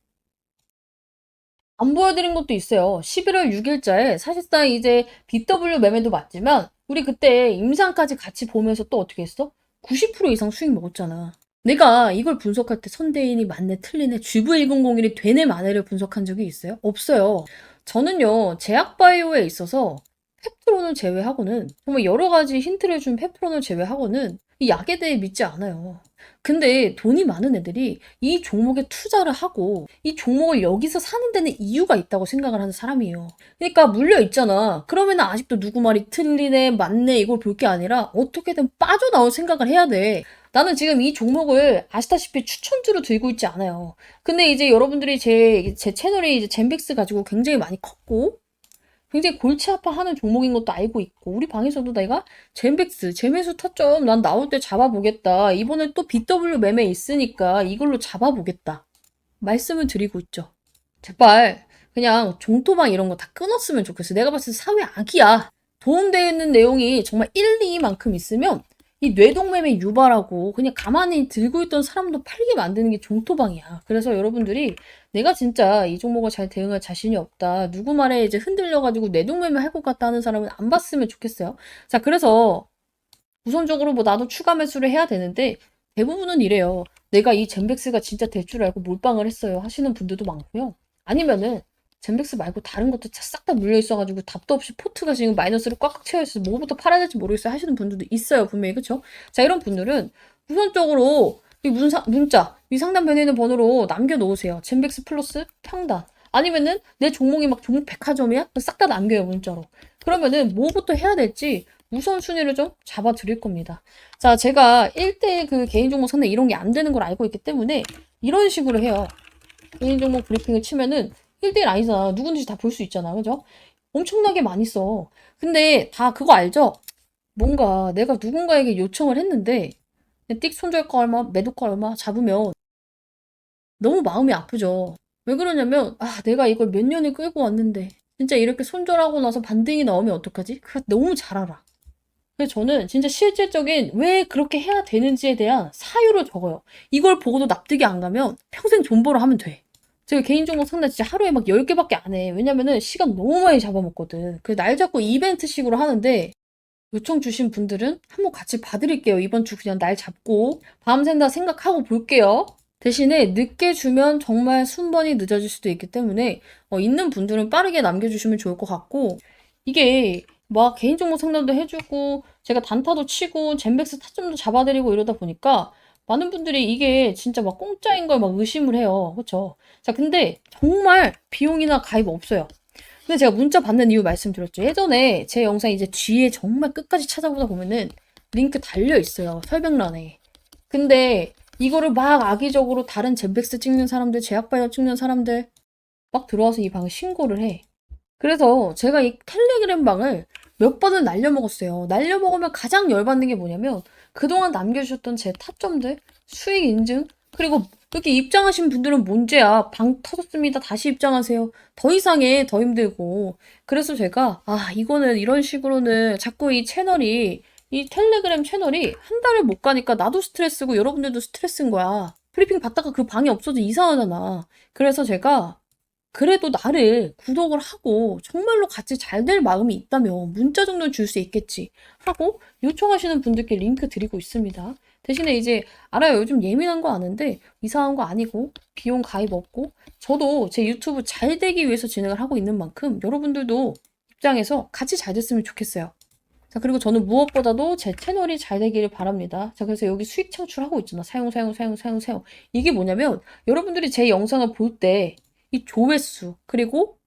Speaker 1: 안 보여드린 것도 있어요. 11월 6일자에 사실상 이제 BW 매매도 맞지만 우리 그때 임상까지 같이 보면서 또 어떻게 했어? 90% 이상 수익 먹었잖아. 내가 이걸 분석할 때 선대인이 맞네 틀리네 GV1001이 되네 마네를 분석한 적이 있어요? 없어요. 저는요 제약바이오에 있어서 펩트론을 제외하고는, 정말 여러 가지 힌트를 준 펩트론을 제외하고는 이 약에 대해 믿지 않아요. 근데 돈이 많은 애들이 이 종목에 투자를 하고 이 종목을 여기서 사는 데는 이유가 있다고 생각을 하는 사람이에요. 그러니까 물려 있잖아. 그러면 아직도 누구 말이 틀리네, 맞네 이걸 볼 게 아니라 어떻게든 빠져나올 생각을 해야 돼. 나는 지금 이 종목을 아시다시피 추천주로 들고 있지 않아요. 근데 이제 여러분들이 제 채널에 이제 젠백스 가지고 굉장히 많이 컸고 굉장히 골치 아파하는 종목인 것도 알고 있고 우리 방에서도 내가 젠백스 재매수 타점 난 나올 때 잡아보겠다. 이번에 또 BW 매매 있으니까 이걸로 잡아보겠다. 말씀을 드리고 있죠. 제발 그냥 종토방 이런 거 다 끊었으면 좋겠어. 내가 봤을 때 사회 악이야. 도움되는 내용이 정말 1, 2만큼 있으면 이 뇌동매매 유발하고 그냥 가만히 들고 있던 사람도 팔게 만드는 게 종토방이야. 그래서 여러분들이 내가 진짜 이 종목을 잘 대응할 자신이 없다. 누구 말에 이제 흔들려가지고 뇌동매매 할 것 같다 하는 사람은 안 봤으면 좋겠어요. 자, 그래서 우선적으로 뭐 나도 추가 매수를 해야 되는데 대부분은 이래요. 내가 이 젠백스가 진짜 될 줄 알고 몰빵을 했어요 하시는 분들도 많고요. 아니면은 젠백스 말고 다른 것도 싹 다 물려 있어가지고 답도 없이 포트가 지금 마이너스를 꽉꽉 채워 있어서 뭐부터 팔아야 될지 모르겠어요 하시는 분들도 있어요 분명히. 그쵸? 자, 이런 분들은 우선적으로 이 문자 위 상단 변에 있는 번호로 남겨놓으세요. 젠백스 플러스 평단. 아니면은 내 종목이 막 종목 백화점이야? 싹 다 남겨요 문자로. 그러면은 뭐부터 해야 될지 우선순위를 좀 잡아 드릴 겁니다. 자, 제가 1대 그 개인 종목 상대 이런 게 안 되는 걸 알고 있기 때문에 이런 식으로 해요. 개인 종목 브리핑을 치면은 1대1 아니잖아. 누군지 다 볼 수 있잖아. 그죠? 엄청나게 많이 써. 근데 다 그거 알죠? 뭔가 내가 누군가에게 요청을 했는데 띡 손절가 얼마, 매도가 얼마 잡으면 너무 마음이 아프죠. 왜 그러냐면 내가 이걸 몇 년을 끌고 왔는데 진짜 이렇게 손절하고 나서 반등이 나오면 어떡하지? 그거 너무 잘 알아. 그래서 저는 진짜 실질적인 왜 그렇게 해야 되는지에 대한 사유를 적어요. 이걸 보고도 납득이 안 가면 평생 존버를 하면 돼. 제가 개인 종목 상담 진짜 하루에 막 10개밖에 안 해. 왜냐면은 시간 너무 많이 잡아먹거든. 그 날 잡고 이벤트식으로 하는데 요청 주신 분들은 한번 같이 봐드릴게요. 이번 주 그냥 날 잡고 밤샌다 생각하고 볼게요. 대신에 늦게 주면 정말 순번이 늦어질 수도 있기 때문에 있는 분들은 빠르게 남겨주시면 좋을 것 같고 이게 막 개인 종목 상담도 해주고 제가 단타도 치고 젠백스 타점도 잡아드리고 이러다 보니까 많은 분들이 이게 진짜 막 공짜인 걸 막 의심을 해요. 그렇죠? 자, 근데 정말 비용이나 가입 없어요. 근데 제가 문자 받는 이유 말씀드렸죠. 예전에 제 영상 이제 뒤에 정말 끝까지 찾아보다 보면은 링크 달려 있어요. 설명란에. 근데 이거를 막 악의적으로 다른 젠백스 찍는 사람들, 제약바이오 찍는 사람들 막 들어와서 이 방을 신고를 해. 그래서 제가 이 텔레그램 방을 몇 번을 날려먹었어요. 날려먹으면 가장 열받는 게 뭐냐면 그동안 남겨주셨던 제 타점들, 수익 인증, 그리고 이렇게 입장하신 분들은 문제야. 방 터졌습니다. 다시 입장하세요. 더 이상해. 더 힘들고. 그래서 제가 이거는 이런 식으로는 자꾸 이 텔레그램 채널이 한 달을 못 가니까 나도 스트레스고 여러분들도 스트레스인 거야. 브리핑 받다가 그 방이 없어져 이상하잖아. 그래서 제가 그래도 나를 구독을 하고 정말로 같이 잘 될 마음이 있다면 문자 정도는 줄 수 있겠지 하고 요청하시는 분들께 링크 드리고 있습니다. 대신에 이제 알아요. 요즘 예민한 거 아는데 이상한 거 아니고 비용 가입 없고 저도 제 유튜브 잘 되기 위해서 진행을 하고 있는 만큼 여러분들도 입장에서 같이 잘 됐으면 좋겠어요. 자, 그리고 저는 무엇보다도 제 채널이 잘 되기를 바랍니다. 자, 그래서 여기 수익 창출하고 있잖아. 사용. 이게 뭐냐면 여러분들이 제 영상을 볼 때 이 조회수 그리고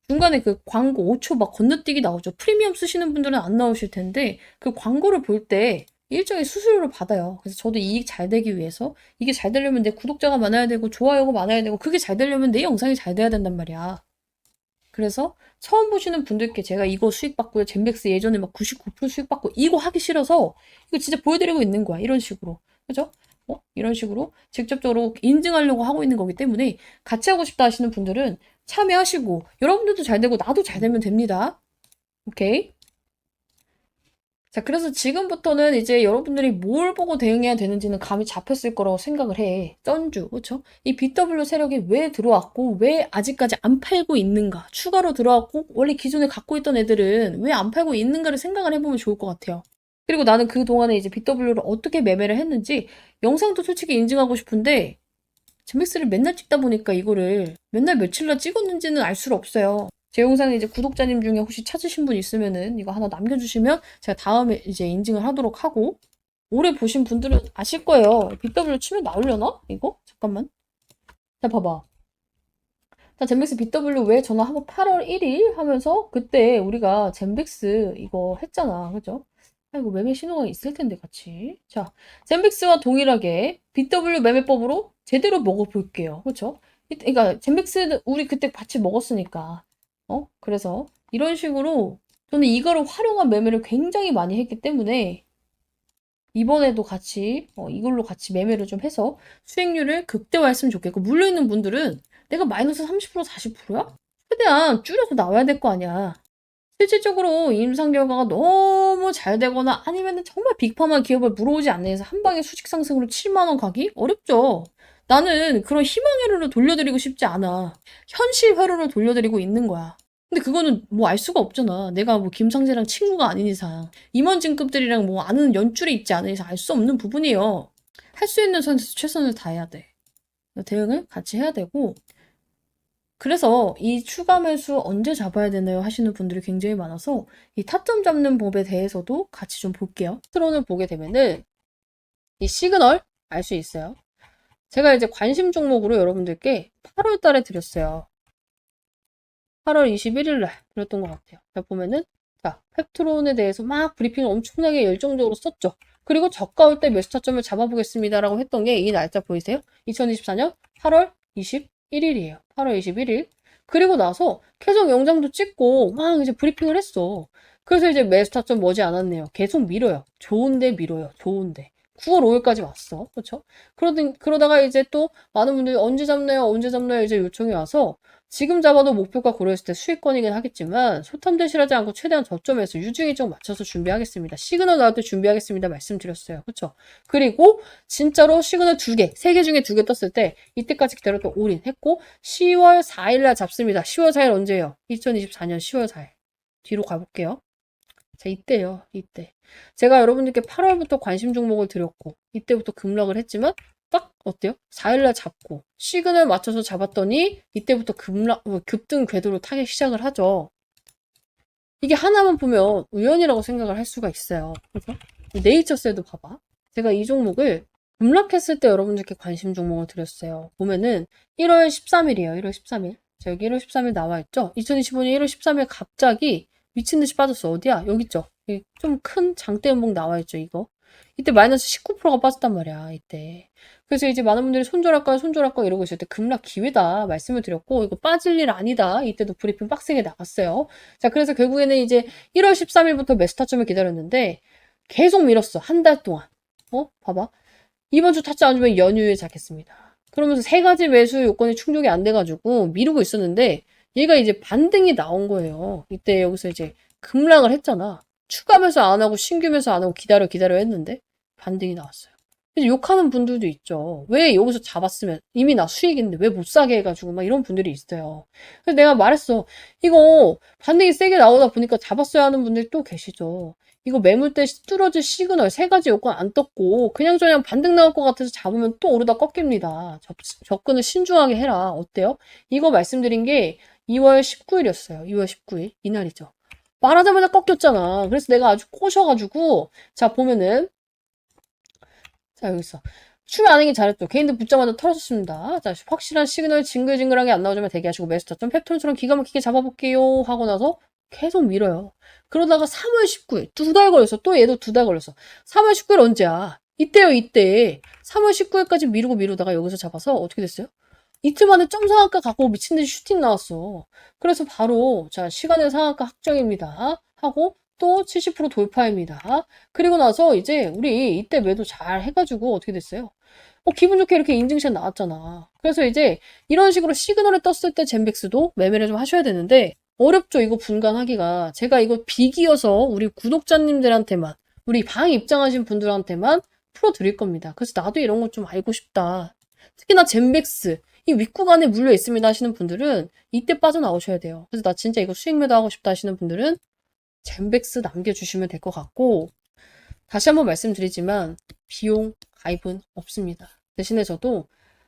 Speaker 1: 중간에 그 광고 5초 막 건너뛰기 나오죠. 프리미엄 쓰시는 분들은 안 나오실 텐데 그 광고를 볼 때 일정의 수수료를 받아요. 그래서 저도 이익 잘 되기 위해서 이게 잘 되려면 내 구독자가 많아야 되고 좋아요가 많아야 되고 그게 잘 되려면 내 영상이 잘 돼야 된단 말이야. 그래서 처음 보시는 분들께 제가 이거 수익 받고요. 젠백스 예전에 막 99% 수익 받고 이거 하기 싫어서 이거 진짜 보여드리고 있는 거야. 이런 식으로. 그죠? 이런 식으로 직접적으로 인증하려고 하고 있는 거기 때문에 같이 하고 싶다 하시는 분들은 참여하시고 여러분들도 잘 되고 나도 잘 되면 됩니다. 오케이? 자, 그래서 지금부터는 이제 여러분들이 뭘 보고 대응해야 되는지는 감이 잡혔을 거라고 생각을 해. 쩐주, 그쵸? 이 BW 세력이 왜 들어왔고, 왜 아직까지 안 팔고 있는가? 추가로 들어왔고, 원래 기존에 갖고 있던 애들은 왜 안 팔고 있는가를 생각을 해보면 좋을 것 같아요. 그리고 나는 그동안에 이제 BW를 어떻게 매매를 했는지 영상도 솔직히 인증하고 싶은데, 젠백스를 맨날 찍다 보니까 이거를 맨날 며칠날 찍었는지는 알 수가 없어요. 제 영상에 이제 구독자님 중에 혹시 찾으신 분 있으면은 이거 하나 남겨주시면 제가 다음에 이제 인증을 하도록 하고, 오래 보신 분들은 아실 거예요. BW 치면 나오려나? 이거? 잠깐만. 자, 봐봐. 자, 젠백스 BW 왜 전화하고 8월 1일 하면서 그때 우리가 젠백스 이거 했잖아. 그죠? 아이고, 매매 신호가 있을 텐데, 같이. 자, 젠백스와 동일하게 BW 매매법으로 제대로 먹어볼게요. 그쵸? 그러니까 젠백스 우리 그때 같이 먹었으니까. 그래서 이런 식으로 저는 이거를 활용한 매매를 굉장히 많이 했기 때문에 이번에도 같이 이걸로 같이 매매를 좀 해서 수익률을 극대화했으면 좋겠고, 물려있는 분들은 내가 마이너스 30% 40%야? 최대한 줄여서 나와야 될 거 아니야. 실질적으로 임상 결과가 너무 잘 되거나 아니면 정말 빅팜한 기업을 물어오지 않는 이상 한 방에 수직 상승으로 7만 원 가기 어렵죠. 나는 그런 희망 회로를 돌려드리고 싶지 않아. 현실 회로를 돌려드리고 있는 거야. 근데 그거는 뭐 알 수가 없잖아. 내가 뭐 김상재랑 친구가 아닌 이상, 임원진급들이랑 뭐 아는 연줄이 있지 않은 이상 알 수 없는 부분이에요. 할 수 있는 선에서 최선을 다해야 돼. 대응을 같이 해야 되고, 그래서 이 추가 매수 언제 잡아야 되나요? 하시는 분들이 굉장히 많아서 이 타점 잡는 법에 대해서도 같이 좀 볼게요. 트론을 보게 되면은 이 시그널 알 수 있어요. 제가 이제 관심 종목으로 여러분들께 8월 달에 드렸어요. 8월 21일 날 드렸던 것 같아요. 자, 보면은 자, 펩트론에 대해서 막 브리핑을 엄청나게 열정적으로 썼죠. 그리고 저가 올 때 매수 타점을 잡아보겠습니다라고 했던 게 이 날짜 보이세요? 2024년 8월 21일이에요. 8월 21일. 그리고 나서 계속 영상도 찍고 막 이제 브리핑을 했어. 그래서 이제 매수 타점 머지 않았네요. 계속 밀어요. 좋은데 밀어요. 좋은데. 9월 5일까지 왔어. 그렇죠? 그러다가 이제 또 많은 분들이 언제 잡나요? 언제 잡나요? 이제 요청이 와서 지금 잡아도 목표가 고려했을 때 수익권이긴 하겠지만 소탐 대실하지 않고 최대한 저점에서 유증 일정 맞춰서 준비하겠습니다. 시그널 나올 때 준비하겠습니다. 말씀드렸어요. 그렇죠? 그리고 진짜로 시그널 2개, 3개 중에 2개 떴을 때 이때까지 기다렸던 올인했고 10월 4일날 잡습니다. 10월 4일 언제예요? 2024년 10월 4일. 뒤로 가볼게요. 자, 이때요. 이때. 제가 여러분들께 8월부터 관심 종목을 드렸고 이때부터 급락을 했지만 딱 어때요? 4일날 잡고 시그널 맞춰서 잡았더니 이때부터 급등 궤도로 타기 시작을 하죠. 이게 하나만 보면 우연이라고 생각을 할 수가 있어요. 그래서 네이처스에도 봐봐. 제가 이 종목을 급락했을 때 여러분들께 관심 종목을 드렸어요. 보면은 1월 13일이에요. 1월 13일. 자, 여기 1월 13일 나와 있죠? 2025년 1월 13일 갑자기 미친 듯이 빠졌어. 어디야? 여기 있죠? 좀 큰 장대 음봉 나와 있죠, 이거. 이때 마이너스 19%가 빠졌단 말이야, 이때. 그래서 이제 많은 분들이 손절할까 이러고 있을 때 급락 기회다 말씀을 드렸고, 이거 빠질 일 아니다. 이때도 브리핑 빡세게 나갔어요. 자, 그래서 결국에는 이제 1월 13일부터 매수 타점을 기다렸는데, 계속 밀었어. 한 달 동안. 봐봐. 이번 주 타점 안 주면 연휴에 잡겠습니다. 그러면서 세 가지 매수 요건이 충족이 안 돼가지고 미루고 있었는데, 얘가 이제 반등이 나온 거예요. 이때 여기서 이제 급락을 했잖아. 추가 매수 안 하고 신규 매수 안 하고 기다려 했는데 반등이 나왔어요. 그래서 욕하는 분들도 있죠. 왜 여기서 잡았으면 이미 나 수익인데 왜 못 사게 해가지고 막 이런 분들이 있어요. 그래서 내가 말했어. 이거 반등이 세게 나오다 보니까 잡았어야 하는 분들이 또 계시죠. 이거 매물대 뚫어질 시그널 3가지 요건 안 떴고 그냥저냥 반등 나올 것 같아서 잡으면 또 오르다 꺾입니다. 접근을 신중하게 해라. 어때요? 이거 말씀드린 게 2월 19일이었어요. 2월 19일. 이날이죠. 말하자마자 꺾였잖아. 그래서 내가 아주 꼬셔가지고 자 보면은 자 여기 있어. 추매 안 하기 잘했죠. 개인들 붙자마자 털어줬습니다. 자 확실한 시그널 징글징글하게 안 나오지만 대기하시고 매수 타점 펩톤처럼 기가 막히게 잡아볼게요 하고 나서 계속 밀어요. 그러다가 3월 19일 2달 걸렸어. 또 얘도 2달 걸렸어. 3월 19일 언제야? 이때요 이때. 3월 19일까지 미루다가 여기서 잡아서 어떻게 됐어요? 이틀 만에 점 상한가 갖고 미친듯이 슈팅 나왔어. 그래서 바로 자 시간의 상한가 확정입니다. 하고 또 70% 돌파입니다. 그리고 나서 이제 우리 이때 매도 잘 해가지고 어떻게 됐어요? 기분 좋게 이렇게 인증샷 나왔잖아. 그래서 이제 이런 식으로 시그널에 떴을 때 젠백스도 매매를 좀 하셔야 되는데 어렵죠. 이거 분간하기가. 제가 이거 비기여서 우리 구독자님들한테만 우리 방 입장하신 분들한테만 풀어드릴 겁니다. 그래서 나도 이런 거 좀 알고 싶다. 특히나 젠백스 이 윗구간에 물려 있습니다 하시는 분들은 이때 빠져나오셔야 돼요. 그래서 나 진짜 이거 수익 매도하고 싶다 하시는 분들은 젠백스 남겨주시면 될 것 같고 다시 한번 말씀드리지만 비용 가입은 없습니다. 대신에 저도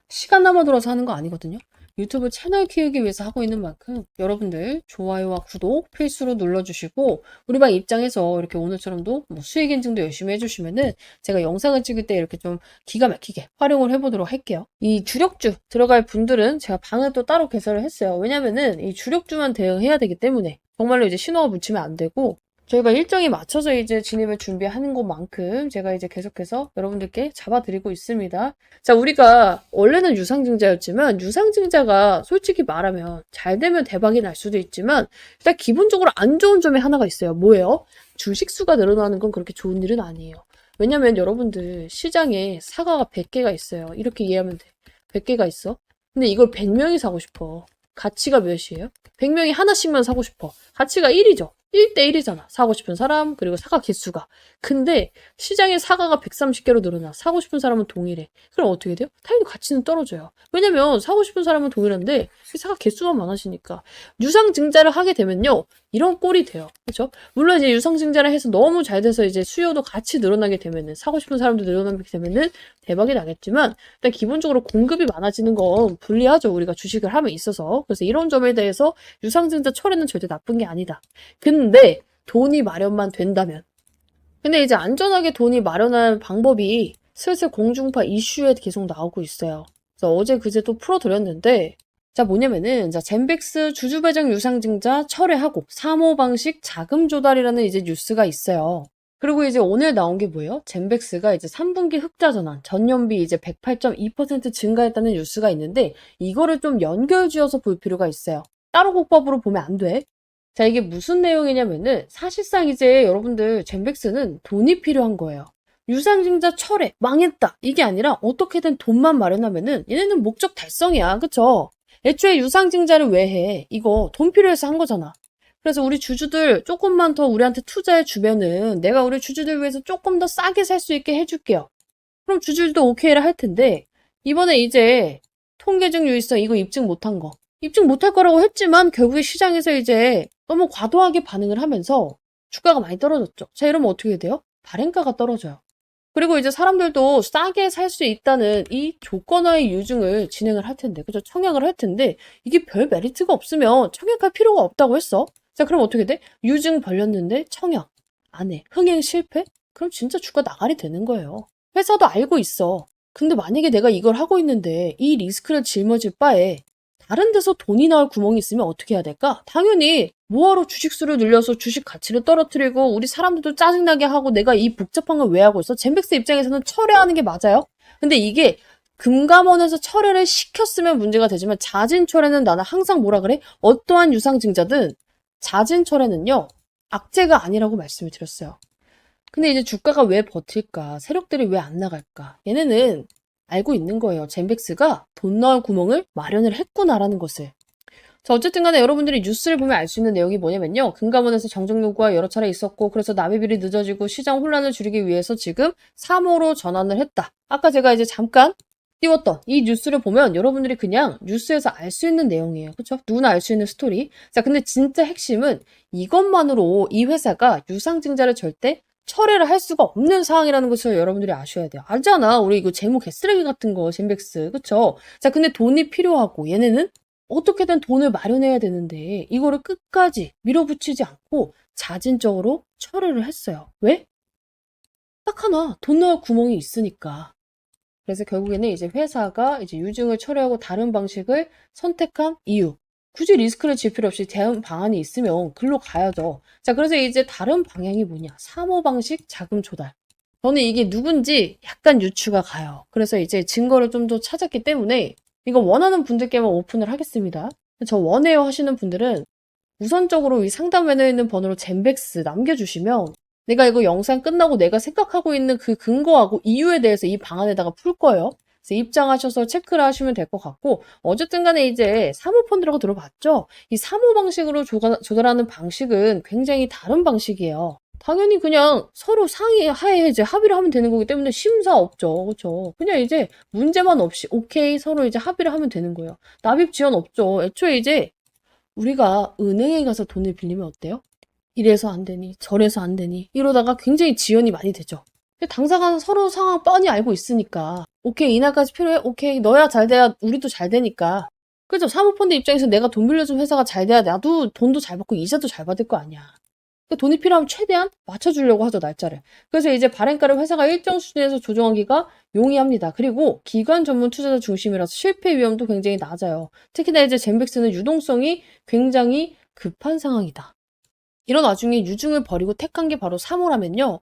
Speaker 1: 시간 남아 돌아서 하는 거 아니거든요. 유튜브 채널 키우기 위해서 하고 있는 만큼 여러분들 좋아요와 구독 필수로 눌러주시고 우리 방 입장에서 이렇게 오늘처럼도 뭐 수익 인증도 열심히 해주시면은 제가 영상을 찍을 때 이렇게 좀 기가 막히게 활용을 해보도록 할게요. 이 주력주 들어갈 분들은 제가 방을 또 따로 개설을 했어요. 왜냐면은 이 주력주만 대응해야 되기 때문에 정말로 이제 신호가 묻히면 안 되고 저희가 일정에 맞춰서 이제 진입을 준비하는 것만큼 제가 이제 계속해서 여러분들께 잡아드리고 있습니다. 자, 우리가 원래는 유상증자였지만 유상증자가 솔직히 말하면 잘 되면 대박이 날 수도 있지만 일단 기본적으로 안 좋은 점이 하나가 있어요. 뭐예요? 주식수가 늘어나는 건 그렇게 좋은 일은 아니에요. 왜냐면 여러분들 시장에 사과가 100개가 있어요. 이렇게 이해하면 돼. 100개가 있어. 근데 이걸 100명이 사고 싶어. 가치가 몇이에요? 100명이 하나씩만 사고 싶어. 가치가 1이죠. 1대1이잖아. 사고 싶은 사람, 그리고 사과 개수가. 근데 시장에 사과가 130개로 늘어나. 사고 싶은 사람은 동일해. 그럼 어떻게 돼요? 당연히 가치는 떨어져요. 왜냐면 사고 싶은 사람은 동일한데 사과 개수만 많아지니까. 유상증자를 하게 되면요. 이런 꼴이 돼요. 그렇죠? 물론 이제 유상증자를 해서 너무 잘 돼서 이제 수요도 같이 늘어나게 되면은 사고 싶은 사람도 늘어나게 되면은 대박이 나겠지만 일단 기본적으로 공급이 많아지는 건 불리하죠. 우리가 주식을 함에 있어서. 그래서 이런 점에 대해서 유상증자 철회는 절대 나쁜 게 아니다. 근데 돈이 마련만 된다면. 근데 이제 안전하게 돈이 마련할 방법이 슬슬 공중파 이슈에 계속 나오고 있어요. 그래서 어제 그제 또 풀어드렸는데 자 뭐냐면은 자 젠백스 주주 배정 유상증자 철회하고 사모방식 자금 조달이라는 이제 뉴스가 있어요. 그리고 이제 오늘 나온 게 뭐예요? 젠백스가 이제 3분기 흑자 전환, 전년비 이제 108.2% 증가했다는 뉴스가 있는데 이거를 좀 연결지어서 볼 필요가 있어요. 따로 국밥으로 보면 안 돼. 자, 이게 무슨 내용이냐면은 사실상 이제 여러분들 젠백스는 돈이 필요한 거예요. 유상증자 철회, 망했다. 이게 아니라 어떻게든 돈만 마련하면은 얘네는 목적 달성이야. 그쵸? 애초에 유상증자를 왜 해? 이거 돈 필요해서 한 거잖아. 그래서 우리 주주들 조금만 더 우리한테 투자해 주면은 내가 우리 주주들 위해서 조금 더 싸게 살 수 있게 해줄게요. 그럼 주주들도 오케이를 할 텐데 이번에 이제 통계적 유의성 이거 입증 못한 거. 입증 못할 거라고 했지만 결국에 시장에서 이제 너무 과도하게 반응을 하면서 주가가 많이 떨어졌죠. 자, 이러면 어떻게 돼요? 발행가가 떨어져요. 그리고 이제 사람들도 싸게 살 수 있다는 이 조건화의 유증을 진행을 할 텐데, 그죠? 청약을 할 텐데, 이게 별 메리트가 없으면 청약할 필요가 없다고 했어. 자, 그럼 어떻게 돼? 유증 벌렸는데 청약 안 해. 흥행 실패? 그럼 진짜 주가 나가리 되는 거예요. 회사도 알고 있어. 근데 만약에 내가 이걸 하고 있는데 이 리스크를 짊어질 바에 다른 데서 돈이 나올 구멍이 있으면 어떻게 해야 될까? 당연히 뭐하러 주식수를 늘려서 주식 가치를 떨어뜨리고 우리 사람들도 짜증나게 하고 내가 이 복잡한 걸 왜 하고 있어? 젠백스 입장에서는 철회하는 게 맞아요? 근데 이게 금감원에서 철회를 시켰으면 문제가 되지만 자진 철회는 나는 항상 뭐라 그래? 어떠한 유상증자든 자진 철회는요. 악재가 아니라고 말씀을 드렸어요. 근데 이제 주가가 왜 버틸까? 세력들이 왜 안 나갈까? 얘네는 알고 있는 거예요. 젠백스가 돈 넣을 구멍을 마련을 했구나라는 것을. 자, 어쨌든 간에 여러분들이 뉴스를 보면 알 수 있는 내용이 뭐냐면요. 금감원에서 정정 요구가 여러 차례 있었고 그래서 납입일이 늦어지고 시장 혼란을 줄이기 위해서 지금 3호로 전환을 했다. 아까 제가 이제 잠깐 띄웠던 이 뉴스를 보면 여러분들이 그냥 뉴스에서 알 수 있는 내용이에요. 그렇죠? 누구나 알 수 있는 스토리. 자, 근데 진짜 핵심은 이것만으로 이 회사가 유상증자를 절대 철회를 할 수가 없는 상황이라는 것을 여러분들이 아셔야 돼요. 알잖아. 우리 이거 재무 개쓰레기 같은 거, 젠백스. 그쵸? 자, 근데 돈이 필요하고 얘네는 어떻게든 돈을 마련해야 되는데 이거를 끝까지 밀어붙이지 않고 자진적으로 철회를 했어요. 왜? 딱 하나. 돈 넣을 구멍이 있으니까. 그래서 결국에는 이제 회사가 이제 유증을 철회하고 다른 방식을 선택한 이유. 굳이 리스크를 질 필요 없이 대응 방안이 있으면 글로 가야죠. 자, 그래서 이제 다른 방향이 뭐냐? 사모방식 자금 조달. 저는 이게 누군지 약간 유추가 가요. 그래서 이제 증거를 좀 더 찾았기 때문에 이거 원하는 분들께만 오픈을 하겠습니다. 저 원해요 하시는 분들은 우선적으로 이 상담란에 있는 번호로 젠백스 남겨주시면 내가 이거 영상 끝나고 내가 생각하고 있는 그 근거하고 이유에 대해서 이 방안에다가 풀 거예요. 그래서 입장하셔서 체크를 하시면 될 것 같고 어쨌든 간에 이제 사모펀드라고 들어봤죠? 이 사모 방식으로 조달하는 방식은 굉장히 다른 방식이에요. 당연히 그냥 서로 상의하에 이제 합의를 하면 되는 거기 때문에 심사 없죠. 그렇죠? 그냥 이제 문제만 없이 오케이 서로 이제 합의를 하면 되는 거예요. 납입 지원 없죠. 애초에 이제 우리가 은행에 가서 돈을 빌리면 어때요? 이래서 안 되니 저래서 안 되니 이러다가 굉장히 지연이 많이 되죠. 근데 당사자는 서로 상황 뻔히 알고 있으니까 오케이 이날까지 필요해? 오케이 너야 잘 돼야 우리도 잘 되니까 그죠? 사모펀드 입장에서 내가 돈 빌려준 회사가 잘 돼야 나도 돈도 잘 받고 이자도 잘 받을 거 아니야. 그러니까 돈이 필요하면 최대한 맞춰주려고 하죠, 날짜를. 그래서 이제 발행가를 회사가 일정 수준에서 조정하기가 용이합니다. 그리고 기관 전문 투자자 중심이라서 실패 위험도 굉장히 낮아요. 특히나 이제 젠백스는 유동성이 굉장히 급한 상황이다. 이런 와중에 유중을 버리고 택한 게 바로 3호라면요.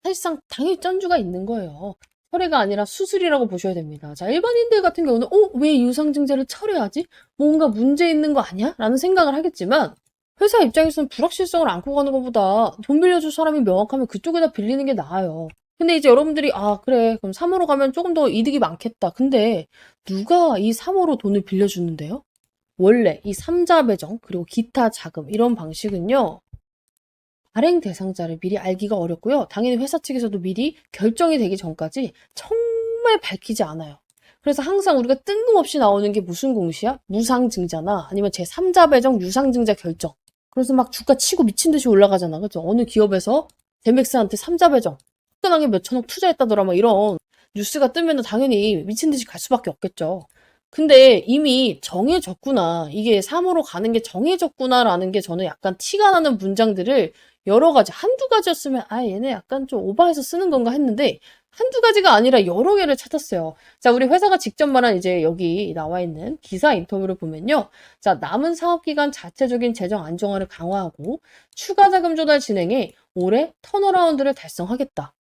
Speaker 1: 사실상 당연히 쩐주가 있는 거예요. 철회가 아니라 수술이라고 보셔야 됩니다. 자, 일반인들 같은 경우는 왜 유상증자를 철회하지? 뭔가 문제 있는 거 아니야? 라는 생각을 하겠지만 회사 입장에서는 불확실성을 안고 가는 것보다 돈 빌려줄 사람이 명확하면 그쪽에다 빌리는 게 나아요. 근데 이제 여러분들이 그래 그럼 3호로 가면 조금 더 이득이 많겠다. 근데 누가 이 3호로 돈을 빌려주는데요? 원래 이 삼자 배정 그리고 기타 자금 이런 방식은요. 발행 대상자를 미리 알기가 어렵고요. 당연히 회사 측에서도 미리 결정이 되기 전까지 정말 밝히지 않아요. 그래서 항상 우리가 뜬금없이 나오는 게 무슨 공시야? 무상증자나 아니면 제3자 배정 유상증자 결정. 그래서 막 주가 치고 미친 듯이 올라가잖아. 그죠? 어느 기업에서 젠백스한테 3자 배정 화끈하게 몇 천억 투자했다더라 막 이런 뉴스가 뜨면 당연히 미친 듯이 갈 수밖에 없겠죠. 근데 이미 정해졌구나. 이게 3호로 가는 게 정해졌구나라는 게 저는 약간 티가 나는 문장들을 여러 가지, 한두 가지였으면 얘네 약간 좀 오버해서 쓰는 건가 했는데 한두 가지가 아니라 여러 개를 찾았어요. 자, 우리 회사가 직접 말한 이제 여기 나와 있는 기사 인터뷰를 보면요. 자, 남은 사업기간 자체적인 재정 안정화를 강화하고 추가 자금 조달 진행해 올해 턴어라운드를 달성하겠다.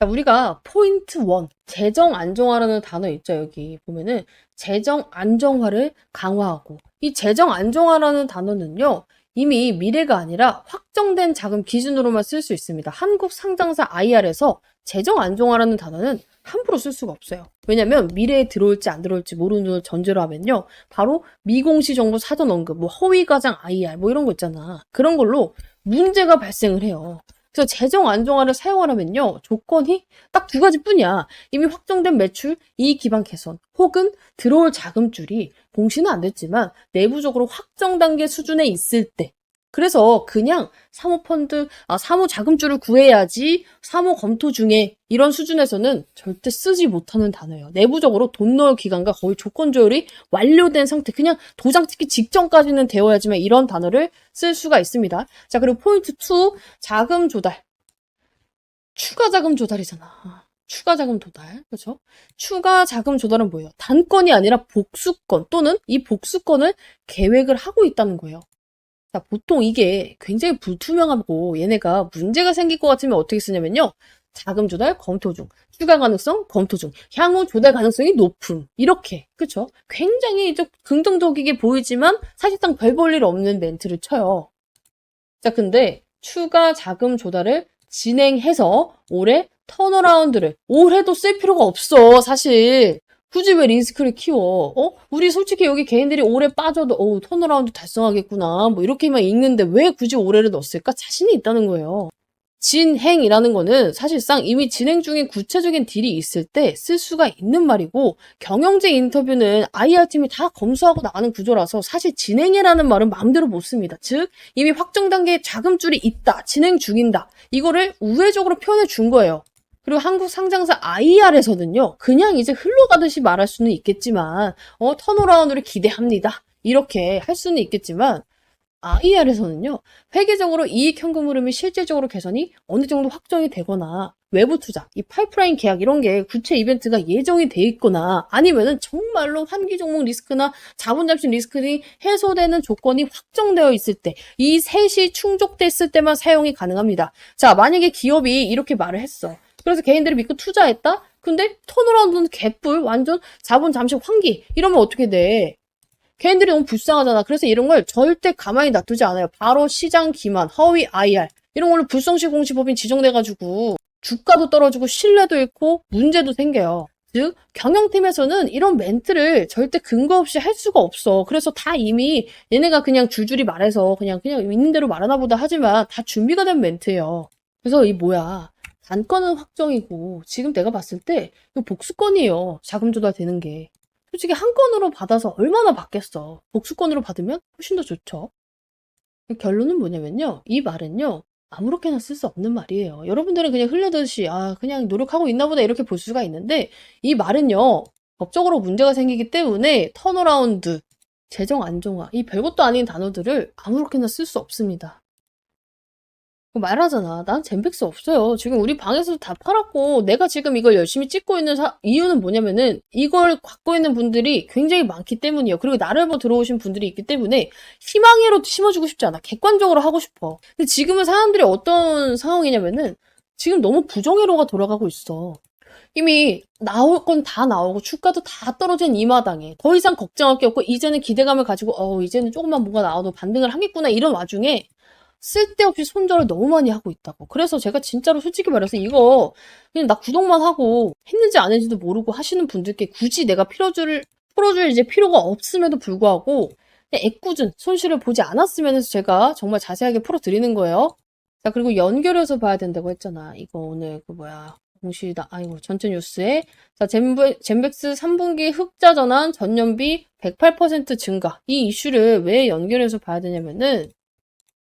Speaker 1: 자, 우리가 포인트 1, 재정 안정화라는 단어 있죠. 여기 보면은 재정 안정화를 강화하고 이 재정 안정화라는 단어는요. 이미 미래가 아니라 확정된 자금 기준으로만 쓸 수 있습니다. 한국 상장사 IR에서 재정 안정화라는 단어는 함부로 쓸 수가 없어요. 왜냐면 미래에 들어올지 안 들어올지 모르는 걸 전제로 하면요. 바로 미공시 정보 사전 언급, 뭐 허위 과장 IR 뭐 이런 거 있잖아. 그런 걸로 문제가 발생을 해요. 그래서 재정 안정화를 사용하려면요. 조건이 딱 두 가지뿐이야. 이미 확정된 매출, 이익 기반 개선, 혹은 들어올 자금줄이 공시는 안 됐지만 내부적으로 확정 단계 수준에 있을 때. 그래서 그냥 사모 자금줄을 구해야지 사모 검토 중에 이런 수준에서는 절대 쓰지 못하는 단어예요. 내부적으로 돈 넣을 기간과 거의 조건 조율이 완료된 상태, 그냥 도장 찍기 직전까지는 되어야지만 이런 단어를 쓸 수가 있습니다. 자, 그리고 포인트 2, 자금 조달. 추가 자금 조달이잖아. 추가 자금 조달. 그렇죠? 추가 자금 조달은 뭐예요? 단건이 아니라 복수건 또는 이 복수건을 계획을 하고 있다는 거예요. 자, 보통 이게 굉장히 불투명하고 얘네가 문제가 생길 것 같으면 어떻게 쓰냐면요. 자금 조달 검토 중, 추가 가능성 검토 중, 향후 조달 가능성이 높음. 이렇게. 그렇죠? 굉장히 좀 긍정적이게 보이지만 사실상 별 볼 일 없는 멘트를 쳐요. 자, 근데 추가 자금 조달을 진행해서 올해 턴어라운드를 올해도 쓸 필요가 없어. 사실 굳이 왜 리스크를 키워? 우리 솔직히 여기 개인들이 올해 빠져도 턴어라운드 달성하겠구나 뭐 이렇게만 읽는데 왜 굳이 올해를 넣었을까? 자신이 있다는 거예요. 진행이라는 거는 사실상 이미 진행 중인 구체적인 딜이 있을 때 쓸 수가 있는 말이고 경영진 인터뷰는 IR팀이 다 검수하고 나가는 구조라서 사실 진행이라는 말은 마음대로 못 씁니다. 즉 이미 확정 단계에 자금줄이 있다, 진행 중인다. 이거를 우회적으로 표현해 준 거예요. 그리고 한국 상장사 IR에서는요. 그냥 이제 흘러가듯이 말할 수는 있겠지만 턴어라운드를 기대합니다. 이렇게 할 수는 있겠지만 IR에서는요. 회계적으로 이익 현금 흐름이 실질적으로 개선이 어느 정도 확정이 되거나 외부 투자, 이 파이프라인 계약 이런 게 구체 이벤트가 예정이 돼 있거나 아니면은 정말로 환기 종목 리스크나 자본 잠식 리스크 등이 해소되는 조건이 확정되어 있을 때 이 셋이 충족됐을 때만 사용이 가능합니다. 자, 만약에 기업이 이렇게 말을 했어. 그래서 개인들이 믿고 투자했다? 근데 턴어라운드는 개뿔, 완전 자본 잠식 환기 이러면 어떻게 돼? 개인들이 너무 불쌍하잖아. 그래서 이런 걸 절대 가만히 놔두지 않아요. 바로 시장 기만, 허위 IR 이런 걸로 불성시 공시법인 지정돼가지고 주가도 떨어지고 신뢰도 잃고 문제도 생겨요. 즉 경영팀에서는 이런 멘트를 절대 근거 없이 할 수가 없어. 그래서 다 이미 얘네가 그냥 줄줄이 말해서 그냥 있는 대로 말하나 보다 하지만 다 준비가 된 멘트예요. 그래서 이 뭐야. 단건은 확정이고 지금 내가 봤을 때 이거 복수건이에요. 자금 조달되는 게. 솔직히 한 건으로 받아서 얼마나 받겠어. 복수건으로 받으면 훨씬 더 좋죠. 결론은 뭐냐면요. 이 말은요. 아무렇게나 쓸 수 없는 말이에요. 여러분들은 그냥 흘려듯이 그냥 노력하고 있나 보다 이렇게 볼 수가 있는데 이 말은요. 법적으로 문제가 생기기 때문에 턴어라운드, 재정 안정화, 이 별것도 아닌 단어들을 아무렇게나 쓸 수 없습니다. 말하잖아. 난 젠백스 없어요. 지금 우리 방에서도 다 팔았고, 내가 지금 이걸 열심히 찍고 있는 이유는 뭐냐면은, 이걸 갖고 있는 분들이 굉장히 많기 때문이에요. 그리고 나를 보고 들어오신 분들이 있기 때문에, 희망이라도 심어주고 싶지 않아. 객관적으로 하고 싶어. 근데 지금은 사람들이 어떤 상황이냐면은, 지금 너무 부정회로가 돌아가고 있어. 이미 나올 건 다 나오고 주가도 다 떨어진 이 마당에 더 이상 걱정할 게 없고 이제는 기대감을 가지고 이제는 조금만 뭐가 나와도 반등을 하겠구나 이런 와중에 쓸데없이 손절을 너무 많이 하고 있다고. 그래서 제가 진짜로 솔직히 말해서 이거 그냥 나 구독만 하고 했는지 안 했는지도 모르고 하시는 분들께 굳이 내가 풀어줄 이제 필요가 없음에도 불구하고 그냥 애꿎은 손실을 보지 않았으면 해서 제가 정말 자세하게 풀어드리는 거예요. 자, 그리고 연결해서 봐야 된다고 했잖아. 이거 오늘 전체 뉴스에. 자, 젠백스 3분기 흑자 전환 전년비 108% 증가. 이 이슈를 왜 연결해서 봐야 되냐면은,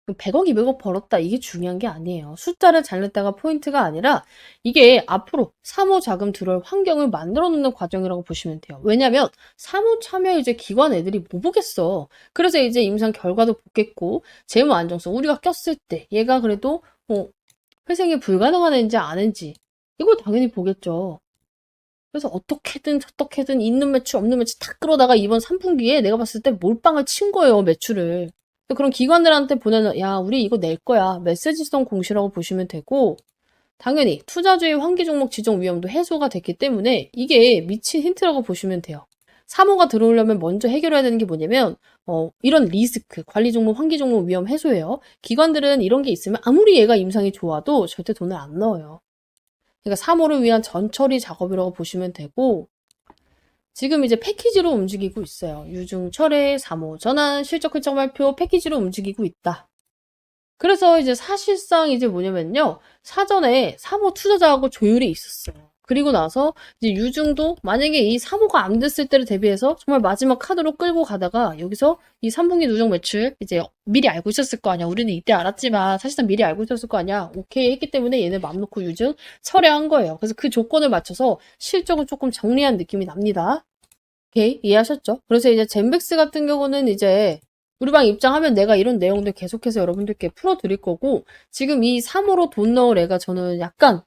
Speaker 1: 100억, 200억 벌었다. 이게 중요한 게 아니에요. 숫자를 잘 냈다가 포인트가 아니라 이게 앞으로 사모 자금 들어올 환경을 만들어 놓는 과정이라고 보시면 돼요. 왜냐면 사모 참여 이제 기관 애들이 뭐 보겠어. 그래서 이제 임상 결과도 보겠고 재무 안정성 우리가 꼈을 때 얘가 그래도 회생이 불가능한 애인지 아닌지 이걸 당연히 보겠죠. 그래서 어떻게든 있는 매출 없는 매출 다 끌어다가 이번 3분기에 내가 봤을 때 몰빵을 친 거예요, 매출을. 그런 기관들한테 보내는 야 우리 이거 낼 거야 메시지성 공시라고 보시면 되고 당연히 투자주의 환기 종목 지정 위험도 해소가 됐기 때문에 이게 미친 힌트라고 보시면 돼요. 사모가 들어오려면 먼저 해결해야 되는 게 뭐냐면 이런 리스크, 관리 종목, 환기 종목 위험 해소예요. 기관들은 이런 게 있으면 아무리 얘가 임상이 좋아도 절대 돈을 안 넣어요. 그러니까 사모를 위한 전처리 작업이라고 보시면 되고 지금 이제 패키지로 움직이고 있어요. 유중, 철회, 사모, 전환, 실적 결정 발표 패키지로 움직이고 있다. 그래서 이제 사실상 이제 뭐냐면요. 사전에 사모 투자자하고 조율이 있었어요. 그리고 나서 이제 유중도 만약에 이 사모가 안 됐을 때를 대비해서 정말 마지막 카드로 끌고 가다가 여기서 이 3분기 누적 매출 이제 미리 알고 있었을 거 아니야. 우리는 이때 알았지만 사실상 미리 알고 있었을 거 아니야. 오케이 했기 때문에 얘네 맘 놓고 유중 철회한 거예요. 그래서 그 조건을 맞춰서 실적을 조금 정리한 느낌이 납니다. 오케이 이해하셨죠? 그래서 이제 젠백스 같은 경우는 이제 우리 방 입장하면 내가 이런 내용들 계속해서 여러분들께 풀어드릴 거고 지금 이 3호로 돈 넣을 애가 저는 약간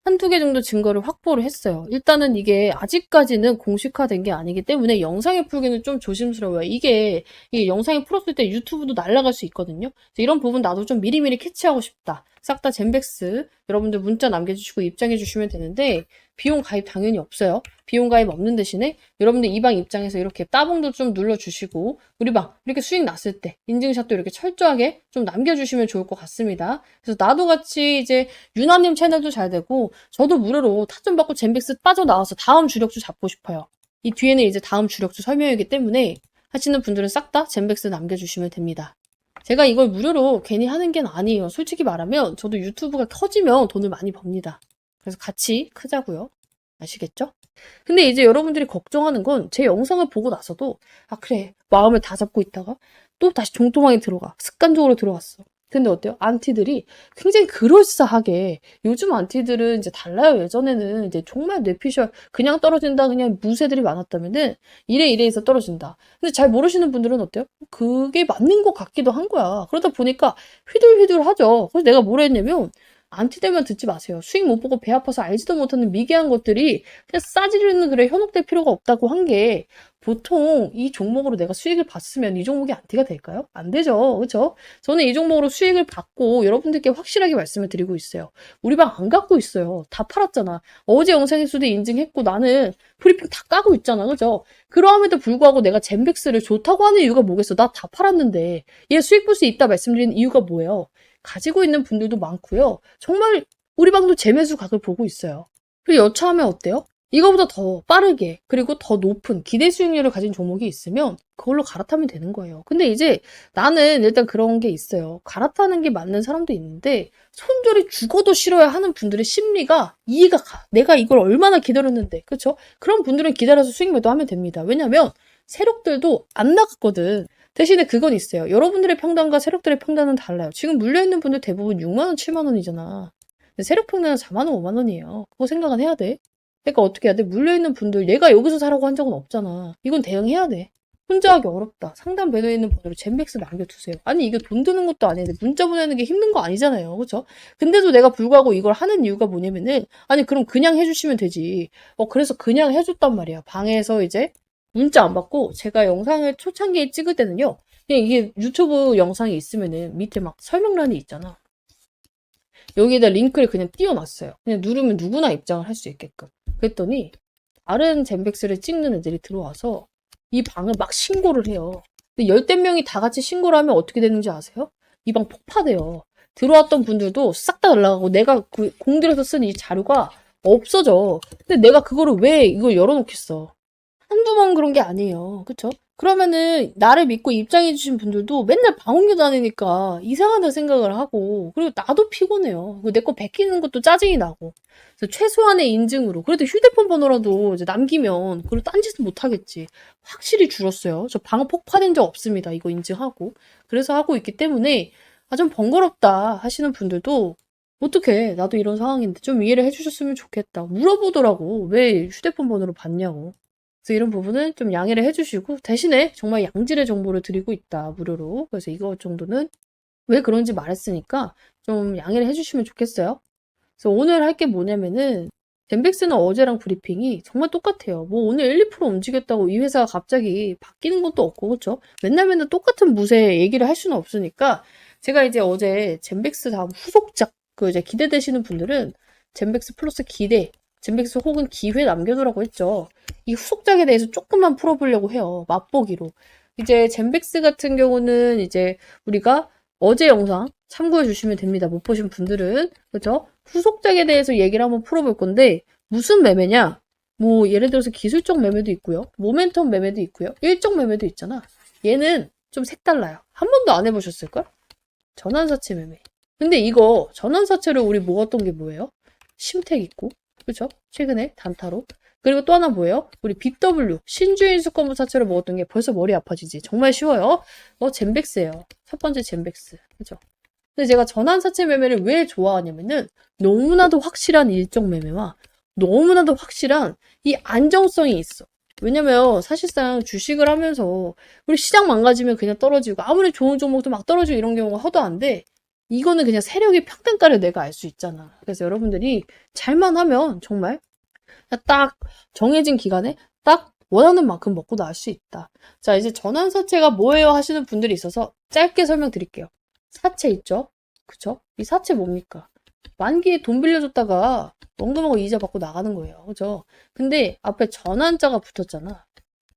Speaker 1: 한두 개 정도 증거를 확보를 했어요. 일단은 이게 아직까지는 공식화된 게 아니기 때문에 영상에 풀기는 좀 조심스러워요. 이게 영상에 풀었을 때 유튜브도 날아갈 수 있거든요. 이런 부분 나도 좀 미리미리 캐치하고 싶다. 싹 다 젠백스 여러분들 문자 남겨주시고 입장해 주시면 되는데 비용 가입 당연히 없어요. 비용 가입 없는 대신에 여러분들 이 방 입장에서 이렇게 따봉도 좀 눌러주시고 우리 방 이렇게 수익 났을 때 인증샷도 이렇게 철저하게 좀 남겨주시면 좋을 것 같습니다. 그래서 나도 같이 이제 유나님 채널도 잘 되고 저도 무료로 타점 받고 젠백스 빠져나와서 다음 주력주 잡고 싶어요. 이 뒤에는 이제 다음 주력주 설명이기 때문에 하시는 분들은 싹 다 젠백스 남겨주시면 됩니다. 제가 이걸 무료로 괜히 하는 게 아니에요. 솔직히 말하면 저도 유튜브가 커지면 돈을 많이 법니다. 그래서 같이 크자고요. 아시겠죠? 근데 이제 여러분들이 걱정하는 건 제 영상을 보고 나서도 그래 마음을 다 잡고 있다가 또 다시 종토망에 들어가 습관적으로 들어갔어. 근데 어때요? 안티들이 굉장히 그럴싸하게 요즘 안티들은 이제 달라요. 예전에는 이제 정말 뇌피셜 그냥 떨어진다 그냥 무새들이 많았다면은 이래 해서 떨어진다. 근데 잘 모르시는 분들은 어때요? 그게 맞는 것 같기도 한 거야. 그러다 보니까 휘둘휘둘하죠. 그래서 내가 뭘 했냐면 안티되면 듣지 마세요. 수익 못 보고 배 아파서 알지도 못하는 미개한 것들이 그냥 싸지르는 글에 현혹될 필요가 없다고 한 게 보통 이 종목으로 내가 수익을 봤으면 이 종목이 안티가 될까요? 안 되죠. 그렇죠? 저는 이 종목으로 수익을 받고 여러분들께 확실하게 말씀을 드리고 있어요. 우리 방 안 갖고 있어요. 다 팔았잖아. 어제 영상에서도 인증했고 나는 브리핑 다 까고 있잖아. 그죠? 그러함에도 불구하고 내가 젠백스를 좋다고 하는 이유가 뭐겠어? 나 다 팔았는데 얘 수익 볼 수 있다 말씀드리는 이유가 뭐예요? 가지고 있는 분들도 많고요. 정말 우리 방도 재매수 각을 보고 있어요. 그리고 여차하면 어때요? 이거보다 더 빠르게 그리고 더 높은 기대 수익률을 가진 종목이 있으면 그걸로 갈아타면 되는 거예요. 근데 이제 나는 일단 그런 게 있어요. 갈아타는 게 맞는 사람도 있는데 손절이 죽어도 싫어야 하는 분들의 심리가 이해가 가. 내가 이걸 얼마나 기다렸는데 그렇죠? 그런 분들은 기다려서 수익 매도하면 됩니다. 왜냐면 세력들도 안 나갔거든. 대신에 그건 있어요. 여러분들의 평단과 세력들의 평단은 달라요. 지금 물려있는 분들 대부분 6만원, 7만원이잖아. 근데 세력 평단은 4만원, 5만원이에요. 그거 생각은 해야 돼. 그러니까 어떻게 해야 돼? 물려있는 분들, 얘가 여기서 사라고 한 적은 없잖아. 이건 대응해야 돼. 혼자 하기 어렵다. 상담 배너에 있는 번호로 젠백스 남겨두세요. 아니, 이게 돈 드는 것도 아닌데 문자 보내는 게 힘든 거 아니잖아요. 그쵸? 근데도 내가 불구하고 이걸 하는 이유가 뭐냐면은, 아니, 그럼 그냥 해주시면 되지. 그래서 그냥 해줬단 말이야. 방에서 이제 문자 안 받고, 제가 영상을 초창기에 찍을 때는요, 그냥 이게 유튜브 영상이 있으면은 밑에 막 설명란이 있잖아. 여기에다 링크를 그냥 띄워놨어요. 그냥 누르면 누구나 입장을 할 수 있게끔. 그랬더니 다른 젠백스를 찍는 애들이 들어와서 이 방을 막 신고를 해요. 근데 열댓 명이 다 같이 신고를 하면 어떻게 되는지 아세요? 이 방 폭파돼요. 들어왔던 분들도 싹 다 날아가고 내가 그 공들여서 쓴 이 자료가 없어져. 근데 내가 그거를 왜 이걸 열어놓겠어? 한두 번 그런 게 아니에요. 그쵸? 그러면은 나를 믿고 입장해주신 분들도 맨날 방 옮겨 다니니까 이상하다 생각을 하고, 그리고 나도 피곤해요. 내 거 베끼는 것도 짜증이 나고. 그래서 최소한의 인증으로, 그래도 휴대폰 번호라도 이제 남기면 그걸 딴짓은 못 하겠지. 확실히 줄었어요. 저 방 폭파된 적 없습니다. 이거 인증하고. 그래서 하고 있기 때문에 좀 번거롭다 하시는 분들도 어떡해. 나도 이런 상황인데 좀 이해를 해주셨으면 좋겠다. 물어보더라고. 왜 휴대폰 번호를 받냐고. 그래서 이런 부분은 좀 양해를 해주시고, 대신에 정말 양질의 정보를 드리고 있다, 무료로. 그래서 이것 정도는 왜 그런지 말했으니까 좀 양해를 해주시면 좋겠어요. 그래서 오늘 할 게 뭐냐면은, 젠백스는 어제랑 브리핑이 정말 똑같아요. 뭐 오늘 1, 2% 움직였다고 이 회사가 갑자기 바뀌는 것도 없고, 그쵸? 맨날 똑같은 무쇠 얘기를 할 수는 없으니까, 제가 이제 어제 젠백스 다음 후속작, 이제 기대되시는 분들은 젠백스 플러스 기대, 젠백스 혹은 기회 남겨두라고 했죠. 이 후속작에 대해서 조금만 풀어보려고 해요. 맛보기로. 이제 젠백스 같은 경우는 이제 우리가 어제 영상 참고해 주시면 됩니다. 못 보신 분들은. 그죠? 후속작에 대해서 얘기를 한번 풀어볼 건데, 무슨 매매냐? 뭐 예를 들어서 기술적 매매도 있고요. 모멘텀 매매도 있고요. 일적 매매도 있잖아. 얘는 좀 색달라요. 한 번도 안 해보셨을걸? 전환사채 매매. 근데 이거 전환사채를 우리 모았던 게 뭐예요? 심택 있고, 그죠? 최근에 단타로. 그리고 또 하나 뭐예요? 우리 BW, 신주인 수권부 사채를 먹었던 게 벌써 머리 아파지지. 정말 쉬워요. 젠백스예요. 첫 번째 젠백스. 그죠? 근데 제가 전환사채 매매를 왜 좋아하냐면은 너무나도 확실한 일정 매매와 너무나도 확실한 이 안정성이 있어. 왜냐면 사실상 주식을 하면서 우리 시장 망가지면 그냥 떨어지고 아무리 좋은 종목도 막 떨어지고 이런 경우가 허도 안 돼. 이거는 그냥 세력의 평단가를 내가 알 수 있잖아. 그래서 여러분들이 잘만 하면 정말 딱 정해진 기간에 딱 원하는 만큼 먹고 나올 수 있다. 자, 이제 전환사채가 뭐예요 하시는 분들이 있어서 짧게 설명드릴게요. 사채 있죠? 그쵸? 이 사채 뭡니까? 만기에 돈 빌려줬다가 원금하고 이자 받고 나가는 거예요. 그죠? 근데 앞에 전환자가 붙었잖아.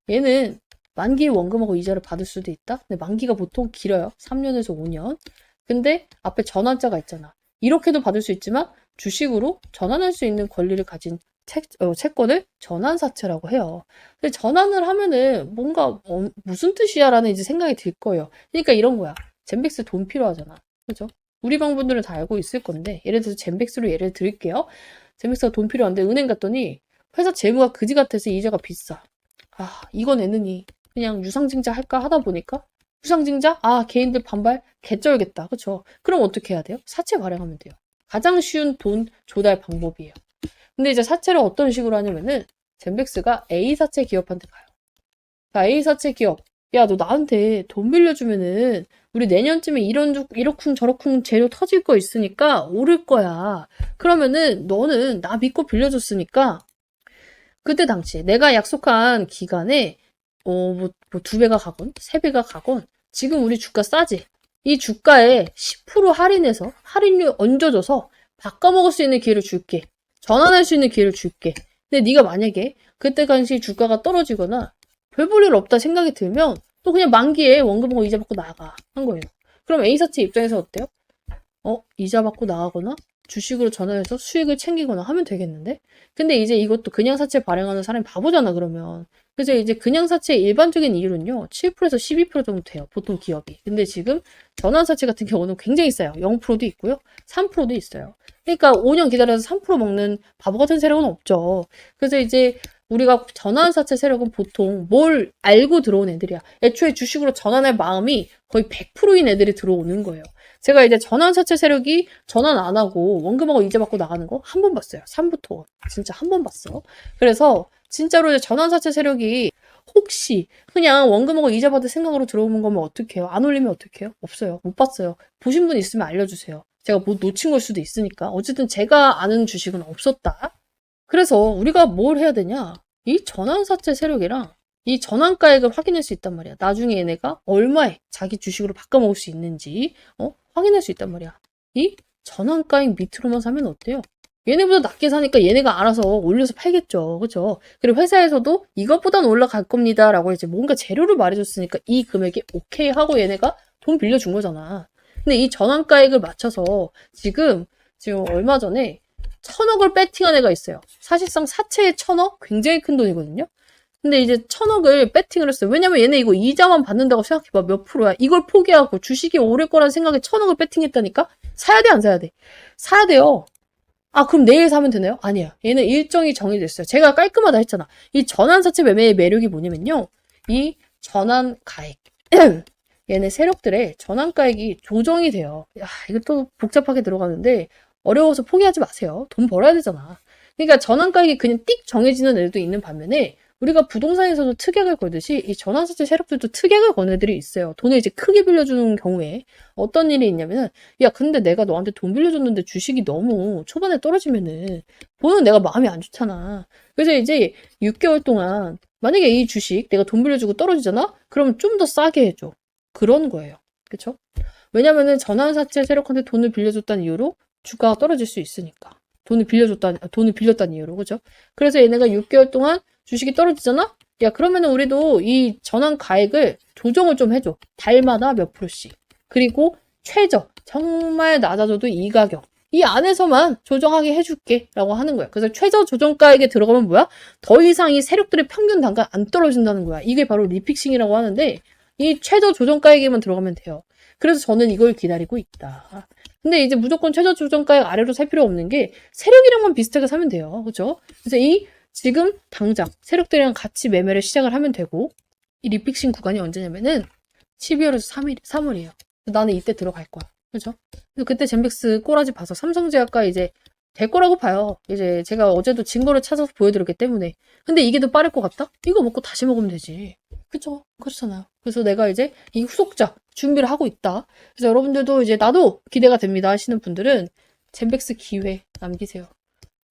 Speaker 1: 얘는 만기에 원금하고 이자를 받을 수도 있다? 근데 만기가 보통 길어요. 3년에서 5년. 근데 앞에 전환자가 있잖아. 이렇게도 받을 수 있지만 주식으로 전환할 수 있는 권리를 가진 채권을 전환사채라고 해요. 근데 전환을 하면은 뭔가 무슨 뜻이야 라는 이제 생각이 들 거예요. 그러니까 이런 거야. 젠백스 돈 필요하잖아. 그죠? 우리 방분들은 다 알고 있을 건데 예를 들어서 젠백스로 예를 들을게요. 젠백스가 돈 필요한데 은행 갔더니 회사 재무가 그지 같아서 이자가 비싸. 아, 이거 내느니 그냥 유상증자 할까 하다 보니까 유상증자? 아, 개인들 반발? 개쩔겠다. 그쵸? 그럼 어떻게 해야 돼요? 사채 발행하면 돼요. 가장 쉬운 돈 조달 방법이에요. 근데 이제 사채를 어떤 식으로 하냐면은 젠백스가 A사채 기업한테 가요. 자, A사채 기업. 야, 너 나한테 돈 빌려주면은 우리 내년쯤에 이러쿵 저러쿵 재료 터질 거 있으니까 오를 거야. 그러면은 너는 나 믿고 빌려줬으니까 그때 당시에 내가 약속한 기간에 뭐 2배가 가건 3배가 가건 지금 우리 주가 싸지? 이 주가에 10% 할인해서 할인료 얹어줘서 바꿔먹을 수 있는 기회를 줄게. 전환할 수 있는 기회를 줄게. 근데 네가 만약에 그때 당시 주가가 떨어지거나 별 볼 일 없다 생각이 들면 또 그냥 만기에 원금하고 이자 받고 나가 한 거예요. 그럼 A사채 입장에서 어때요? 이자 받고 나가거나 주식으로 전환해서 수익을 챙기거나 하면 되겠는데? 근데 이제 이것도 그냥 사채 발행하는 사람이 바보잖아, 그러면. 그래서 이제 그냥 사채의 일반적인 이율은요, 7%에서 12% 정도 돼요, 보통 기업이. 근데 지금 전환사채 같은 경우는 굉장히 싸요. 0%도 있고요, 3%도 있어요. 그러니까 5년 기다려서 3% 먹는 바보 같은 세력은 없죠. 그래서 이제 우리가 전환사채 세력은 보통 뭘 알고 들어온 애들이야. 애초에 주식으로 전환할 마음이 거의 100%인 애들이 들어오는 거예요. 제가 이제 전환사채 세력이 전환 안 하고 원금하고 이자 받고 나가는 거 한 번 봤어요. 3부터. 진짜 한 번 봤어. 그래서 진짜로 이제 전환사채 세력이 혹시 그냥 원금하고 이자 받을 생각으로 들어오는 거면 어떡해요? 안 올리면 어떡해요? 없어요. 못 봤어요. 보신 분 있으면 알려주세요. 제가 뭐 놓친 걸 수도 있으니까. 어쨌든 제가 아는 주식은 없었다. 그래서 우리가 뭘 해야 되냐? 이 전환사채 세력이랑 이 전환가액을 확인할 수 있단 말이야. 나중에 얘네가 얼마에 자기 주식으로 바꿔먹을 수 있는지 확인할 수 있단 말이야. 이 전환가액 밑으로만 사면 어때요? 얘네보다 낮게 사니까 얘네가 알아서 올려서 팔겠죠. 그죠? 그리고 회사에서도 이것보단 올라갈 겁니다. 라고 이제 뭔가 재료를 말해줬으니까 이 금액이 오케이 하고 얘네가 돈 빌려준 거잖아. 근데 이 전환가액을 맞춰서 지금 얼마 전에 1,000억을 배팅한 애가 있어요. 사실상 사채의 1,000억? 굉장히 큰 돈이거든요. 근데 이제 1,000억을 배팅을 했어요. 왜냐면 얘네 이거 이자만 받는다고 생각해봐. 몇 프로야. 이걸 포기하고 주식이 오를 거라는 생각에 1,000억을 배팅했다니까? 사야 돼, 안 사야 돼? 사야 돼요. 아, 그럼 내일 사면 되나요? 아니야. 얘는 일정이 정해졌어요. 제가 깔끔하다 했잖아. 이 전환사채 매매의 매력이 뭐냐면요. 이 전환가액. 얘네 세력들의 전환가액이 조정이 돼요. 야, 이거 또 복잡하게 들어가는데 어려워서 포기하지 마세요. 돈 벌어야 되잖아. 그러니까 전환가액이 그냥 띡 정해지는 애들도 있는 반면에 우리가 부동산에서도 특약을 걸듯이 이 전환사채 세력들도 특약을 건 애들이 있어요. 돈을 이제 크게 빌려주는 경우에 어떤 일이 있냐면은 야 근데 내가 너한테 돈 빌려줬는데 주식이 너무 초반에 떨어지면은 보는 내가 마음이 안 좋잖아. 그래서 이제 6개월 동안 만약에 이 주식 내가 돈 빌려주고 떨어지잖아? 그럼 좀 더 싸게 해줘. 그런 거예요. 그쵸? 왜냐면은 전환사채 세력한테 돈을 빌려줬다는 이유로 주가가 떨어질 수 있으니까. 돈을 빌렸다는 이유로, 그죠? 그래서 얘네가 6개월 동안 주식이 떨어지잖아? 야, 그러면은 우리도 이 전환 가액을 조정을 좀 해줘. 달마다 몇 프로씩. 그리고 최저, 정말 낮아져도 이 가격. 이 안에서만 조정하게 해줄게. 라고 하는 거야. 그래서 최저 조정가액에 들어가면 뭐야? 더 이상 이 세력들의 평균 단가 안 떨어진다는 거야. 이게 바로 리픽싱이라고 하는데, 이 최저 조정가액에만 들어가면 돼요. 그래서 저는 이걸 기다리고 있다. 근데 이제 무조건 최저 조정가액 아래로 살 필요 없는 게 세력이랑만 비슷하게 사면 돼요. 그죠? 그래서 지금 당장 세력들이랑 같이 매매를 시작을 하면 되고 이 리픽싱 구간이 언제냐면은 12월에서 3월이에요. 나는 이때 들어갈 거야. 그죠? 그래서 그때 젠백스 꼬라지 봐서 삼성제약과 이제 될 거라고 봐요. 이제 제가 어제도 증거를 찾아서 보여드렸기 때문에. 근데 이게 더 빠를 것 같다? 이거 먹고 다시 먹으면 되지. 그쵸? 그렇잖아요. 그래서 내가 이제 이 후속작 준비를 하고 있다. 그래서 여러분들도 이제 나도 기대가 됩니다 하시는 분들은 젠백스 기회 남기세요.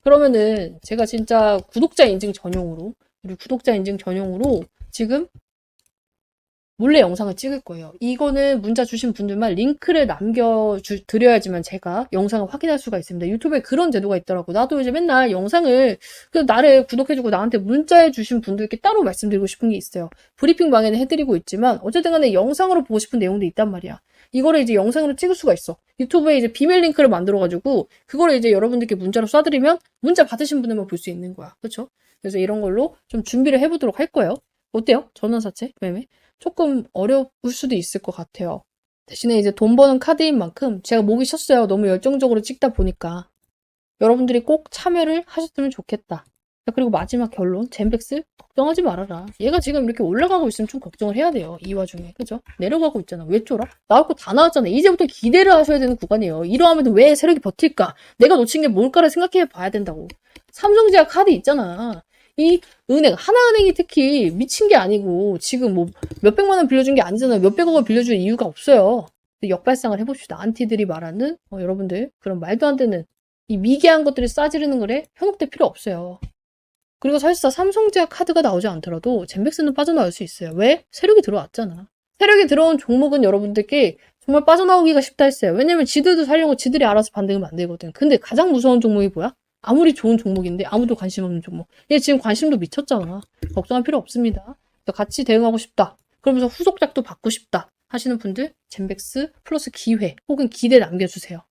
Speaker 1: 그러면은 제가 진짜 구독자 인증 전용으로 지금 몰래 영상을 찍을 거예요. 이거는 문자 주신 분들만 링크를 남겨드려야지만 제가 영상을 확인할 수가 있습니다. 유튜브에 그런 제도가 있더라고. 나도 이제 맨날 영상을, 나를 구독해주고 나한테 문자해 주신 분들께 따로 말씀드리고 싶은 게 있어요. 브리핑 방에는 해드리고 있지만, 어쨌든 간에 영상으로 보고 싶은 내용도 있단 말이야. 이거를 이제 영상으로 찍을 수가 있어. 유튜브에 이제 비밀 링크를 만들어가지고, 그거를 이제 여러분들께 문자로 쏴드리면, 문자 받으신 분들만 볼 수 있는 거야. 그쵸? 그래서 이런 걸로 좀 준비를 해보도록 할 거예요. 어때요? 전환사채 매매? 조금 어려울 수도 있을 것 같아요. 대신에 이제 돈 버는 카드인 만큼 제가 목이 쉬었어요. 너무 열정적으로 찍다 보니까. 여러분들이 꼭 참여를 하셨으면 좋겠다. 그리고 마지막 결론, 젠백스 걱정하지 말아라. 얘가 지금 이렇게 올라가고 있으면 좀 걱정을 해야 돼요. 이 와중에. 그죠? 내려가고 있잖아. 왜 쫄아? 나올 거 다 나왔잖아. 이제부터 기대를 하셔야 되는 구간이에요. 이러하면 왜 세력이 버틸까? 내가 놓친 게 뭘까를 생각해 봐야 된다고. 삼성제약 카드 있잖아. 이 은행, 하나은행이 특히 미친 게 아니고 지금 뭐 몇백만 원 빌려준 게 아니잖아요. 몇백억을 빌려줄 이유가 없어요. 역발상을 해봅시다. 안티들이 말하는 여러분들 그런 말도 안 되는 이 미개한 것들이 싸지르는 거래 현혹될 필요 없어요. 그리고 사실상 삼성제약 카드가 나오지 않더라도 젠백스는 빠져나올 수 있어요. 왜? 세력이 들어왔잖아. 세력이 들어온 종목은 여러분들께 정말 빠져나오기가 쉽다 했어요. 왜냐면 지들도 살려고 지들이 알아서 반등을 만들거든. 근데 가장 무서운 종목이 뭐야? 아무리 좋은 종목인데 아무도 관심 없는 종목. 얘 지금 관심도 미쳤잖아. 걱정할 필요 없습니다. 같이 대응하고 싶다. 그러면서 후속작도 받고 싶다 하시는 분들 젠백스 플러스 기회 혹은 기대 남겨주세요.